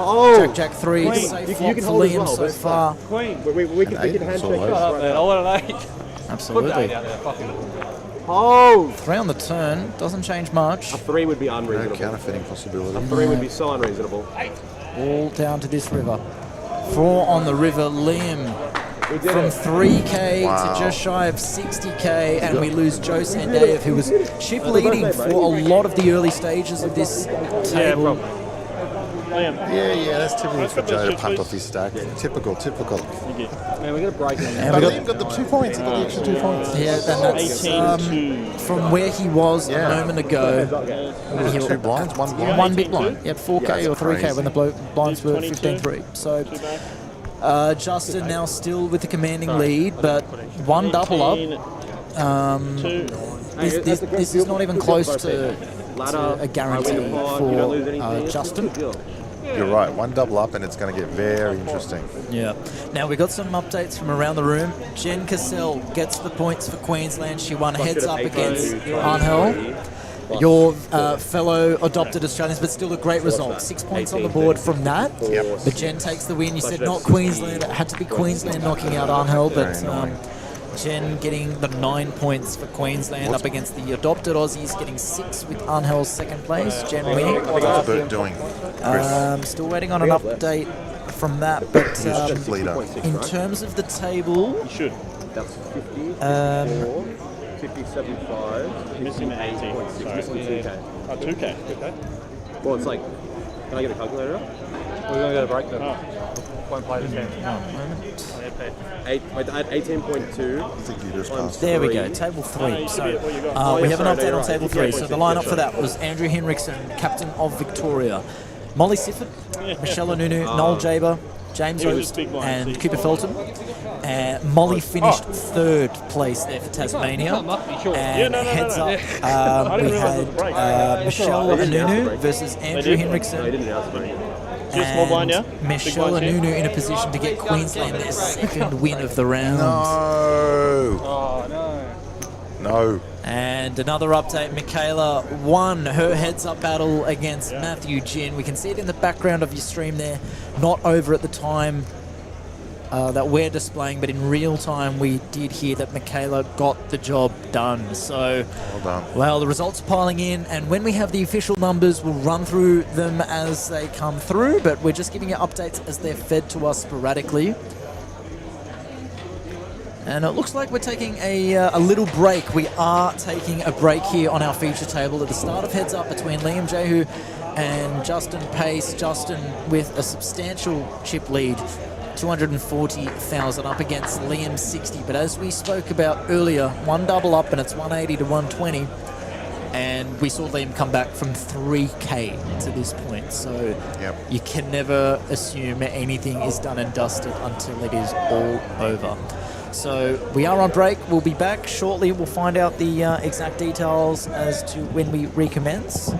Jack 3. Safe flop for Liam so far. We can handshake. I want an 8. Absolutely. 3 on the turn, doesn't change much. A 3 would be unreasonable. No counterfeiting possibility. A 3 would be so unreasonable. All down to this river. 4 on the river, Liam. From 3k to just shy of 60k, and we lose Joe Sandayev, who was chip leading for a lot of the early stages of this table. Yeah, that's typical for Joe to punt off his stack. Typical. Man, we're going to break it. But Liam got the 2 points. He got the extra 2 points. Yeah, and that's from where he was a moment ago. 2 blinds, 1 blind. One big blind. He had 4k or 3k when the blinds were 15-3. So Justin now still with the commanding lead, but one double up. This is not even close to a guarantee for Justin. You're right. One double up and it's going to get very interesting. Yeah. Now, we got some updates from around the room. Jen Cassell gets the points for Queensland. She won heads up against Arnhell, your fellow adopted Australians, but still a great result. 6 points on the board from that. Yep. But Jen takes the win. You said not Queensland. It had to be Queensland knocking out Arnhell, but Jen getting the 9 points for Queensland up against the adopted Aussies, getting 6 with Arnhell's second place. Jen winning. What's Bert doing? Still waiting on an update from that, but in terms of the table, You should. That's 50, 57.5. Missing 80. Missing 2K. Oh, 2K. Okay. Well, it's like, can I get a calculator up? We're going to go to break though. Won't play this game. I had 18.2. I think you just passed. there we go, table 3. So we have an update on table 3. So the lineup for that was Andrew Henriksen, captain of Victoria, Molly Sifford, Michelle Onunu, Noel Jaber, James Oast, and Cooper Felton. Molly finished 3rd place there for Tasmania. And heads up, we had Michelle Onunu versus Andrew Henriksen. And Michelle Onunu in a position to get Queensland their 2nd win of the round. No. And another update, Michaela won her heads-up battle against Matthew Ginn. We can see it in the background of your stream there, not over at the time that we're displaying, but in real time we did hear that Michaela got the job done. So, well done. Well, the results are piling in, and when we have the official numbers, we'll run through them as they come through, but we're just giving you updates as they're fed to us sporadically. And it looks like we're taking a little break. We are taking a break here on our feature table at the start of heads up between Liam Jehu and Justin Pace. Justin with a substantial chip lead, 240,000 up against Liam's 60. But as we spoke about earlier, one double up and it's 180 to 120. And we saw Liam come back from 3K to this point. So you can never assume anything is done and dusted until it is all over. So we are on break. We'll be back shortly. We'll find out the exact details as to when we recommence.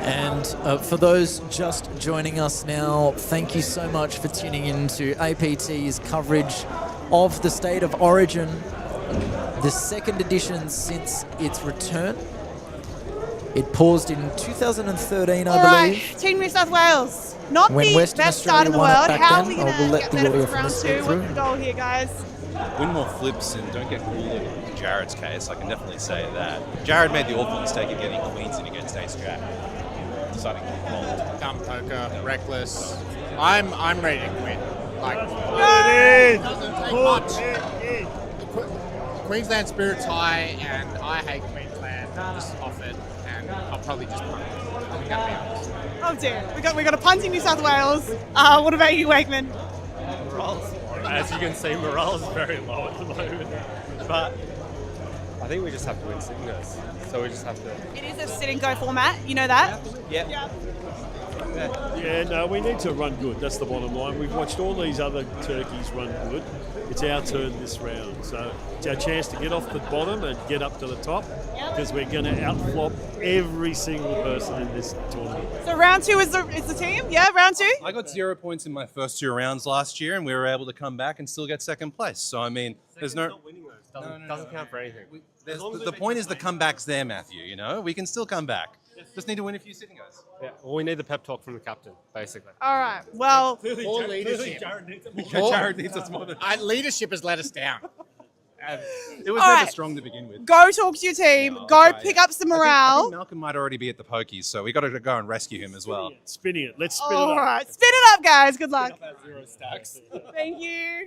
And for those just joining us now, thank you so much for tuning in to APT's coverage of the State of Origin, the 2nd edition since its return. It paused in 2013, I believe. Team New South Wales. Not when the Western best Australia start in the won it world. back How are then. we going We'll to let get the better audio for from round this 2? go through. What's the goal here, guys? Win more flips and don't get cooler in Jared's case. I can definitely say that. Jared made the awful mistake of getting queens in against Ace Jack. Deciding to fold. Dumb poker, reckless. I'm ready to quit. Like, it doesn't take much. Queensland spirit's high, and I hate Queensland. Just off it, and I'll probably just punt. I'm gonna be honest. Oh dear, we got a punt in New South Wales. What about you, Wakeman? As you can see, morale is very low at the moment. But I think we just have to win Sydney's. So we just have to. It is a sit and go format. You know that. Yeah. Yeah, no, we need to run good. That's the bottom line. We've watched all these other turkeys run good. It's our turn this round. So it's our chance to get off the bottom and get up to the top, because we're going to outflop every single person in this tournament. So round 2 is the team? Yeah, round 2? I got 0 points in my first 2 rounds last year, and we were able to come back and still get 2nd place. So, I mean, there's no... Doesn't count for anything. The point is the comeback's there, Matthew, you know? We can still come back. Just need to win a few sitting guys. Yeah, well, we need the pep talk from the captain, basically. All right, well... More leadership. Jared needs us more than... Leadership has let us down. It was All never right. strong to begin with. Go talk to your team. Go pick up some I morale. think Malcolm might already be at the pokies, so we got to go and rescue him as well. Spinning it. Let's spin it All up. right, spin it up, guys. Good luck. Zero stacks. Thank you.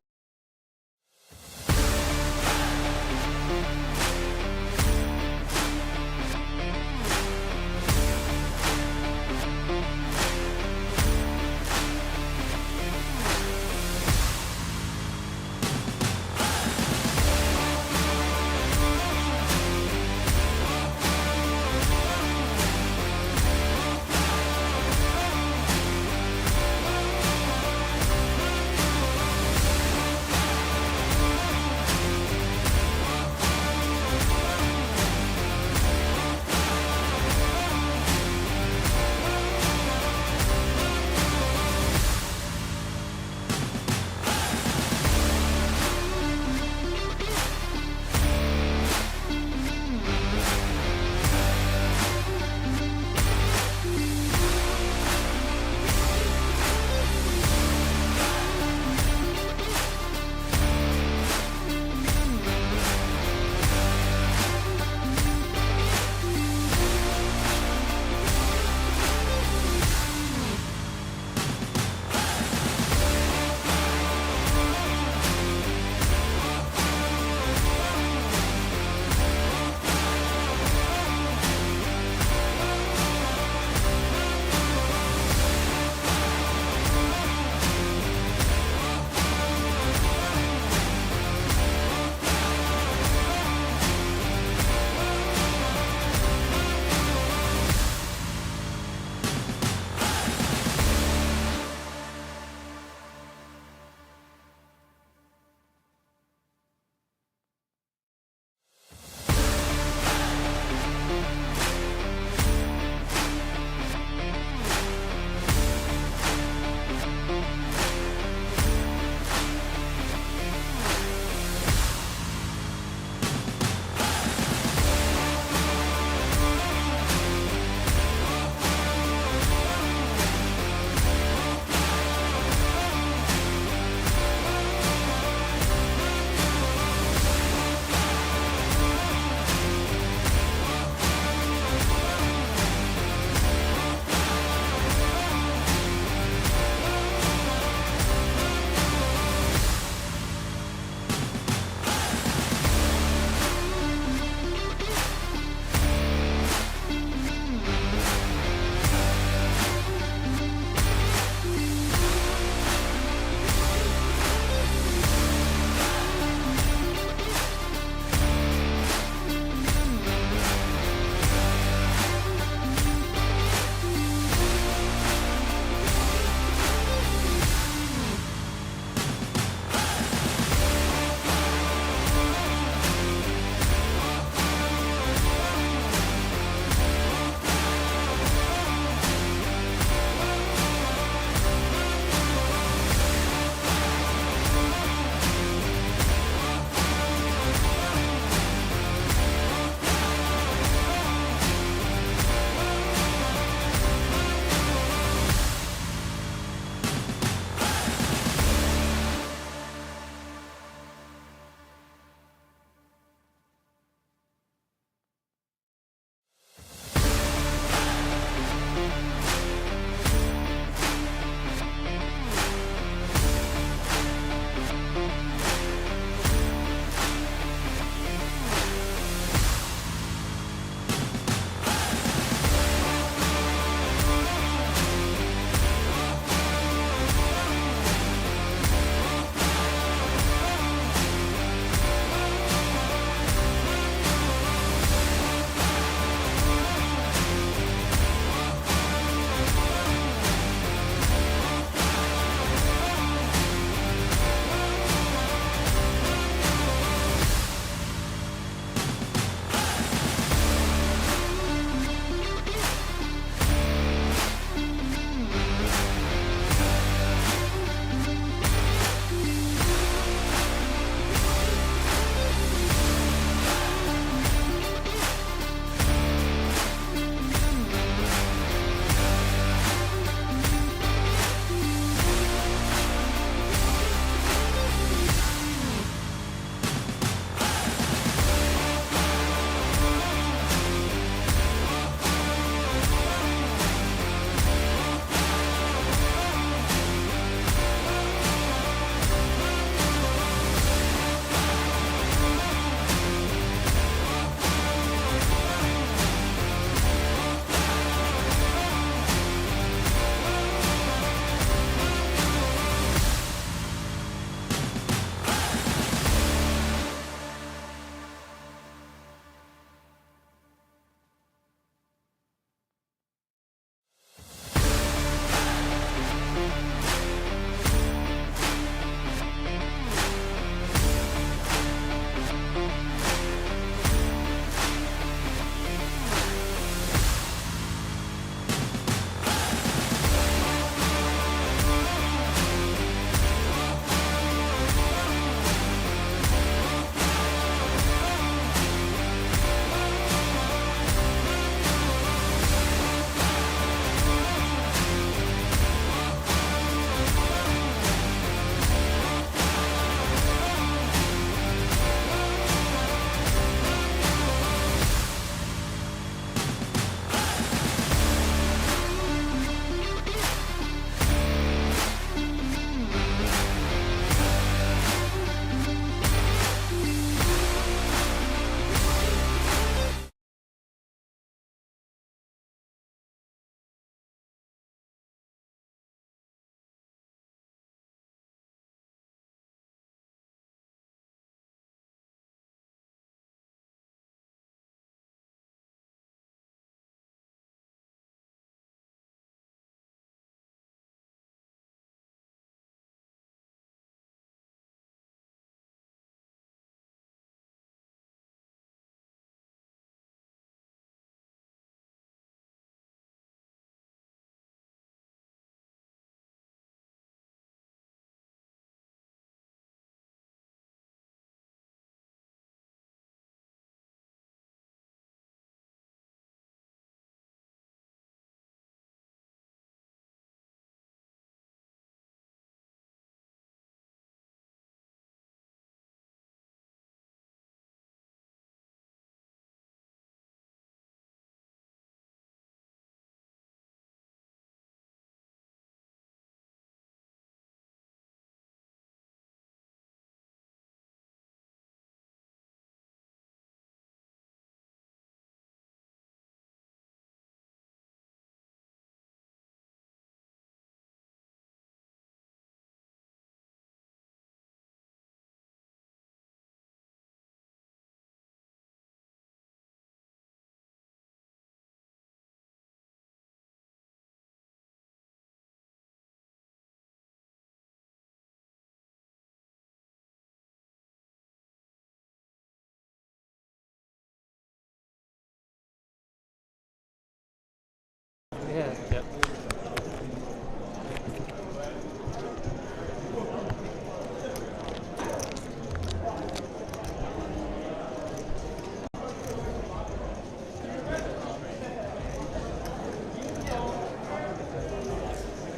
Yeah. Yep.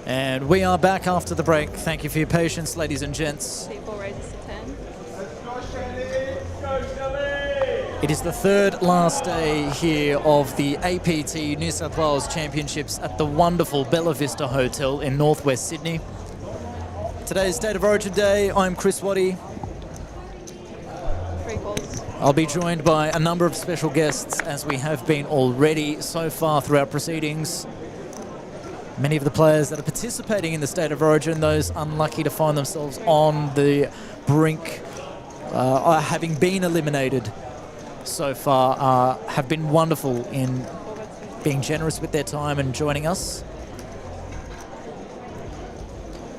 And we are back after the break. Thank you for your patience, ladies and gents. People raises to 10. It is the third last day here of the APT New South Wales Championships at the wonderful Bella Vista Hotel in northwest Sydney. Today's State of Origin Day. I'm Chris Waddy. 3 calls. I'll be joined by a number of special guests, as we have been already so far throughout proceedings. Many of the players that are participating in the State of Origin, those unlucky to find themselves on the brink, having been eliminated so far, have been wonderful in being generous with their time and joining us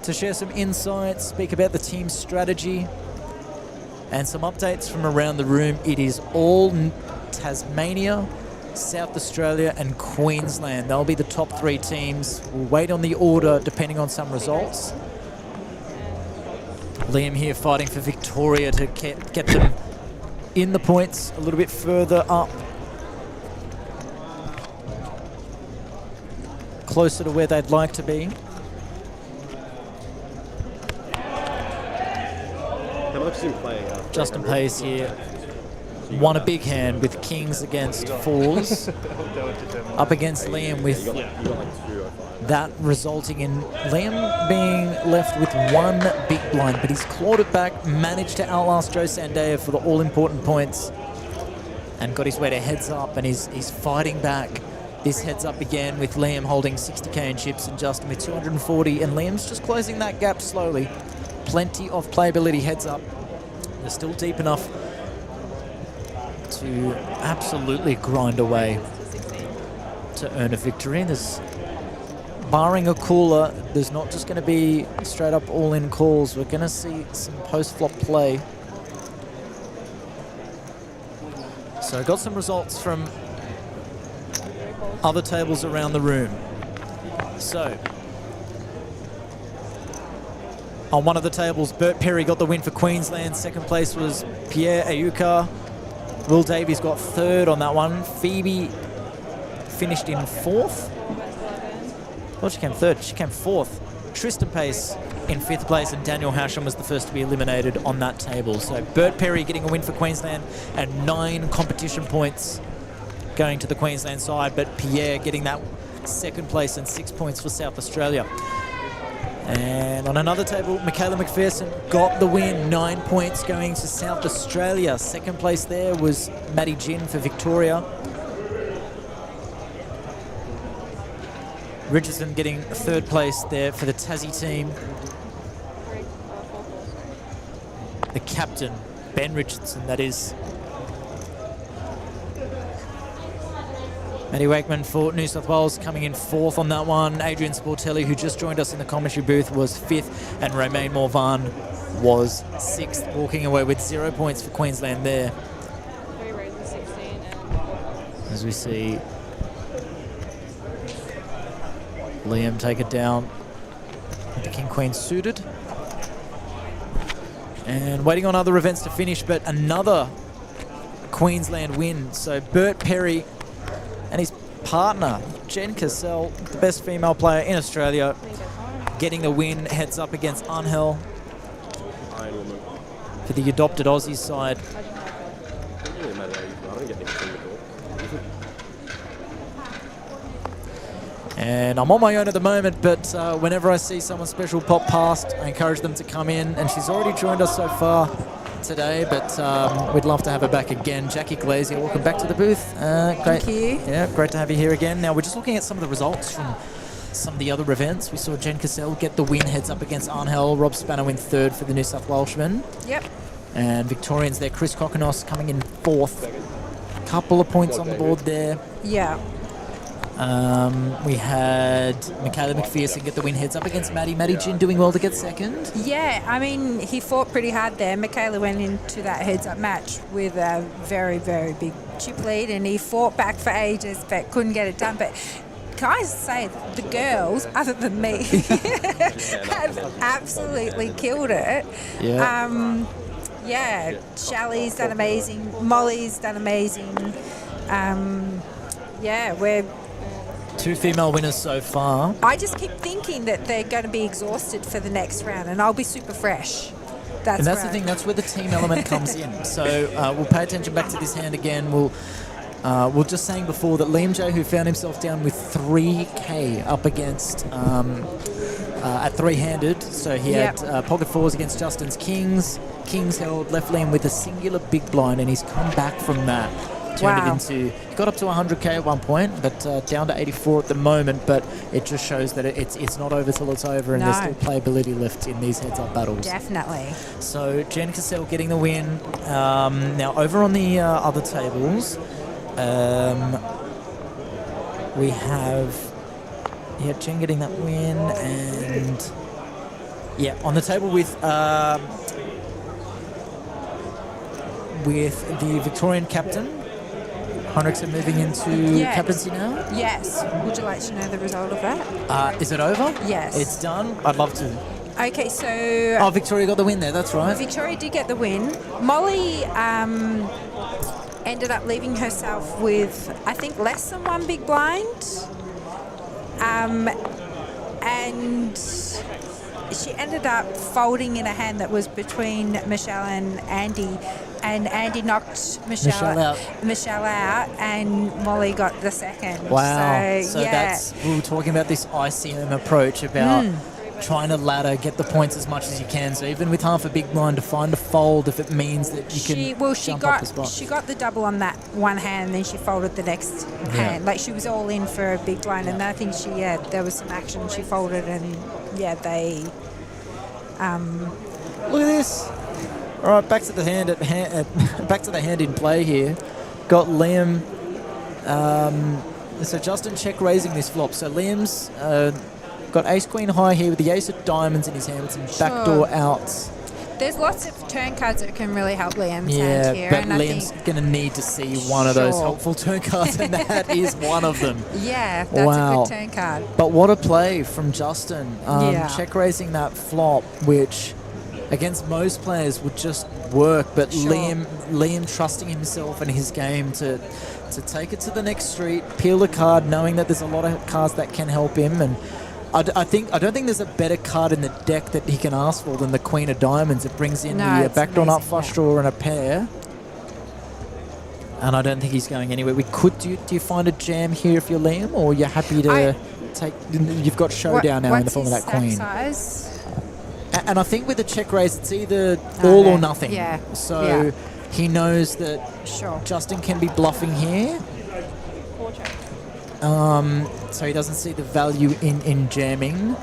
to share some insights, speak about the team's strategy, and some updates from around the room. It is all Tasmania, South Australia and Queensland. They'll be the top 3 teams. We'll wait on the order depending on some results. Liam here fighting for Victoria to get them in the points a little bit further up, closer to where they'd like to be. How much is he playing? Justin Pace here won a big hand with kings against 4s, up against Liam with that resulting in Liam being left with 1 big blind, but he's clawed it back, managed to outlast Joe Sandea for the all-important points, and got his way to heads up, and he's fighting back. This heads up again with Liam holding 60k in chips and Justin with 240, and Liam's just closing that gap slowly. Plenty of playability heads up. They're still deep enough to absolutely grind away to earn a victory. There's, barring a cooler, there's not just going to be straight up all-in calls. We're going to see some post-flop play. So got some results from other tables around the room. So on one of the tables, Bert Perry got the win for Queensland. Second place was Pierre Ayuka. Will Davies got 3rd on that one. Phoebe finished in 4th. Well, she came 3rd. She came 4th. Tristan Pace in 5th place, and Daniel Hashem was the first to be eliminated on that table. So Bert Perry getting a win for Queensland and 9 competition points going to the Queensland side, but Pierre getting that 2nd place and 6 points for South Australia. And on another table, Michaela McPherson got the win, 9 points going to South Australia. 2nd place there was Maddie Jin for Victoria. Richardson getting 3rd place there for the Tassie team. The captain, Ben Richardson, that is. Maddie Wakeman for New South Wales coming in 4th on that one. Adrian Sportelli, who just joined us in the commentary booth, was 5th, and Romain Morvan was 6th, walking away with 0 points for Queensland there. 3 raises 16 and As we see Liam take it down with the King Queen suited. And waiting on other events to finish, but another Queensland win. So Bert Perry and his partner, Jen Cassell, the best female player in Australia, getting the win, heads up against Angel for the adopted Aussie side. And I'm on my own at the moment, but whenever I see someone special pop past, I encourage them to come in, and she's already joined us so far today, but we'd love to have her back again. Jackie Glazier, welcome back to the booth. Great. Thank you. Yeah, great to have you here again. Now, we're just looking at some of the results from some of the other events. We saw Jen Cassell get the win, heads up against Angel. Rob Spano in 3rd for the New South Welshmen. Yep. And Victorians there, Chris Kokonos coming in 4th. Couple of points on the board there. Yeah. We had Michaela McPherson get the win, heads up against Maddie Jin doing well to get 2nd. Yeah, I mean, he fought pretty hard there. Michaela went into that heads-up match with a very, very big chip lead, and he fought back for ages but couldn't get it done. But can I say the girls, other than me, have absolutely killed it. Yeah. Shelley's done amazing. Molly's done amazing. We're 2 female winners so far. I just keep thinking that they're going to be exhausted for the next round, and I'll be super fresh. That's the thing. That's where the team element comes in. So we'll pay attention back to this hand again. We'll just saying before that Liam J, who found himself down with 3K up against at 3-handed, so he had pocket fours against Justin's kings. Kings held left Liam with a singular big blind, and he's come back from that. Turned it into, he got up to 100K at one point, but down to 84 at the moment. But it just shows that it's not over till it's over, and there's still playability left in these heads-up battles. Definitely. So Jen Cassell getting the win. Now over on the other tables, we have Jen getting that win, and on the table with the Victorian captain. Hendricks are moving into captaincy now? Yes. Would you like to know the result of that? Is it over? Yes. It's done? I'd love to. Okay, so... Victoria got the win there, that's right. Victoria did get the win. Molly ended up leaving herself with, I think, less than 1 big blind. And she ended up folding in a hand that was between Michelle and Andy. And Andy knocked Michelle out, and Molly got the second. Wow. So that's, we were talking about this ICM approach about trying to ladder, get the points as much as you can. So even with half a big blind, to find a fold if it means that you can jump up the spot. She got the double on that one hand, and then she folded the next hand. Like, she was all in for a big blind, and I think there was some action. She folded, and they... Look at this. All right, back to the hand back to the hand in play here. Got Liam. So Justin check raising this flop. So Liam's got ace queen high here with the ace of diamonds in his hand with some backdoor outs. There's lots of turn cards that can really help Liam's hand here. But Liam's going to need to see one of those helpful turn cards, and that is one of them. Yeah, that's a good turn card. But what a play from Justin. Check raising that flop, which against most players would just work, but Liam trusting himself and his game to take it to the next street, peel a card, knowing that there's a lot of cards that can help him. And I don't think there's a better card in the deck that he can ask for than the Queen of Diamonds. It brings in the backdoor nut flush draw and a pair. And I don't think he's going anywhere. Do you find a jam here if you're Liam, or you're happy to take? You've got showdown now in the form of that queen. Size? And I think with the check raise, it's either all or nothing. So he knows that Justin can be bluffing here. So he doesn't see the value in jamming.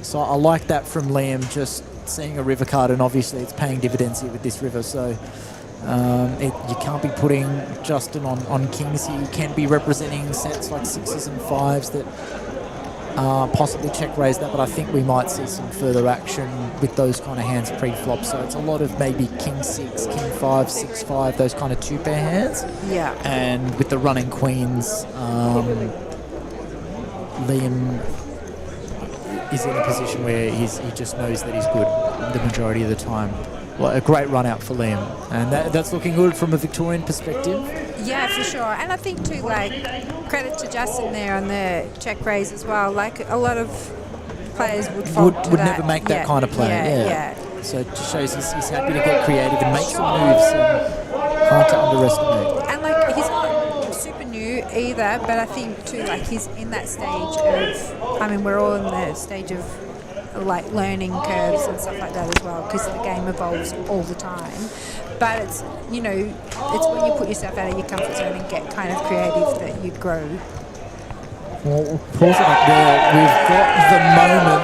So I like that from Liam, just seeing a river card, and obviously it's paying dividends here with this river. So you can't be putting Justin on kings here. You can be representing sets like 6s and 5s that possibly check raise that, but I think we might see some further action with those kind of hands pre-flop. So it's a lot of maybe king 6, king 5, 6, 5, those kind of 2-pair hands. Yeah. And with the running queens, Liam is in a position where he just knows that he's good the majority of the time. Well, a great run out for Liam, and that's looking good from a Victorian perspective. Yeah, for sure. And I think too, credit to Justin there on the check raise as well. Like, a lot of players would never make that kind of play. Yeah. So it just shows he's happy to get creative and make some moves, and hard to underestimate. And he's not super new either, but I think too, he's in that stage of. I mean, we're all in the stage of learning curves and stuff like that as well, because the game evolves all the time. But it's when you put yourself out of your comfort zone and get kind of creative that you grow. Well, we'll pause it up there. We've got the moment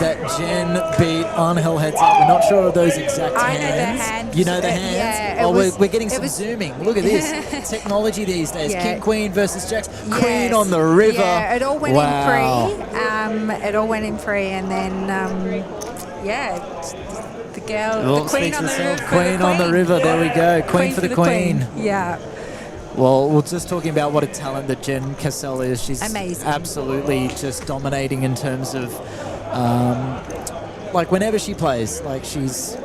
that Jen beat Angel heads up. We're not sure of those exact hands. I know the hands. You know the hands? Yeah, we're getting some zooming. Look at this. Technology these days. Yeah. King, Queen versus Jacks. Queen on the river. Yeah, it all went in pre. It all went in pre, and then, the girl, the Queen on the river. Queen on the river. There we go. Queen for the Queen. Yeah. Well, we're just talking about what a talent that Jen Cassell is. She's amazing. Absolutely just dominating in terms of, like, whenever she plays, like, she's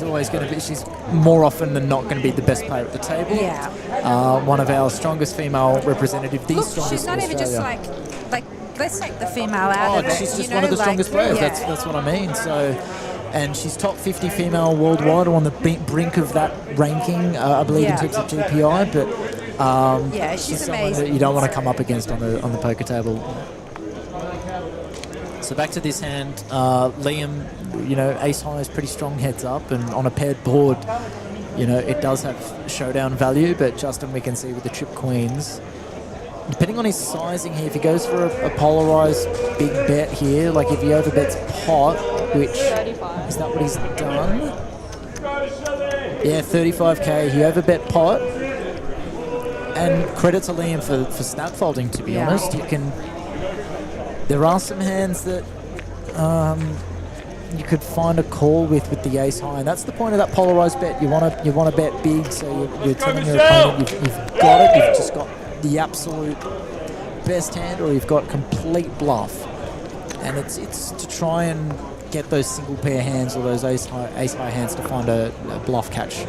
always going to be, she's more often than not going to be the best player at the table. Yeah. One of our strongest female representative, the Look, strongest she's not in even just Australia. like let's take the female out of it. She's just you one of know, the strongest like, players. yeah. That's what I mean. So, and she's top 50 female worldwide, or on the brink of that ranking, I believe, in terms of GPI. But yeah, she's someone amazing. that you don't want to come up against on the poker table. So back to this hand, Liam, you know, ace high is pretty strong heads up, and on a paired board, you know, it does have showdown value. But Justin, we can see with the trip queens, depending on his sizing here, if he goes for a polarized big bet here, like if he overbets pot, which is that what he's done? Yeah, 35k. He overbet pot, and credit to Liam for snap folding. To be honest, you can. There are some hands that you could find a call with the ace high, and that's the point of that polarized bet. You want to bet big, so you're telling your opponent you've got it. You've just got the absolute best hand, or you've got complete bluff, and it's to try and get those single pair hands or those ace high hands to find a bluff catch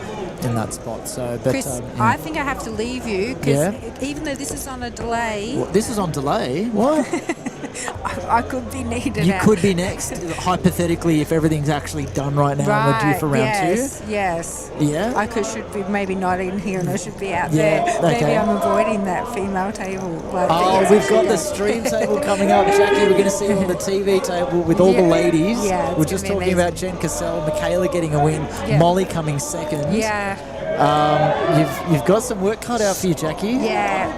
in that spot. So, but Chris, I think I have to leave you because even though this is on a delay, this is on delay. What? I could be needed. You could be next, hypothetically, if everything's actually done right now and we're due for round two. Yes. Yeah. I should be maybe not in here, and I should be out Yeah, there. okay. Maybe I'm avoiding that female table. Like, Oh, we've got the stream table coming up, Jackie. We're going to see you on the TV table with all the ladies. Yeah, it's we're just gonna be talking amazing. about Jen Cassell, Michaela getting a win, Yeah. Molly coming second. Yeah. You've got some work cut out for you, Jackie. Yeah.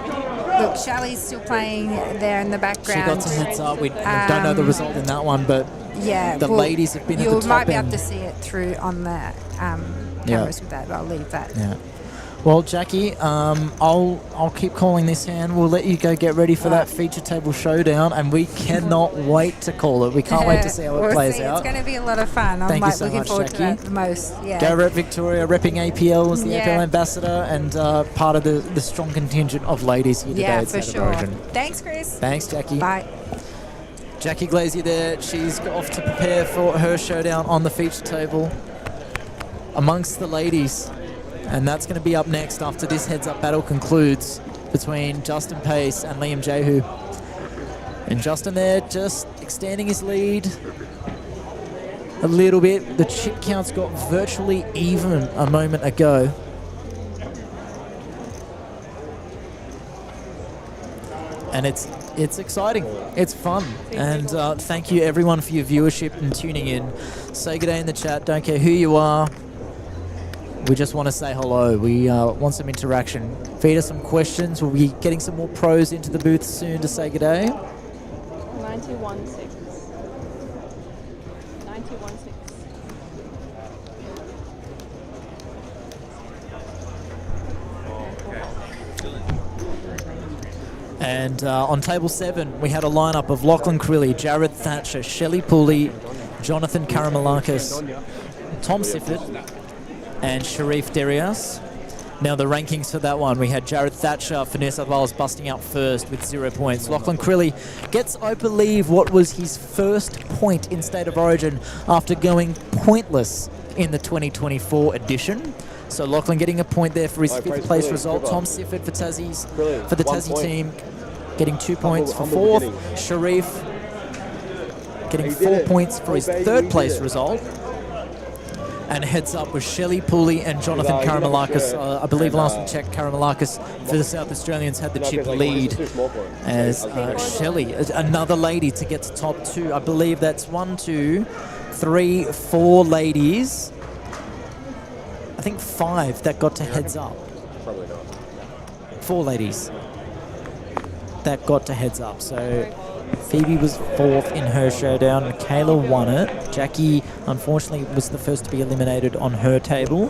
Look, Shelley's still playing there in the She background. got some heads up. We don't know the result in that one, but yeah, the ladies have been at the top You might be able end. to see it through on the cameras with that. I'll leave that. Yeah. Well, Jackie, I'll keep calling this hand. We'll let you go get ready for that feature table showdown, and we cannot wait to call it. We can't wait to see how it We'll plays see. out. It's going to be a lot of fun. I'm Thank you like so looking much, forward to Jackie. that the most. Yeah. Go Rep Victoria, repping APL as the Yeah. APL ambassador, and part of the strong contingent of ladies here today Yeah, at for State of sure. Origin. Thanks, Chris. Thanks, Jackie. Bye. Jackie Glazier there. She's off to prepare for her showdown on the feature table amongst the ladies. And that's going to be up next after this heads-up battle concludes between Justin Pace and Liam Jehu. And Justin there just extending his lead a little bit. The chip counts got virtually even a moment ago. And it's exciting. It's fun. And thank you everyone for your viewership and tuning in. Say good day in the chat. Don't care who you are. We just want to say hello. We want some interaction. Feed us some questions. We'll be getting some more pros into the booth soon to say good day. 91.6. 91.6. And on table 7, we had a lineup of Lachlan Crilly, Jared Thatcher, Shelley Pooley, Jonathan Karamalakis, Tom Sifford, and Sharif Darius. Now the rankings for that one, we had Jared Thatcher, Vanessa Valls busting out first with 0 points. Lachlan Crilly gets, I believe, what was his first point in State of Origin after going pointless in the 2024 edition. So Lachlan getting a point there for his 5th place result. Tom Sifford for the Tassie team getting 2 points for 4th. Sharif getting 4 points for his 3rd place result. And heads up with Shelley Pooley and Jonathan Karamalakis. I believe last we checked, Karamalakis for the South Australians had the chip lead as Shelley, another lady to get to top 2. I believe that's 1, 2, 3, 4 ladies. I think 5 that got to heads up. Probably not. 4 ladies that got to heads up. So Phoebe was 4th in her showdown. Kayla won it. Jackie, unfortunately, was the first to be eliminated on her table.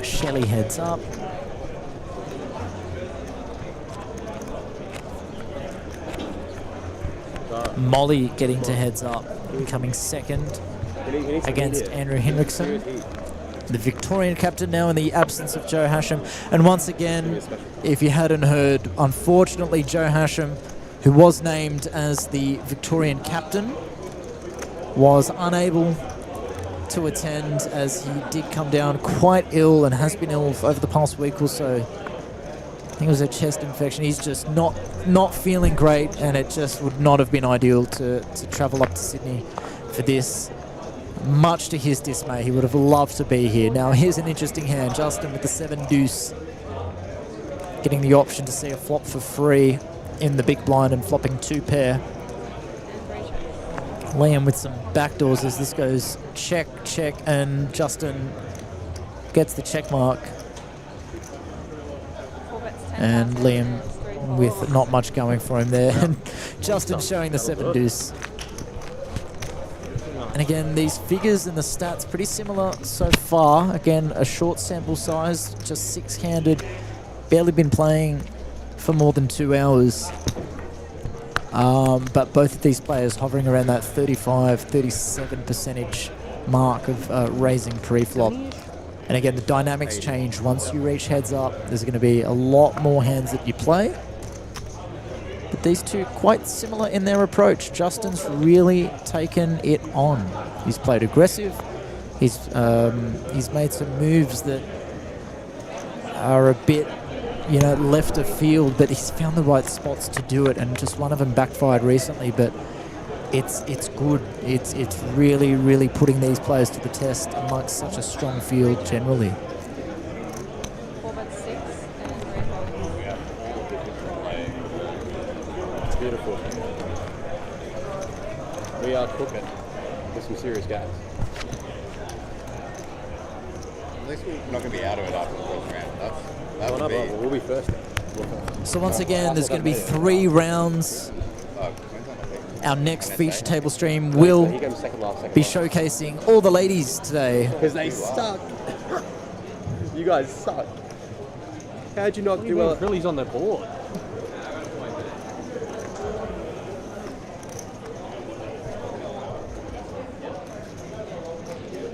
Shelley heads up. Molly getting to heads up, becoming 2nd against Andrew Henriksen. the Victorian captain now in the absence of Joe Hasham. And once again, if you hadn't heard, unfortunately Joe Hasham, who was named as the Victorian captain, was unable to attend as he did come down quite ill and has been ill over the past week or so. I think it was a chest infection. He's just not feeling great, and it just would not have been ideal to travel up to Sydney for this. Much to his dismay, he would have loved to be here. Now here's an interesting hand. Justin with the 7 deuce, getting the option to see a flop for free in the big blind and flopping 2 pair. Liam with some backdoors as this goes check, check, and Justin gets the check mark. And Liam with not much going for him there. And Justin showing the 7 deuce. And again, these figures and the stats pretty similar so far. Again, a short sample size, just 6-handed, barely been playing for more than 2 hours. But both of these players hovering around that 35-37% mark of raising pre-flop. And again, the dynamics change once you reach heads up. There's going to be a lot more hands that you play. But these two quite similar in their approach. Justin's really taken it on. He's played aggressive. He's made some moves that are a bit, you know, left of field, but he's found the right spots to do it, and just one of them backfired recently, but it's good. It's really, really putting these players to the test amongst such a strong field generally. It's beautiful. We are cooking with some serious guys. At least we're not going to be out of it after the fourth round. We'll be first. So once again, there's going to be 3 rounds. Our next feature table stream will be showcasing all the ladies today. Because they suck. You guys suck. How'd you not do well? Billy's on the board.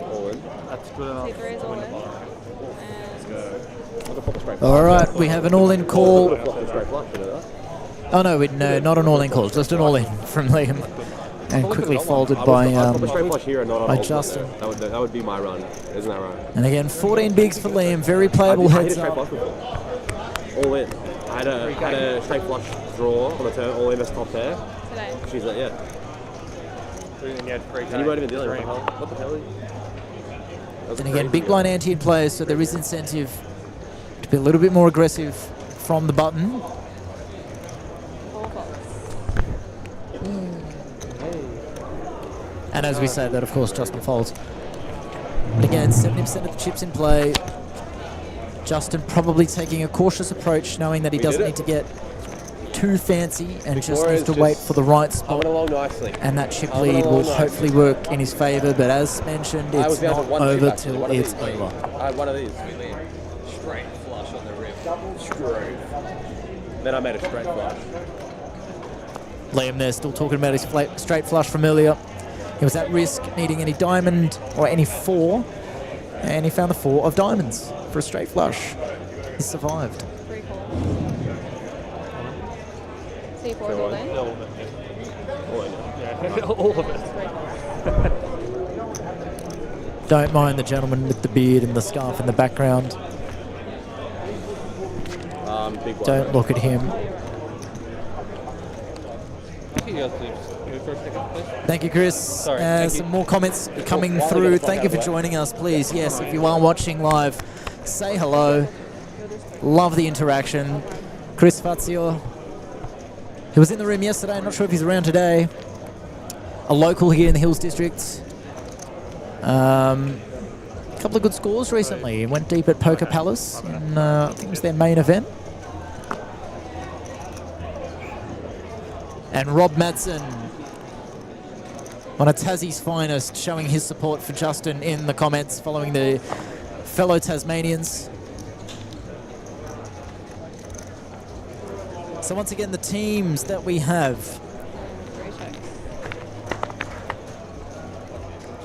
All in. That's good enough. All right, we have an all-in call. Oh no, no, not an all-in call, just an all-in from Liam, and quickly folded by Justin. That would be my run, isn't that right? And again, 14 bigs for Liam, very playable heads up. All in. I had a straight flush draw on the turn, all in as top pair. Today. She's like, yeah. And you weren't even dealing with what the hell? And again, big blind ante in play, so there is incentive to be a little bit more aggressive from the button. And as we say that, of course, Justin folds. But again, 70% of the chips in play. Justin probably taking a cautious approach, knowing that he doesn't need to get too fancy and just needs to wait for the right spot. And that chip lead will hopefully work in his favour. But as mentioned, it's not over till it's over. I had one of these. Straight flush on the rip. Straight. Then I made a straight flush. Liam there still talking about his straight flush from earlier. He was at risk needing any diamond or any 4, and he found the 4 of diamonds for a straight flush. He survived. C4 all in? All in. Yeah, all of it. Don't mind the gentleman with the beard and the scarf in the background. Don't look at him. Thank you, Chris. Some more comments coming through. Thank you for joining us, please. Yes, if you are watching live, say hello. Love the interaction. Chris Fazio, who was in the room yesterday, I'm not sure if he's around today. A local here in the Hills District. A couple of good scores recently. He went deep at Poker Palace, and I think it was their main event. And Rob Madsen, one of Tassie's finest, showing his support for Justin in the comments following the fellow Tasmanians. So once again, the teams that we have.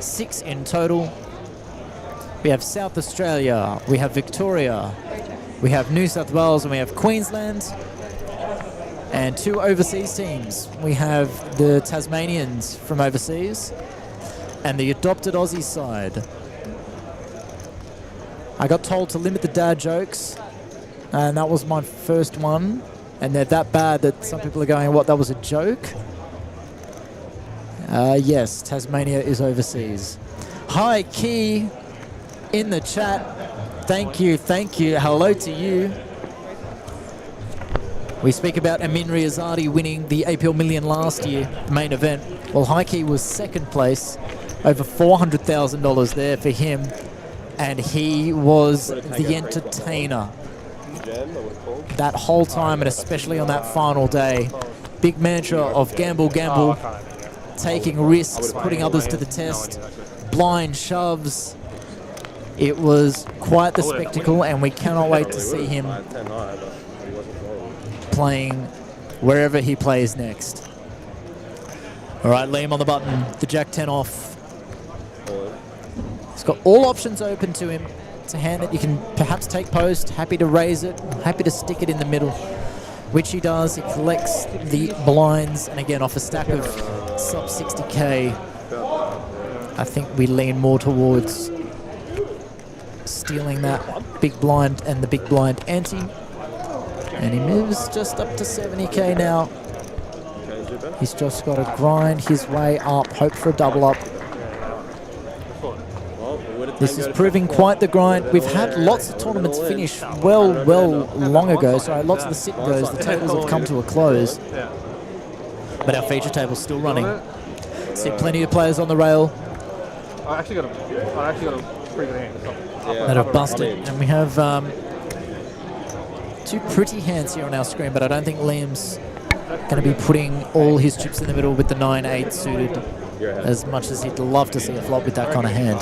6 in total. we have South Australia, we have Victoria, we have New South Wales, and we have Queensland. And 2 overseas teams. We have the Tasmanians from overseas and the adopted Aussie side. I got told to limit the dad jokes, and that was my first one. And they're that bad that some people are going, what, that was a joke? Yes, Tasmania is overseas. Hi, Key, in the chat. Thank you, thank you. Hello to you. We speak about Amin Riazadi winning the APL Million last year, main event. Well, Heike was second place, over $400,000 there for him, and he was the entertainer that whole time, and especially on that final day. Big mantra of gamble, gamble, taking risks, putting others to the test, blind shoves. It was quite the spectacle, and we cannot wait to see him playing wherever he plays next. All right, Liam on the button, the Jack 10 off. He's got all options open to him. It's a hand that you can perhaps take post, happy to raise it, happy to stick it in the middle, which he does. He collects the blinds, and again, off a stack of sub 60K, I think we lean more towards stealing that big blind and the big blind ante. And he moves just up to 70K now. He's just got to grind his way up, hope for a double up. This is proving quite the grind. We've had lots of tournaments finish well long ago. So lots of the sit goes, the tables have come to a close. But our feature table's still running. See plenty of players on the rail. I actually got a pretty good hand. That have busted. And we have 2 pretty hands here on our screen, but I don't think Liam's going to be putting all his chips in the middle with the 9-8 suited, as much as he'd love to see a flop with that kind of hand.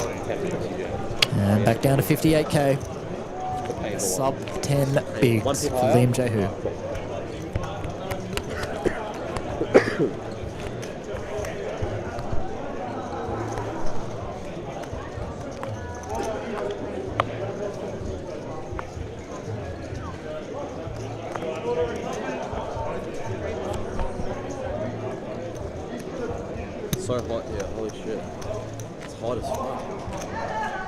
And back down to 58K. Sub 10 bigs for Liam Jehu. So hot here, holy shit. It's hot as fuck.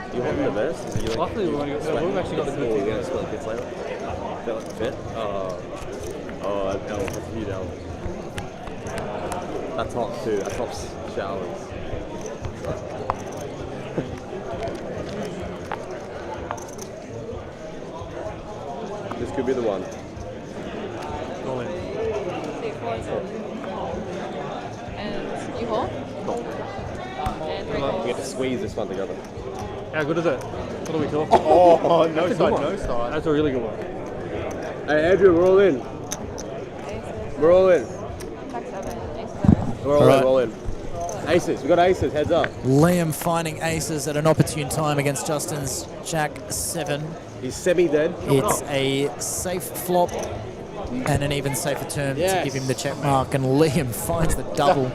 Do you want the vest? Are you like, Luckily, we've actually got the good thing. We're split bits later. Feel like a fit? Oh, L, that's a huge L. That tops too, that tops showers. This could be the one. All in. And you hold? We get to squeeze this one together. How good is it? What are we talking? Oh, no That's side, a good one. no side. That's a really good one. Hey, Andrew, we're all in. We're all in. We're all in. Aces, we got aces, heads up. Liam finding aces at an opportune time against Justin's Jack 7. He's semi-dead. It's a safe flop and an even safer turn to give him the check mark, and Liam finds the double.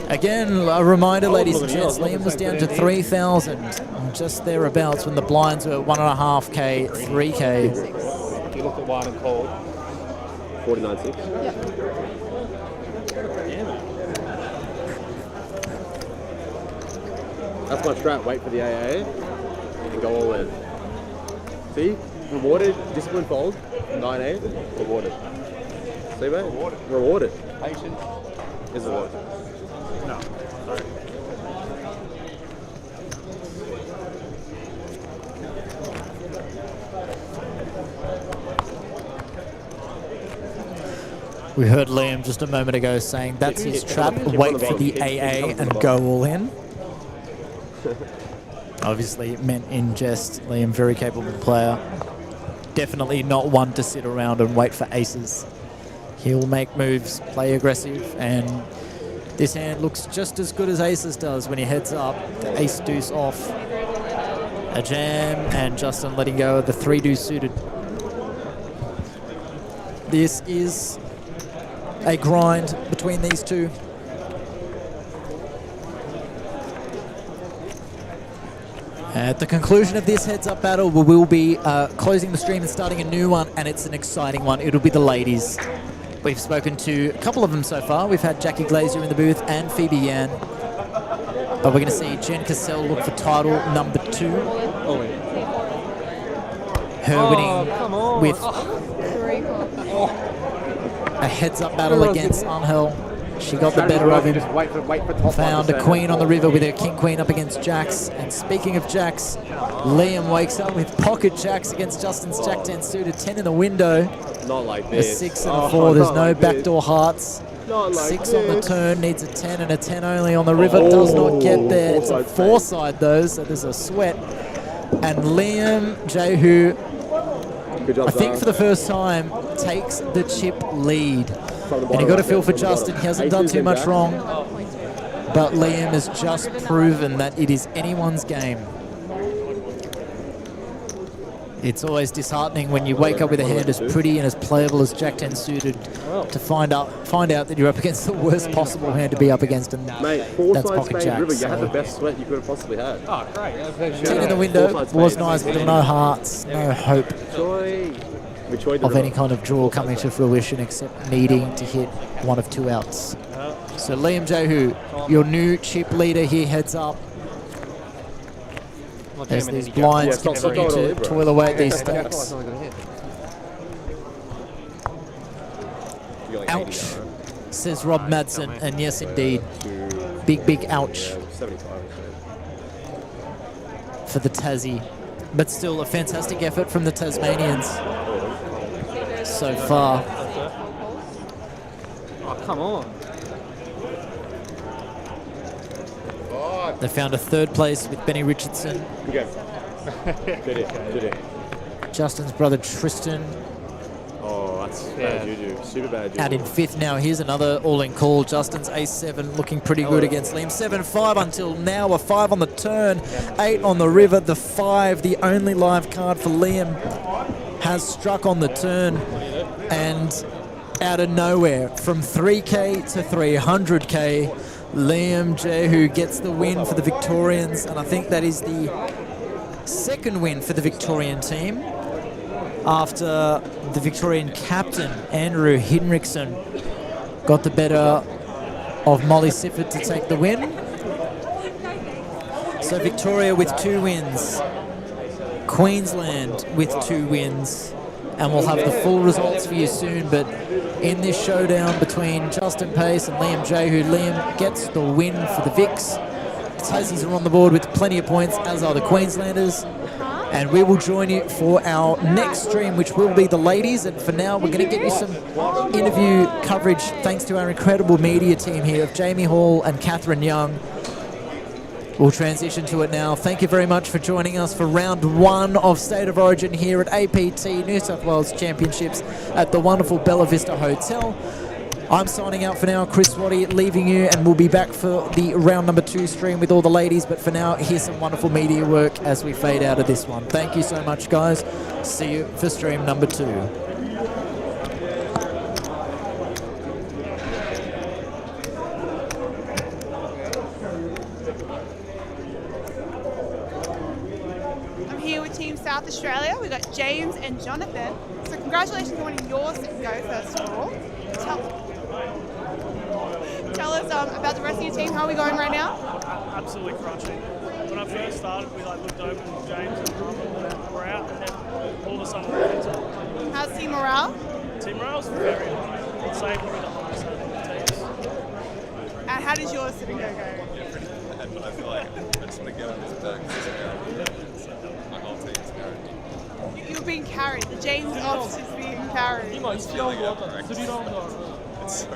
Again, a reminder, ladies and gents, Liam was down to 3,000, just thereabouts, when the blinds were 1.5K, 3K. You looked at one and called. 49.6. That's my strat, wait for the AA and go all in. See? Rewarded, discipline fold, 9-8, rewarded. See mate? Rewarded. Patient. Is it? No. Sorry. We heard Liam just a moment ago saying that's his trap, wait for the AA and go all in. Obviously it meant in jest. Liam, very capable player. Definitely not one to sit around and wait for aces. He'll make moves, play aggressive, and this hand looks just as good as aces does when he heads up. The ace deuce off. A jam, and Justin letting go of the 3 deuce suited. This is a grind between these two. At the conclusion of this heads-up battle, we will be closing the stream and starting a new one, and it's an exciting one. It'll be the ladies. We've spoken to a couple of them so far. We've had Jackie Glazier in the booth and Phoebe Yan. But we're going to see Jen Cassell look for title number 2. Her winning with a heads-up battle against Angel. She got the better of him. Found a queen on the river with her king-queen up against Jax. And speaking of Jax, Liam wakes up with pocket Jax against Justin's Jack 10 suited, 10 in the window. Not like A this. 6 and a 4. There's no like backdoor hearts. Not like 6 on the turn, needs a 10 and a 10 only on the river. Does not get there. It's a 4-side though, so there's a sweat. And Liam Jehu, I think for the first time, takes the chip lead. And you got to feel for Justin. He hasn't done too much wrong. But Liam has just proven that it is anyone's game. It's always disheartening when you wake up with a hand as pretty and as playable as Jack 10 suited to find out that you're up against the worst possible hand to be up against, and Mate, that's pocket Jack. River, you had the best sweat you could have possibly had. Oh, great. 10 in the window was nice, but no hearts, no hope of any kind of draw coming to fruition except needing to hit one of 2 outs. So Liam Jehu, your new chip leader here, heads up. As these blinds continue to toil away at these stacks. Ouch, says Rob Madsen, and yes indeed, big ouch for the Tassie. But still a fantastic effort from the Tasmanians so far. Oh, come on. They found a 3rd place with Benny Richardson. Good it. Justin's brother Tristan. Oh, that's bad juju. Super bad juju. Out in 5th now. Here's another all-in call. Justin's ace-7 looking pretty good against Liam. 7-5 until now. A 5 on the turn. 8 on the river. The 5, the only live card for Liam, has struck on the turn. And out of nowhere, from 3K to 300K, Liam Jehu gets the win for the Victorians, and I think that is the 2nd win for the Victorian team after the Victorian captain, Andrew Hinrichsen, got the better of Molly Sifford to take the win. So Victoria with 2 wins, Queensland with 2 wins, and we'll have the full results for you soon. But in this showdown between Justin Pace and Liam Jehu, Liam gets the win for the Vics. The Tassies are on the board with plenty of points, as are the Queenslanders. And we will join you for our next stream, which will be the ladies. And for now, we're going to get you some interview coverage thanks to our incredible media team here of Jamie Hall and Catherine Young. We'll transition to it now. Thank you very much for joining us for round 1 of State of Origin here at APT New South Wales Championships at the wonderful Bella Vista Hotel. I'm signing out for now, Chris Waddy, leaving you, and we'll be back for the round number 2 stream with all the ladies. But for now, here's some wonderful media work as we fade out of this one. Thank you so much, guys. See you for stream number 2. South Australia. We've got James and Jonathan. So congratulations on winning your sit and go, first of all. Tell us about the rest of your team. How are we going right now? Absolutely crushing. When I first started, we looked over with James and we're out, and then all of a sudden we're into it. How's team morale? Team morale's very high. I'd say probably the highest out of the teams. And how does your sit and go? Yeah, pretty bad, but I feel like I just want to get on this back. My whole team's carried. You're being carried. The James office is being carried. It's feeling it, I reckon. It's so